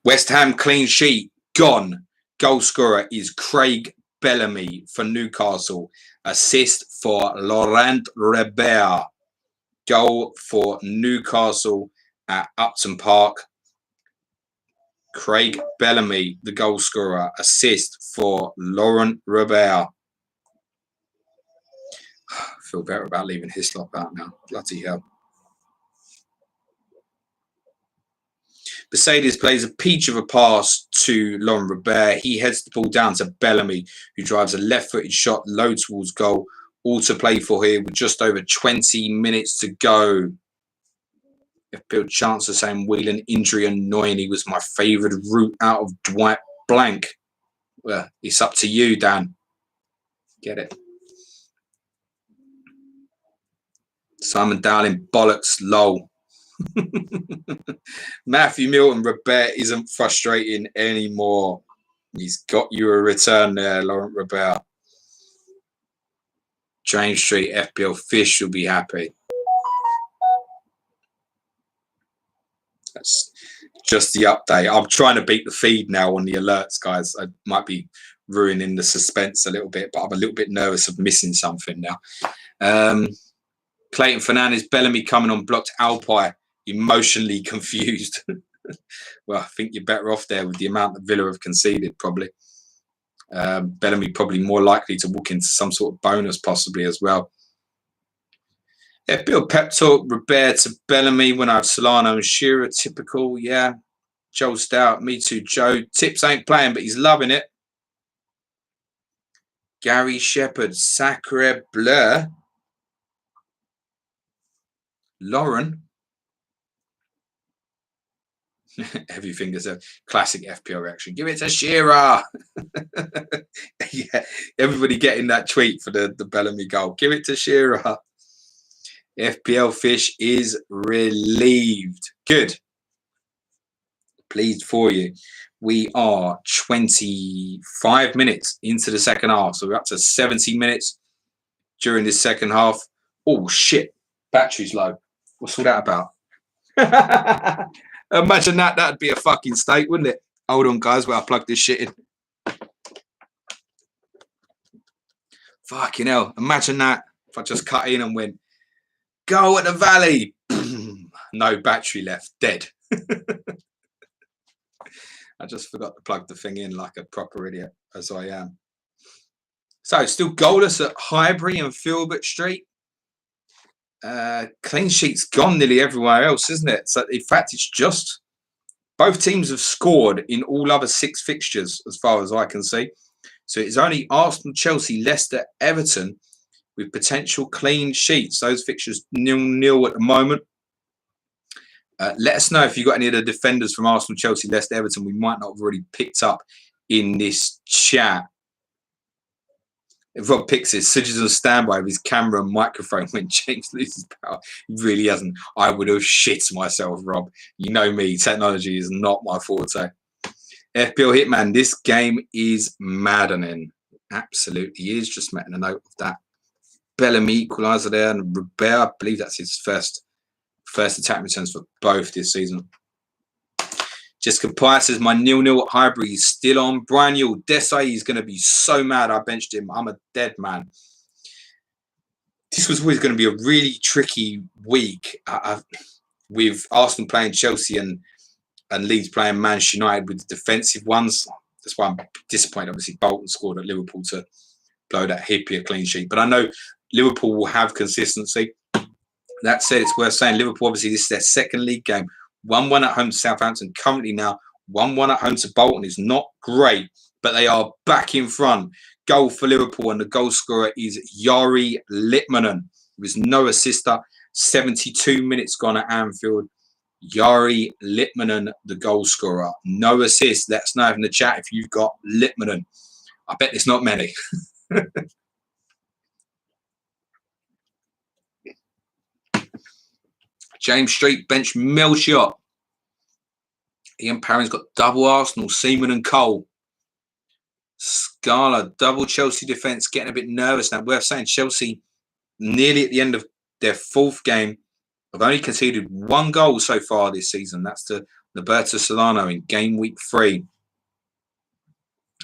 West Ham clean sheet gone. Goal scorer is Craig Bellamy for Newcastle. Assist for Laurent Robert. Goal for Newcastle at Upton Park. Craig Bellamy, the goal scorer. Assist for Laurent Robert. I feel better about leaving Hislop out now. Bloody hell. Mercedes plays a peach of a pass to Laurent Robert. He heads the ball down to Bellamy, who drives a left-footed shot low towards goal. All to play for here with just over 20 minutes to go. FPL Chancellor saying Whelan injury annoying. He was my favourite route out of Dwight Blank. Well, it's up to you, Dan. Get it. Simon Dowling, bollocks, lol. Matthew Milton, Robert isn't frustrating anymore. He's got you a return there, Laurent Robert. James Street, FPL Fish will be happy. That's just the update. I'm trying to beat the feed now on the alerts, guys. I might be ruining the suspense a little bit, but I'm a little bit nervous of missing something now. Clayton Fernandez, Bellamy coming on, blocked Alpine, emotionally confused. Well, I think you're better off there with the amount that Villa have conceded, probably. Bellamy probably more likely to walk into some sort of bonus, possibly, as well. FPL pep talk, Robert to Bellamy when I have Solano and Shearer, typical, yeah. Joel Stout, me too, Joe. Tips ain't playing, but he's loving it. Gary Shepherd, Sacre Bleu. Lauren. Heavy fingers, a classic FPL reaction. Give it to Shearer. Yeah, everybody getting that tweet for the Bellamy goal. Give it to Shearer. FPL Fish is relieved. Good. Pleased for you. We are 25 minutes into the second half. So we're up to 70 minutes during this second half. Oh, shit. Battery's low. What's all that about? Imagine that. That'd be a fucking state, wouldn't it? Hold on, guys, while I plug this shit in. Fucking hell. Imagine that if I just cut in and went, go at the valley. No battery left. Dead. I just forgot to plug the thing in like a proper idiot, as I am. So, still goalless at Highbury and Filbert Street. Clean sheet's gone nearly everywhere else, isn't it? So, in fact, it's just both teams have scored in all other 6 fixtures, as far as I can see. So, it's only Arsenal, Chelsea, Leicester, Everton with potential clean sheets. Those fixtures 0-0 at the moment. Let us know if you've got any of the defenders from Arsenal, Chelsea, Leicester, Everton we might not have already picked up in this chat. If Rob picks it, Sidge is on standby with his camera and microphone when James loses power. He really hasn't. I would have shit myself, Rob. You know me. Technology is not my forte. FPL Hitman, this game is maddening. Absolutely is. Just making a note of that. Bellamy equaliser there, and Robert, I believe that's his first attack returns for both this season. Jessica Pye says, my 0-0 at Highbury is still on. Brian Yule, Desai is going to be so mad I benched him. I'm a dead man. This was always going to be a really tricky week with Arsenal playing Chelsea and Leeds playing Manchester United with the defensive ones. That's why I'm disappointed. Obviously, Bolton scored at Liverpool to blow that Hippier clean sheet. But I know Liverpool will have consistency. That said, it's worth saying Liverpool, obviously, this is their second league game. 1-1 at home to Southampton. Currently now, 1-1 at home to Bolton is not great, but they are back in front. Goal for Liverpool, and the goal scorer is Jari Litmanen. There is no assister. 72 minutes gone at Anfield. Jari Litmanen, the goal scorer. No assist. Let us know in the chat if you've got Litmanen. I bet there's not many. James Street bench Milshot. Ian Parring's got double Arsenal, Seaman and Cole. Scala, double Chelsea defence, getting a bit nervous now. Worth saying Chelsea, nearly at the end of their fourth game, have only conceded 1 goal so far this season. That's to Roberto Solano in game week 3.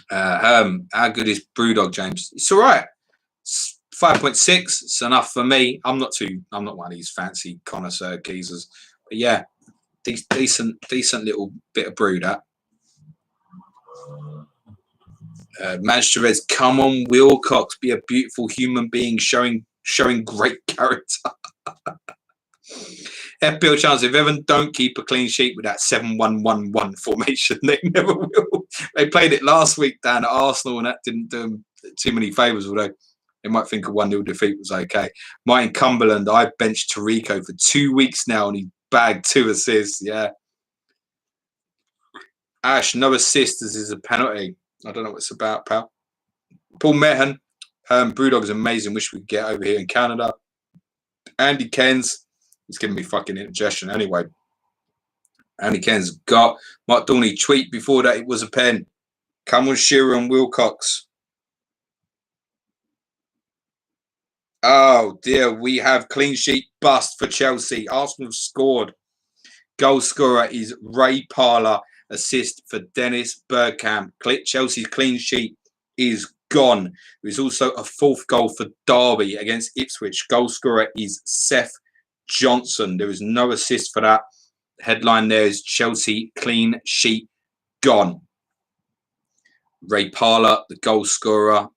How good is Brewdog, James? It's all right. It's 5.6. It's enough for me. I'm not one of these fancy connoisseur geezers, but yeah, decent little bit of brew that. Manchester Reds, come on, Wilcox, be a beautiful human being, showing great character. FPL chance, if Everton don't keep a clean sheet with that 7-1-1-1 formation, they never will. They played it last week down at Arsenal, and that didn't do them too many favours, although they might think a 1-0 defeat was okay. Martin Cumberland, I benched Tarico for 2 weeks now, and he bagged 2 assists. Yeah. Ash, no assists. This is a penalty. I don't know what it's about, pal. Paul Mehan, Brewdog is amazing. Wish we could get over here in Canada. Andy Kens, he's giving me fucking indigestion anyway. Andy Kens got Mark Dorney tweet before that it was a pen. Come on, Shearer and Wilcox. Oh dear, we have clean sheet bust for Chelsea. Arsenal have scored. Goal scorer is Ray Parlour. Assist for Dennis Bergkamp. Chelsea's clean sheet is gone. There is also a 4th goal for Derby against Ipswich. Goal scorer is Seth Johnson. There is no assist for that. Headline there is Chelsea clean sheet gone. Ray Parlour, the goal scorer.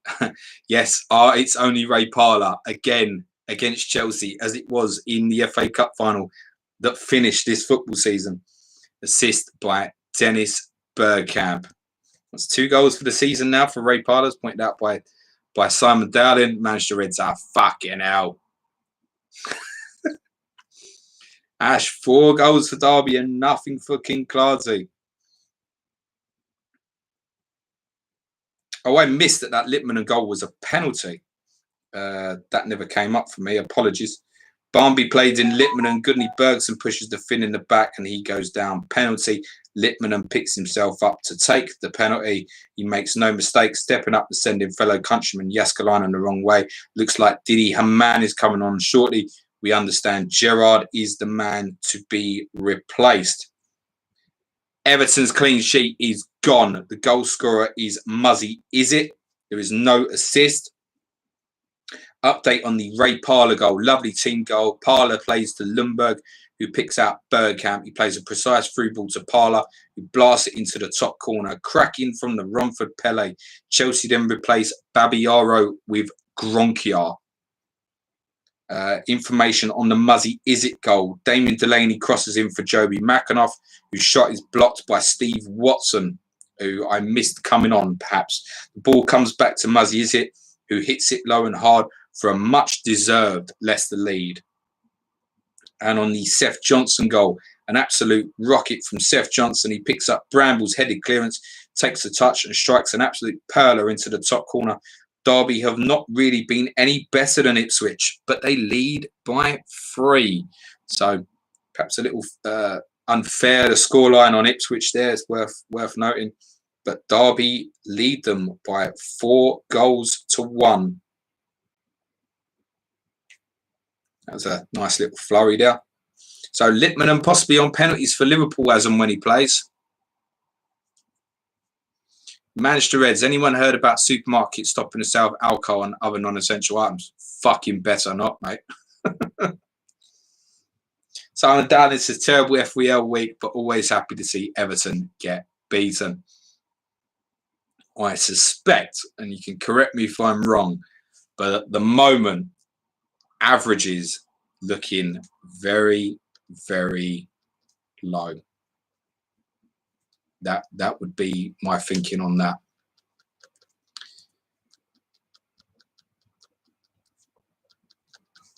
Yes, it's only Ray Parlour again against Chelsea, as it was in the FA Cup final that finished this football season. Assist by Dennis Bergkamp. That's 2 goals for the season now for Ray Parlour, pointed out by Simon Dowling. Manchester Reds are fucking hell. Ash, 4 goals for Derby and nothing for King Clardsey. Oh, I missed that Litmanen goal was a penalty. That never came up for me. Apologies. Barnby played in Litmanen. Goodney Bergson pushes the Finn in the back and he goes down. Penalty. Litmanen picks himself up to take the penalty. He makes no mistake, stepping up and sending fellow countryman Jaskalainen the wrong way. Looks like Didi Hamann is coming on shortly. We understand Gerrard is the man to be replaced. Everton's clean sheet is gone. The goal scorer is Muzzy. Is it? There is no assist. Update on the Ray Parlour goal. Lovely team goal. Parlour plays to Lundberg, who picks out Bergkamp. He plays a precise through ball to Parlour, who blasts it into the top corner. Cracking from the Romford Pele. Chelsea then replace Babiaro with Gronkiar. Information on the Muzzy Is It goal. Damien Delaney crosses in for Joby McAnuff, whose shot is blocked by Steve Watson, who I missed coming on perhaps. The ball comes back to Muzzy Is It, who hits it low and hard for a much-deserved Leicester lead. And on the Seth Johnson goal, an absolute rocket from Seth Johnson. He picks up Bramble's headed clearance, takes a touch and strikes an absolute perler into the top corner. Derby have not really been any better than Ipswich, but they lead by 3. So perhaps a little unfair, the scoreline on Ipswich there is worth noting. But Derby lead them by 4 goals to 1. That was a nice little flurry there. So Litmanen possibly on penalties for Liverpool as and when he plays. Manchester Reds, anyone heard about supermarkets stopping the sale of alcohol and other non-essential items? Fucking better not, mate. Simon Down, it's a terrible FWL week, but always happy to see Everton get beaten. I suspect, and you can correct me if I'm wrong, but at the moment, Averages looking very, very low. That would be my thinking on that.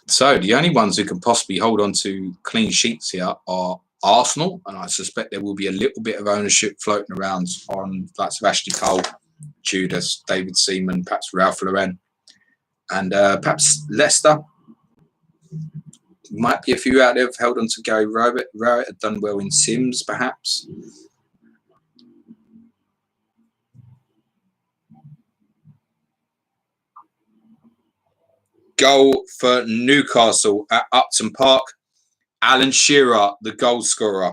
So the only ones who can possibly hold on to clean sheets here are Arsenal, and I suspect there will be a little bit of ownership floating around on likes of Ashley Cole, Judas, David Seaman, perhaps Ralph Lauren, and perhaps Leicester. Might be a few out there have held on to Gary Rowett. Rowett had done well in Sims, perhaps. Goal for Newcastle at Upton Park. Alan Shearer, the goal scorer.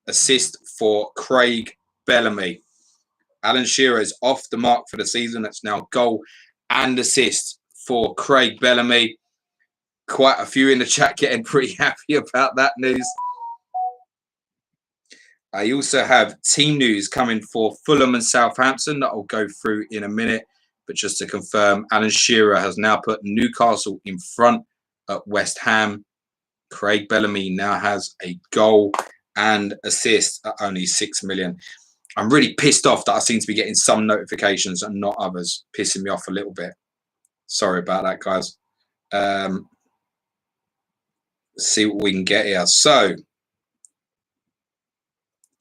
Assist for Craig Bellamy. Alan Shearer is off the mark for the season. That's now goal and assist for Craig Bellamy. Quite a few in the chat getting pretty happy about that news. I also have team news coming for Fulham and Southampton that I'll go through in a minute. But just to confirm, Alan Shearer has now put Newcastle in front at West Ham. Craig Bellamy now has a goal and assist at only 6 million. I'm really pissed off that I seem to be getting some notifications and not others, pissing me off a little bit. Sorry about that, guys. Let's see what we can get here. So,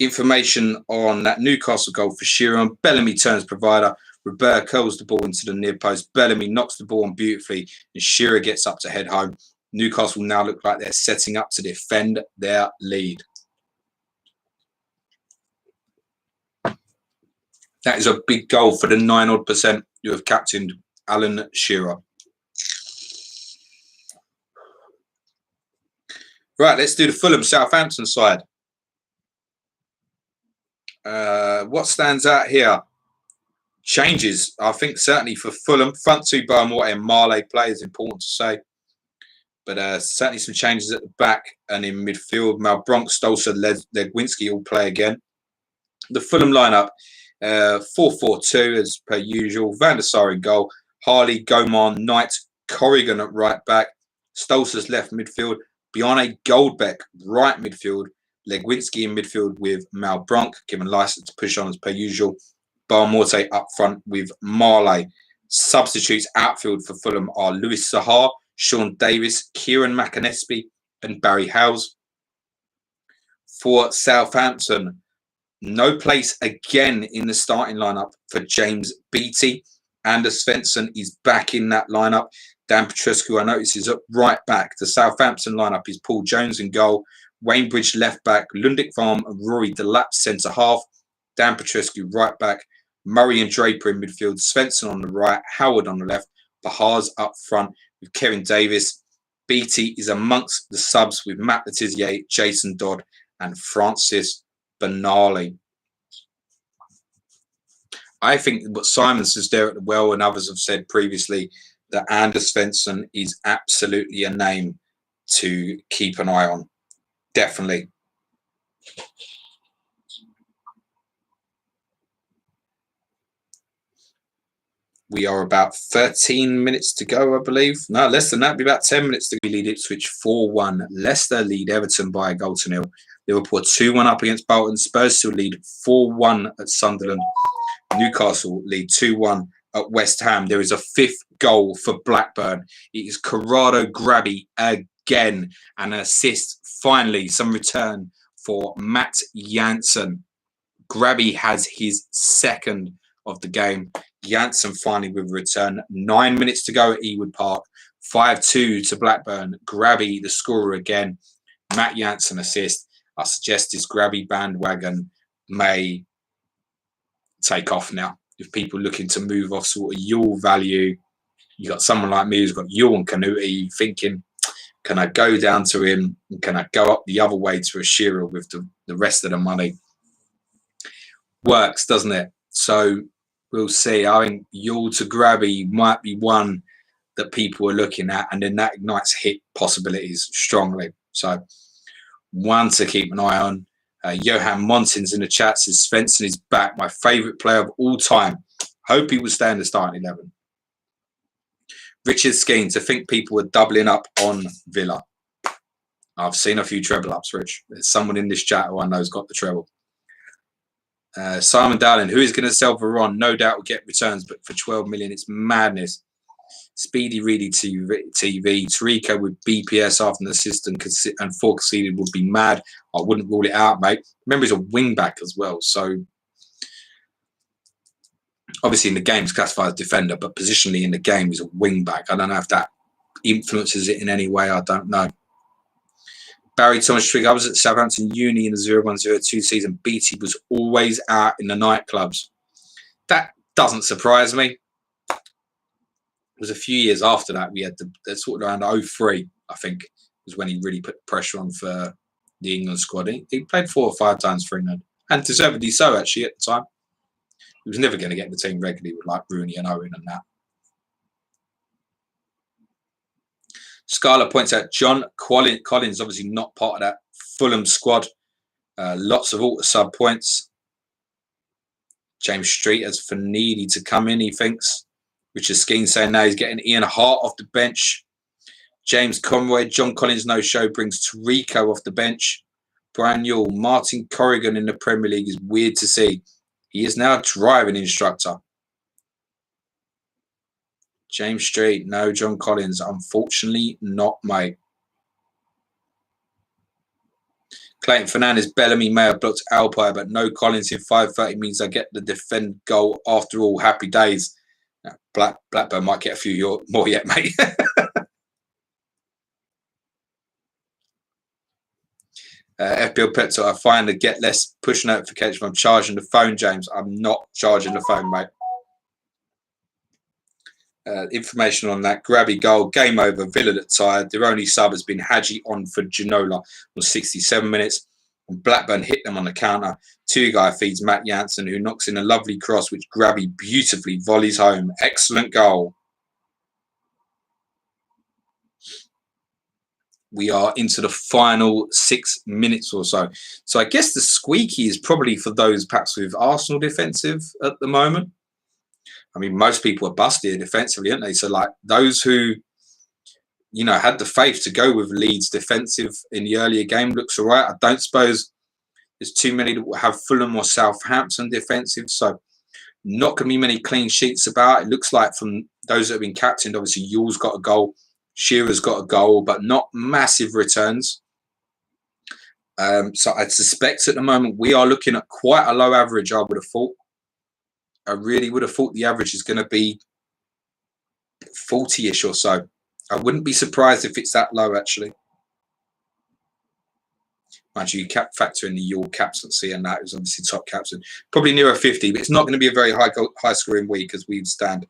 information on that Newcastle goal for Shearer. Bellamy turns provider. Roberto curls the ball into the near post. Bellamy knocks the ball on beautifully, and Shearer gets up to head home. Newcastle now look like they're setting up to defend their lead. That is a big goal for the 9% who have captained Alan Shearer. Right, let's do the Fulham Southampton side. What stands out here? Changes, I think, certainly for Fulham. Front two, Barmore and Marley players, important to say. But certainly some changes at the back and in midfield. Malbronk, Stolzer, Legwinski all play again. The Fulham lineup, 4-4-2 as per usual. Van der Sar in goal. Harley, Gomar, Knight, Corrigan at right back. Stolzer's left midfield. Bjarne Goldbeck, right midfield. Legwinski in midfield with Malbronk, given license to push on as per usual. Barmorte up front with Marley. Substitutes outfield for Fulham are Lewis Sahar, Sean Davis, Kieran McAnespie, and Barry Howes. For Southampton, no place again in the starting lineup for James Beattie. Anders Svensson is back in that lineup. Dan Petrescu, I notice, is at right back. The Southampton lineup is Paul Jones in goal, Wayne Bridge left back, Lundic Farm and Rory Delap centre half, Dan Petrescu right back, Murray and Draper in midfield, Svensson on the right, Howard on the left, Bahars up front with Kevin Davis. Beattie is amongst the subs with Matt Letizia, Jason Dodd and Francis Benali. I think what Simon says there at the well and others have said previously that Anders Svensson is absolutely a name to keep an eye on. Definitely. We are about 13 minutes to go, I believe. No, less than that. Be about 10 minutes to lead Ipswich 4-1. Leicester lead Everton by a goal to nil. Liverpool 2-1 up against Bolton. Spurs still lead 4-1 at Sunderland. Newcastle lead 2-1 at West Ham. There is a fifth goal for Blackburn. It is Corrado Grabby again. An assist, finally, some return for Matt Janssen. Grabby has his second of the game. Janssen finally with a return. 9 minutes to go at Ewood Park. 5-2 to Blackburn. Grabby, the scorer again. Matt Janssen assist. I suggest this Grabby bandwagon may take off now. If people looking to move off sort of Yule value, you got someone like me who's got Yule and Canuti thinking, can I go down to him? And can I go up the other way to a Shearer with the rest of the money? Works, doesn't it? So we'll see. I think Yule to Grabby might be one that people are looking at, and then that ignites hit possibilities strongly. So one to keep an eye on. Johan Montins in the chat says Svensson is back, my favourite player of all time. Hope he will stay in the starting 11. Richard Skeen, to think people were doubling up on Villa. I've seen a few treble ups, Rich. There's someone in this chat who I know's got the treble. Simon Dowling, who is going to sell Veron? No doubt will get returns, but for 12 million, it's madness. Speedy Reedy TV. Tarico with BPS after an assist and 4 conceded would be mad. I wouldn't rule it out, mate. Remember, he's a wing back as well. So, obviously, in the game, he's classified as defender, but positionally in the game, he's a wing back. I don't know if that influences it in any way. I don't know. Barry Thomas Trigg, I was at Southampton Uni in the 0102 season. Beattie was always out in the nightclubs. That doesn't surprise me. It was a few years after that. We had the sort of around 03, I think, was when he really put pressure on for the England squad. He played 4 or 5 times for England, and deservedly so, actually, at the time. He was never going to get the team regularly with like Rooney and Owen and that. Scarlett points out John Collins, obviously not part of that Fulham squad. Lots of alter sub points. James Street has Fanidi to come in, he thinks. Richard Skeen saying now he's getting Ian Hart off the bench. James Conroy, John Collins no show brings Tarico off the bench. Brian Newell, Martin Corrigan in the Premier League is weird to see. He is now a driving instructor. James Street, no John Collins. Unfortunately, not, mate. Clayton Fernandez, Bellamy may have blocked Alpine, but no Collins in 5:30 means I get the defend goal after all. Happy days. Blackburn might get a few more yet, mate. FPL Petzo, I find the get less push notification from charging the phone, James. I'm not charging the phone, mate. Information on that. Grabby goal. Game over. Villa that tired. Their only sub has been Hadji on for Ginola on 67 minutes. And Blackburn hit them on the counter. 2-guy feeds Matt Jansen, who knocks in a lovely cross, which Grabby beautifully volleys home. Excellent goal. We are into the final 6 minutes or so. So I guess the squeaky is probably for those perhaps with Arsenal defensive at the moment. I mean, most people are busted defensively, aren't they? So, like, those who, you know, had the faith to go with Leeds defensive in the earlier game looks all right. I don't suppose there's too many that will have Fulham or Southampton defensive. So, not going to be many clean sheets about. It looks like from those that have been captained, obviously, Yule's got a goal. Shearer's got a goal, but not massive returns. So, I'd suspect at the moment we are looking at quite a low average, I would have thought. I really would have thought the average is going to be 40-ish or so. I wouldn't be surprised if it's that low, actually. Mind you, factor in the York captaincy, and that is obviously top captain. Probably nearer 50, but it's not going to be a very high scoring week as we stand.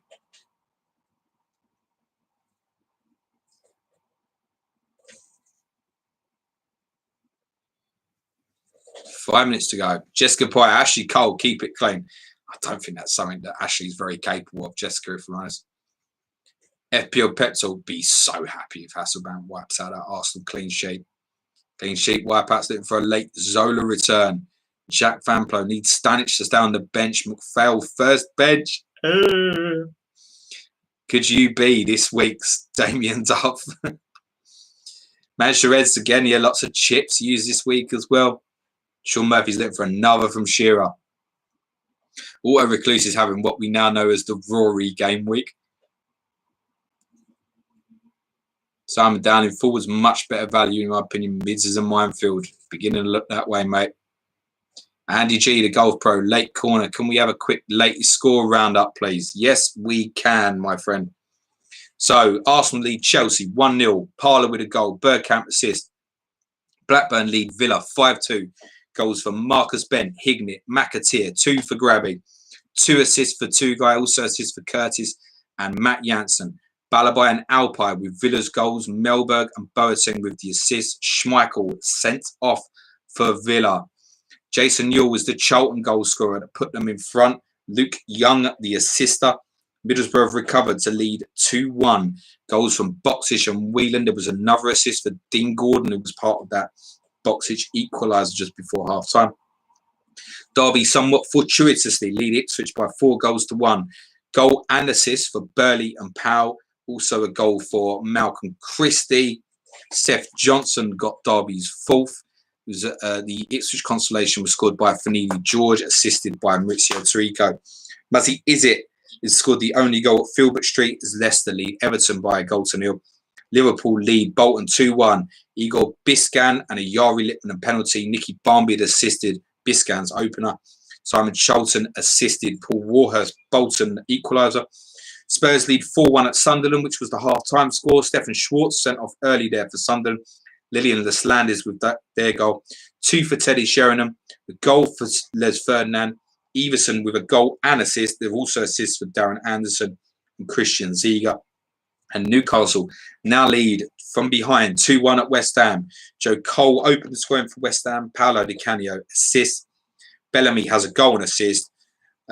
Five minutes to go. Jessica Pye, Ashley Cole, keep it clean. I don't think that's something that Ashley's very capable of, Jessica, if I'm honest. FPL Peps will be so happy if Hasselbank wipes out that Arsenal clean sheet. Clean sheet wipeouts looking for a late Zola return. Jack Van Plo needs Stanic to stay on the bench. McPhail first bench. Could you be this week's Damien Duff? Manchester Reds again. Yeah, lots of chips used this week as well. Sean Murphy's looking for another from Shearer. Auto Recluse is having what we now know as the Rory game week. Simon Downing forwards much better value in my opinion. Mids is a minefield. Beginning to look that way, mate. Andy G, the golf pro, late corner. Can we have a quick latest score roundup, please? Yes, we can, my friend. So Arsenal lead Chelsea 1-0. Parlour with a goal. Bergkamp assist. Blackburn lead Villa 5-2. Goals for Marcus Bent, Hignett, McAteer, 2 for Grabby, 2 assists for 2-guy, also assists for Curtis and Matt Jansen. Balabai and Alpine with Villa's goals, Melberg and Boateng with the assists. Schmeichel sent off for Villa. Jason Newell was the Charlton goal scorer that put them in front. Luke Young, the assister. Middlesbrough have recovered to lead 2-1. Goals from Boxish and Whelan. There was another assist for Dean Gordon, who was part of that Boxish equaliser just before half-time. Derby somewhat fortuitously lead Ipswich by 4-1. Goal and assist for Burley and Powell. Also a goal for Malcolm Christie. Seth Johnson got Derby's fourth. It was, the Ipswich consolation was scored by Fanini George, assisted by Maurizio Tarico. Muzzy Izzet has scored the only goal at Filbert Street as Leicester lead Everton by 1-0. Liverpool lead Bolton 2-1. Igor Biscan and a Yari Lippman penalty. Nicky Barmby had assisted Biscan's opener. Simon Charlton assisted Paul Warhurst Bolton equaliser. Spurs lead 4-1 at Sunderland, which was the half-time score. Stefan Schwartz sent off early there for Sunderland. Lillian Laslandis with their goal. 2 for Teddy Sheringham. A goal for Les Ferdinand. Everson with a goal and assist. There were also assists for Darren Anderson and Christian Ziege. And Newcastle now lead from behind 2-1 at West Ham. Joe Cole opened the scoring for West Ham. Paolo Di Canio assists. Bellamy has a goal and assist.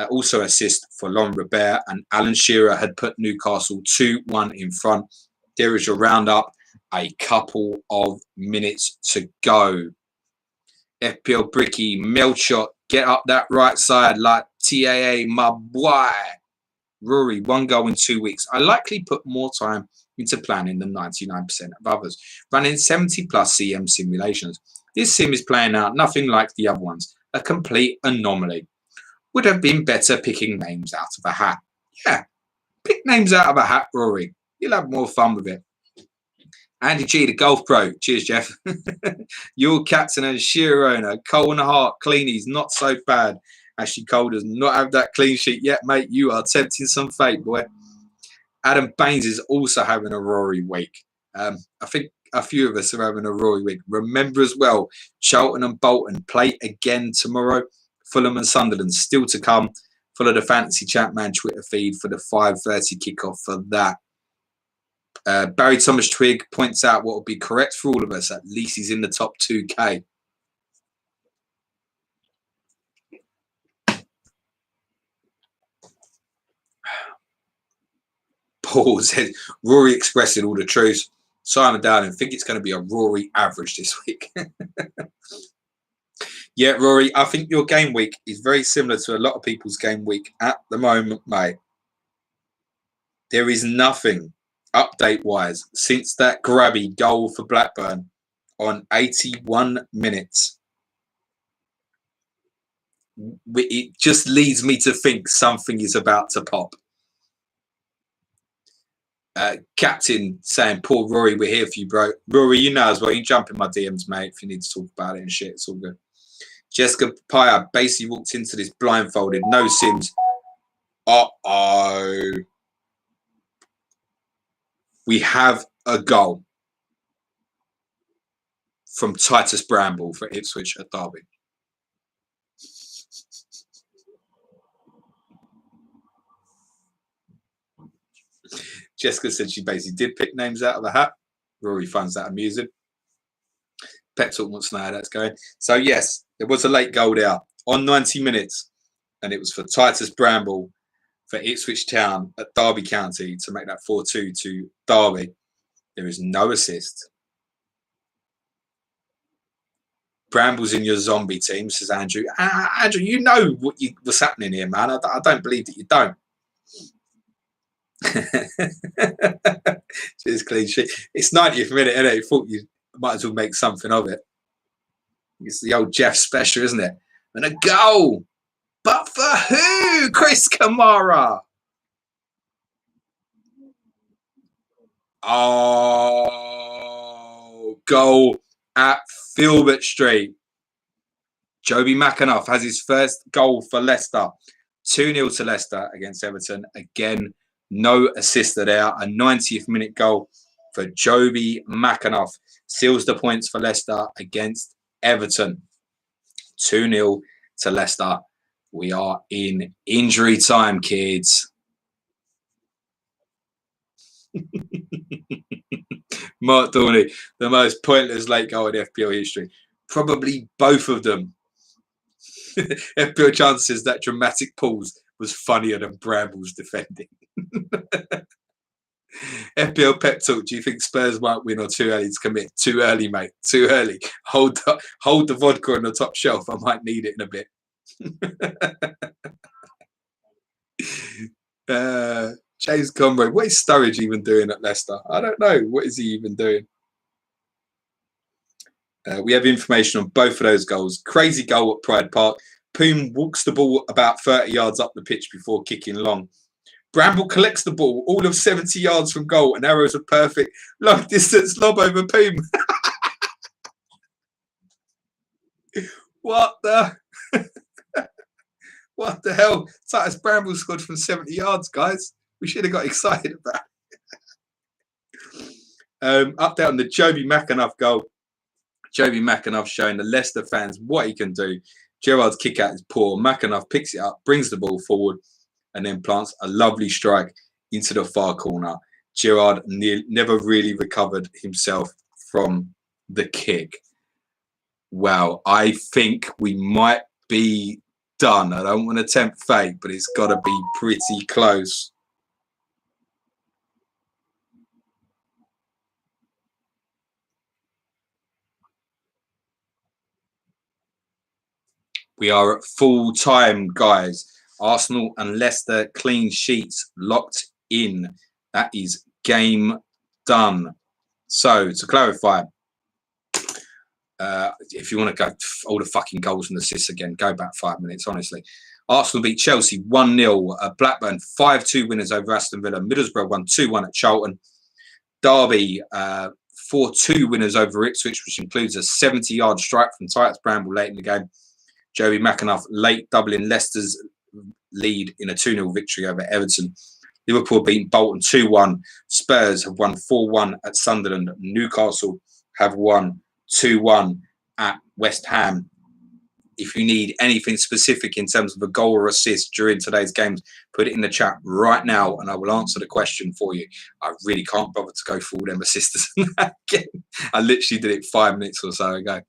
Also assist for Lauren Robert, and Alan Shearer had put Newcastle 2-1 in front. There is your roundup. A couple of minutes to go. FPL Bricky, Melchot, get up that right side like TAA, my boy. Rory, 1 goal in 2 weeks. I likely put more time into planning than 99% of others, running 70+ CM simulations. This sim is playing out nothing like the other ones. A complete anomaly. Would have been better picking names out of a hat. Yeah, pick names out of a hat, Rory. You'll have more fun with it. Andy G, the golf pro. Cheers, Jeff. Your captain and Shearer owner. Cole and Hart, cleanies, not so bad. Ashley Cole does not have that clean sheet yet, mate. You are tempting some fate, boy. Adam Baines is also having a Rory week. I think a few of us are having a Rory week. Remember as well, Charlton and Bolton play again tomorrow. Fulham and Sunderland still to come. Follow the Fantasy Chat Man Twitter feed for the 5:30 kickoff for that. Barry Thomas Twigg points out what will be correct for all of us. At least he's in the top 2K. Paul says, Rory expressing all the truth. Simon Dowling, think it's going to be a Rory average this week. Yeah, Rory, I think your game week is very similar to a lot of people's game week at the moment, mate. There is nothing update-wise since that grabby goal for Blackburn on 81 minutes. It just leads me to think something is about to pop. Captain saying, Paul, Rory, we're here for you, bro. Rory, you know as well. You jump in my DMs, mate, if you need to talk about it and shit. It's all good. Jessica Paya basically walked into this blindfolded. No Sims. Uh-oh. We have a goal from Titus Bramble for Ipswich at Derby. Jessica said she basically did pick names out of the hat. Rory finds that amusing. Pep Talk wants to know how that's going. So, yes, there was a late goal there on 90 minutes, and it was for Titus Bramble for Ipswich Town at Derby County to make that 4-2 to Derby. There is no assist. Bramble's in your zombie team, says Andrew. Andrew, you know what's happening here, man. I don't believe that you don't. Just clean sheet. It's 90th minute, isn't it? You thought you might as well make something of it. It's the old Jeff special, isn't it? And a goal. But for who? Chris Kamara. Oh, goal at Filbert Street. Joby McAnuff has his first goal for Leicester. 2-0 to Leicester against Everton. Again, no assist there. A 90th minute goal for Joby McAnuff. Seals the points for Leicester against Everton. 2-0 to Leicester. We are in injury time, kids. Mark Dorney, the most pointless late goal in FPL history. Probably both of them. FPL chances that dramatic pause was funnier than Bramble's defending. FPL Pep Talk, do you think Spurs might win or too early to commit? Too early, mate. Too early. Hold the vodka on the top shelf. I might need it in a bit. James Conroy. What is Sturridge even doing at Leicester? I don't know. What is he even doing? We have information on both of those goals. Crazy goal at Pride Park. Poom walks the ball about 30 yards up the pitch before kicking long. Bramble collects the ball all of 70 yards from goal and arrows a perfect long distance lob over Poom. What the? What the hell? Titus Bramble scored from 70 yards, guys. We should have got excited about it. Update on the Joby McAnuff goal. Joby McAnuff showing the Leicester fans what he can do. Gerrard's kick out is poor. McAnuff picks it up, brings the ball forward, and then plants a lovely strike into the far corner. Gerrard never really recovered himself from the kick. Wow, I think we might be done. I don't want to tempt fate, but it's got to be pretty close. We are at full time, guys. Arsenal and Leicester clean sheets locked in. That is game done. So to clarify, if you want to go all the fucking goals and assists again, go back 5 minutes, honestly. Arsenal beat Chelsea 1-0. Blackburn 5-2 winners over Aston Villa. Middlesbrough won 2-1 at Charlton. Derby 4-2 winners over Ipswich, which includes a 70-yard strike from Titus Bramble late in the game. Joey McAnuff late doubling Leicester's lead in a 2-0 victory over Everton. Liverpool beating Bolton 2-1. Spurs have won 4-1 at Sunderland. Newcastle have won 2-1 at West Ham. If you need anything specific in terms of a goal or assist during today's games, put it in the chat right now and I will answer the question for you. I really can't bother to go through all them assists again. I literally did it 5 minutes or so ago.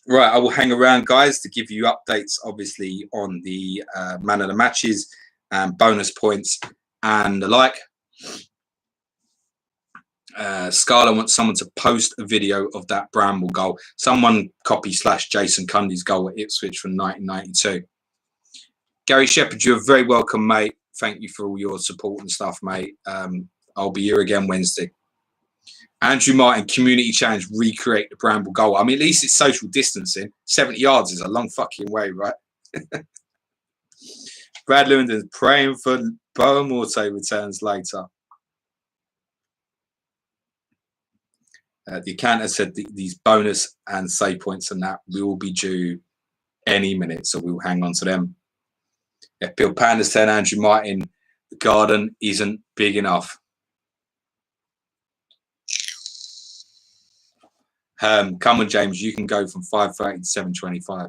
Right, I will hang around, guys, to give you updates, obviously, on the man of the matches and bonus points and the like. Scarla wants someone to post a video of that Bramble goal. Someone copy / Jason Cundy's goal at Ipswich from 1992. Gary Shepherd, you're very welcome, mate. Thank you for all your support and stuff, mate. I'll be here again Wednesday. Andrew Martin, community challenge, recreate the Bramble goal. I mean, at least it's social distancing. 70 yards is a long fucking way, right? Brad Lewington's praying for Boa Morte returns later. The accountant said these bonus and save points and that will be due any minute, so we'll hang on to them. FPL Pandas 10, Andrew Martin, the garden isn't big enough. Come on, James, you can go from 5:30 to 7:25.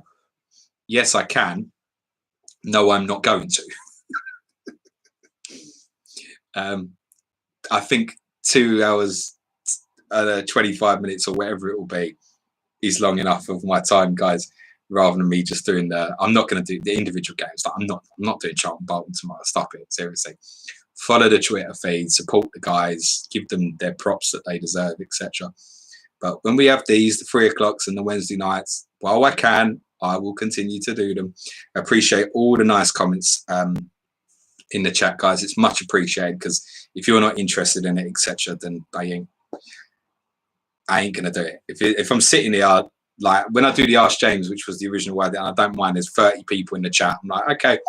Yes, I can. No, I'm not going to. I think 2 hours, 25 minutes or whatever it will be is long enough of my time, guys, rather than me just doing I'm not going to do the individual games. I'm not doing Charlton Bolton tomorrow. Stop it, seriously. Follow the Twitter feed, support the guys, give them their props that they deserve, etc. But when we have these, the 3 o'clocks and the Wednesday nights, while I can, I will continue to do them. I appreciate all the nice comments in the chat, guys. It's much appreciated because if you're not interested in it, etc., then I ain't going to do it. If I'm sitting here, like when I do the Ask James, which was the original way, and I don't mind there's 30 people in the chat, I'm like, okay,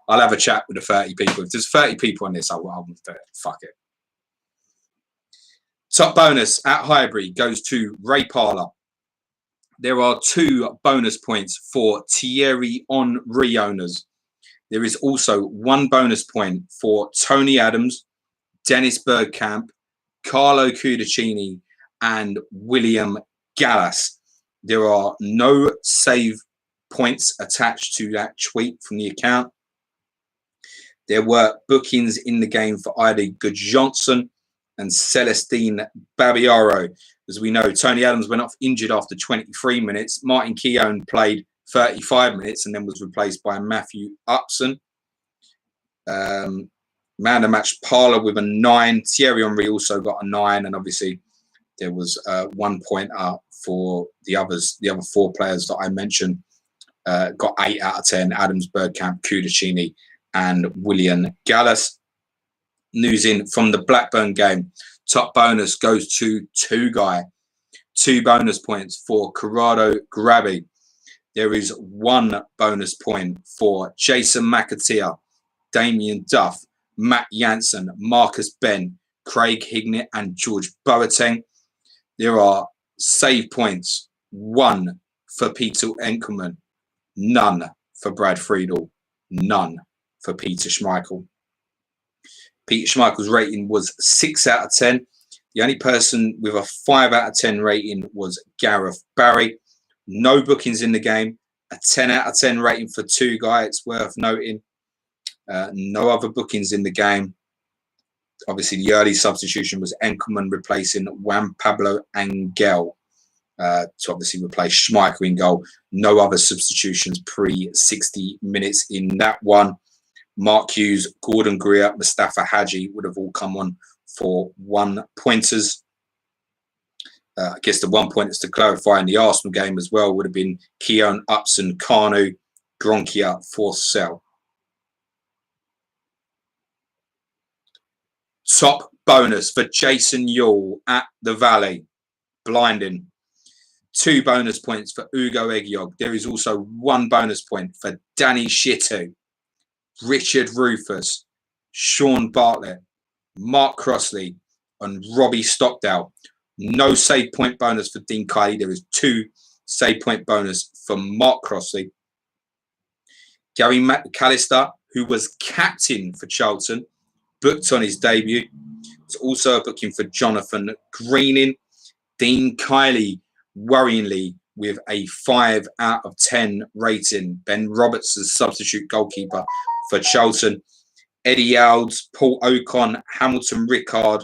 I'll have a chat with the 30 people. If there's 30 people on this, I won't do it. Fuck it. Top bonus at Highbury goes to Ray Parler. There are 2 bonus points for Thierry Henry owners. There is also 1 bonus point for Tony Adams, Dennis Bergkamp, Carlo Cudicini, and William Gallas. There are no save points attached to that tweet from the account. There were bookings in the game for Ida Goodjohnson and Celestine Babiaro. As we know, Tony Adams went off injured after 23 minutes. Martin Keown played 35 minutes and then was replaced by Matthew Upson. Man of the match, Parler with a 9. Thierry Henry also got a 9. And obviously there was 1 point up for the other 4 players that I mentioned. Got 8 out of 10. Adams, Bergkamp, Cudicini and William Gallas. News in from the Blackburn game. Top bonus goes to two guy. 2 bonus points for Corrado Grabby. There is 1 bonus point for Jason McAteer, Damien Duff, Matt Jansen, Marcus Ben, Craig Hignett and George Boateng. There are save points. 1 for Peter Enkelman, none for Brad Friedel, none for Peter Schmeichel. Peter Schmeichel's rating was 6 out of 10. The only person with a 5 out of 10 rating was Gareth Barry. No bookings in the game. A 10 out of 10 rating for 2 guy. It's worth noting. No other bookings in the game. Obviously, the early substitution was Enkelman replacing Juan Pablo Angel to obviously replace Schmeichel in goal. No other substitutions pre-60 minutes in that one. Mark Hughes, Gordon Greer, Mustafa Hadji would have all come on for 1 pointers. I guess the 1 pointers to clarify in the Arsenal game as well would have been Keown Upson, Kanu, Gronkia, Forsell. Top bonus for Jason Yule at the Valley. Blinding. 2 bonus points for Ugo Egiog. There is also 1 bonus point for Danny Shitu, Richard Rufus, Sean Bartlett, Mark Crossley and Robbie Stockdale. No save point bonus for Dean Kiley. There is 2 save point bonus for Mark Crossley. Gary McAllister, who was captain for Charlton, booked on his debut. It's also a booking for Jonathan Greening. Dean Kiley, worryingly, with a 5 out of 10 rating. Ben Roberts, the substitute goalkeeper for Charlton. Eddie Alds, Paul Ocon, Hamilton Rickard,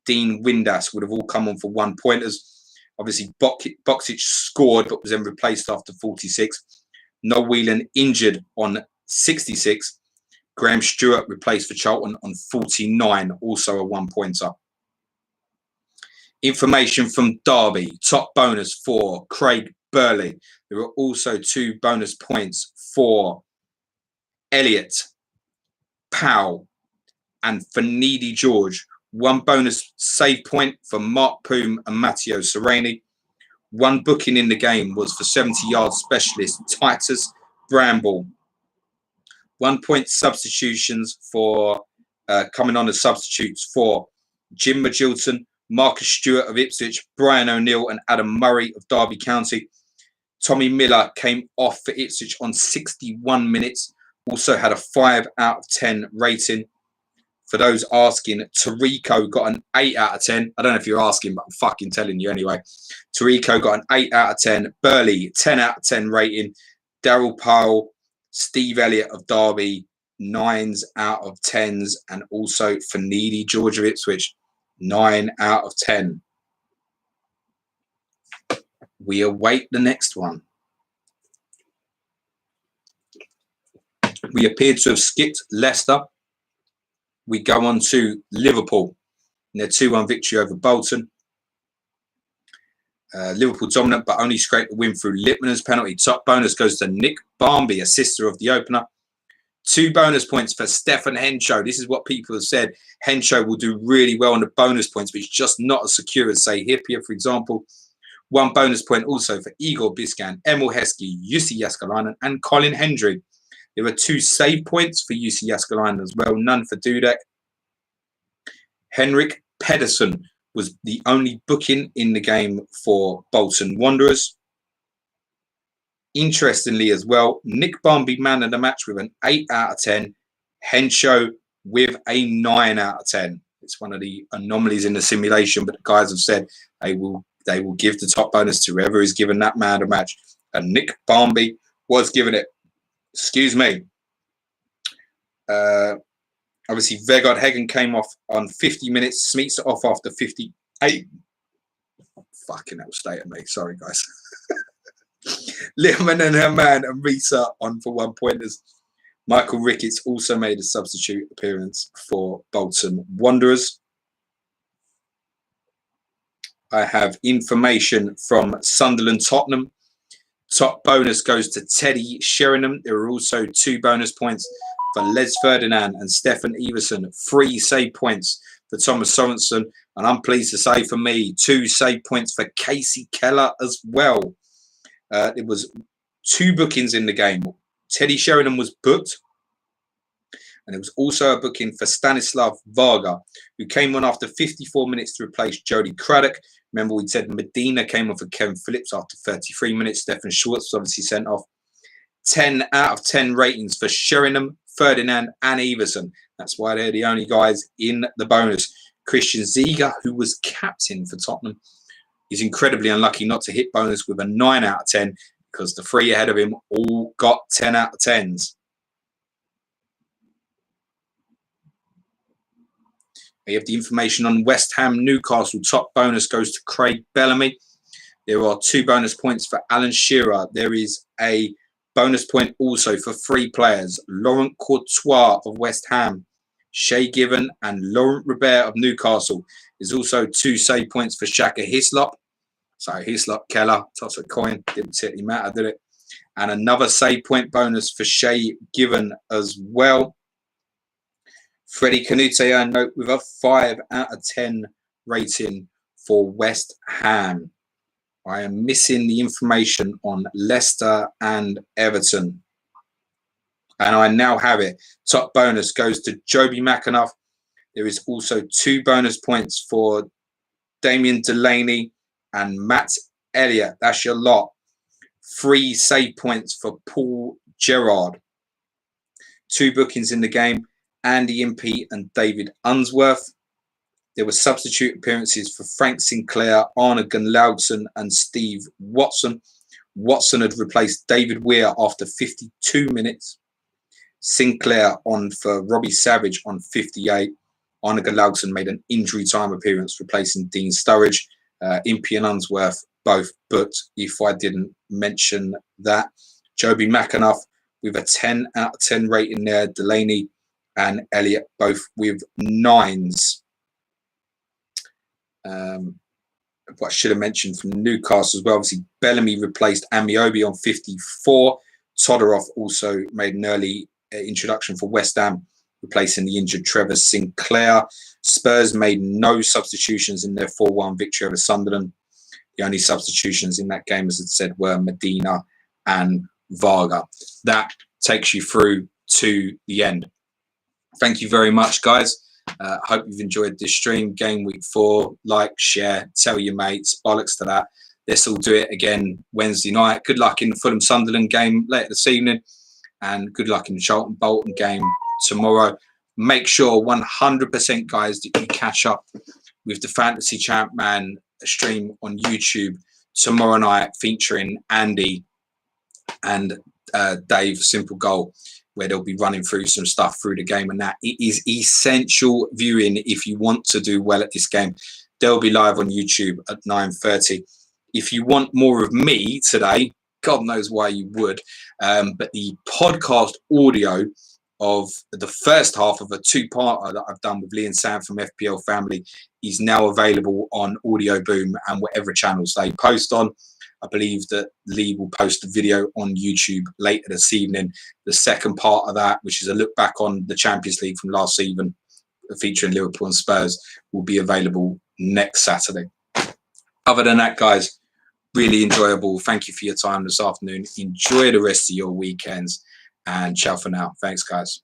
Dean Windass would have all come on for 1 pointers. Obviously, Boxic scored but was then replaced after 46. Noel Whelan injured on 66. Graham Stewart replaced for Charlton on 49, also a 1 pointer. Information from Derby, top bonus for Craig Burley. There were also 2 bonus points for Elliot, Powell, and Fanidi George. 1 bonus save point for Mark Poom and Matteo Sereni. 1 booking in the game was for 70-yard specialist Titus Bramble. 1 point substitutions for coming on as substitutes for Jim Magilton, Marcus Stewart of Ipswich, Brian O'Neill and Adam Murray of Derby County. Tommy Miller came off for Ipswich on 61 minutes. Also had a 5 out of 10 rating. For those asking, Tarico got an 8 out of 10. I don't know if you're asking, but I'm fucking telling you anyway. Tarico got an 8 out of 10. Burley, 10 out of 10 rating. Daryl Powell, Steve Elliott of Derby, 9s out of 10s. And also Fanidi George of Ipswich, 9 out of 10. We await the next one. We appear to have skipped Leicester. We go on to Liverpool in their 2-1 victory over Bolton. Liverpool dominant, but only scraped the win through Lippmann's penalty. Top bonus goes to Nick Barmby, assister of the opener. 2 bonus points for Stefan Henshaw. This is what people have said. Henshaw will do really well on the bonus points, but it's just not as secure as, say, Hippier, for example. 1 bonus point also for Igor Biscan, Emil Heskey, Jussi Jääskeläinen, and Colin Hendry. There were 2 save points for Jussi Jääskeläinen as well, none for Dudek. Henrik Pedersen was the only booking in the game for Bolton Wanderers. Interestingly as well, Nick Barmby man of the match with an 8 out of 10. Henshaw with a 9 out of 10. It's one of the anomalies in the simulation, but the guys have said they will give the top bonus to whoever is given that man of the match. And Nick Barmby was given it. Excuse me. Obviously, Vegard Heggen came off on 50 minutes. Smeets off after 58. Fucking hell, stay at me. Sorry, guys. Littman and Herman and Risa on for 1 pointers. Michael Ricketts also made a substitute appearance for Bolton Wanderers. I have information from Sunderland Tottenham. Top bonus goes to Teddy Sheringham. There were also 2 bonus points for Les Ferdinand and Stefan Everson. 3 save points for Thomas Sorensen. And I'm pleased to say for me, 2 save points for Casey Keller as well. There was 2 bookings in the game. Teddy Sheringham was booked. And there was also a booking for Stanislav Varga, who came on after 54 minutes to replace Jody Craddock. Remember, we said Medina came on for Kevin Phillips after 33 minutes. Stefan Schwartz was obviously sent off. 10 out of 10 ratings for Sheringham, Ferdinand and Everson. That's why they're the only guys in the bonus. Christian Ziege, who was captain for Tottenham, is incredibly unlucky not to hit bonus with a 9 out of 10 because the 3 ahead of him all got 10 out of 10s. We have the information on West Ham Newcastle. Top bonus goes to Craig Bellamy. There are 2 bonus points for Alan Shearer. There is a bonus point also for 3 players. Laurent Courtois of West Ham, Shay Given and Laurent Robert of Newcastle. There's also 2 save points for Shaka Hislop. So Hislop, Keller, toss a coin. Didn't particularly matter, did it? And another save point bonus for Shay Given as well. Freddie Canute, I note, with a 5 out of 10 rating for West Ham. I am missing the information on Leicester and Everton. And I now have it. Top bonus goes to Joby McAnuff. There is also 2 bonus points for Damien Delaney and Matt Elliott. That's your lot. 3 save points for Paul Gerrard. 2 bookings in the game. Andy Impey and David Unsworth. There were substitute appearances for Frank Sinclair, Arne Gunlaugson and Steve Watson. Watson had replaced David Weir after 52 minutes. Sinclair on for Robbie Savage on 58. Arne Gunlaugson made an injury time appearance replacing Dean Sturridge. Impey and Unsworth both booked, if I didn't mention that. Joby McAnuff with a 10 out of 10 rating there. Delaney and Elliott both with 9s. What I should have mentioned from Newcastle as well. Obviously, Bellamy replaced Amiobi on 54. Todorov also made an early introduction for West Ham, replacing the injured Trevor Sinclair. Spurs made no substitutions in their 4-1 victory over Sunderland. The only substitutions in that game, as I said, were Medina and Varga. That takes you through to the end. Thank you very much, guys. Hope you've enjoyed this stream. Game week 4. Like, share, tell your mates. Bollocks to that. Let's all do it again Wednesday night. Good luck in the Fulham Sunderland game later this evening. And good luck in the Charlton Bolton game tomorrow. Make sure 100%, guys, that you catch up with the Fantasy Champ Man stream on YouTube tomorrow night featuring Andy and Dave Simple Goal, where they'll be running through some stuff through the game and that. It is essential viewing if you want to do well at this game. They'll be live on YouTube at 9:30. If you want more of me today, God knows why you would, but the podcast audio of the first half of a 2-parter that I've done with Lee and Sam from FPL Family is now available on Audio Boom and whatever channels they post on. I believe that Lee will post a video on YouTube later this evening. The second part of that, which is a look back on the Champions League from last season, featuring Liverpool and Spurs, will be available next Saturday. Other than that, guys, really enjoyable. Thank you for your time this afternoon. Enjoy the rest of your weekends, and ciao for now. Thanks, guys.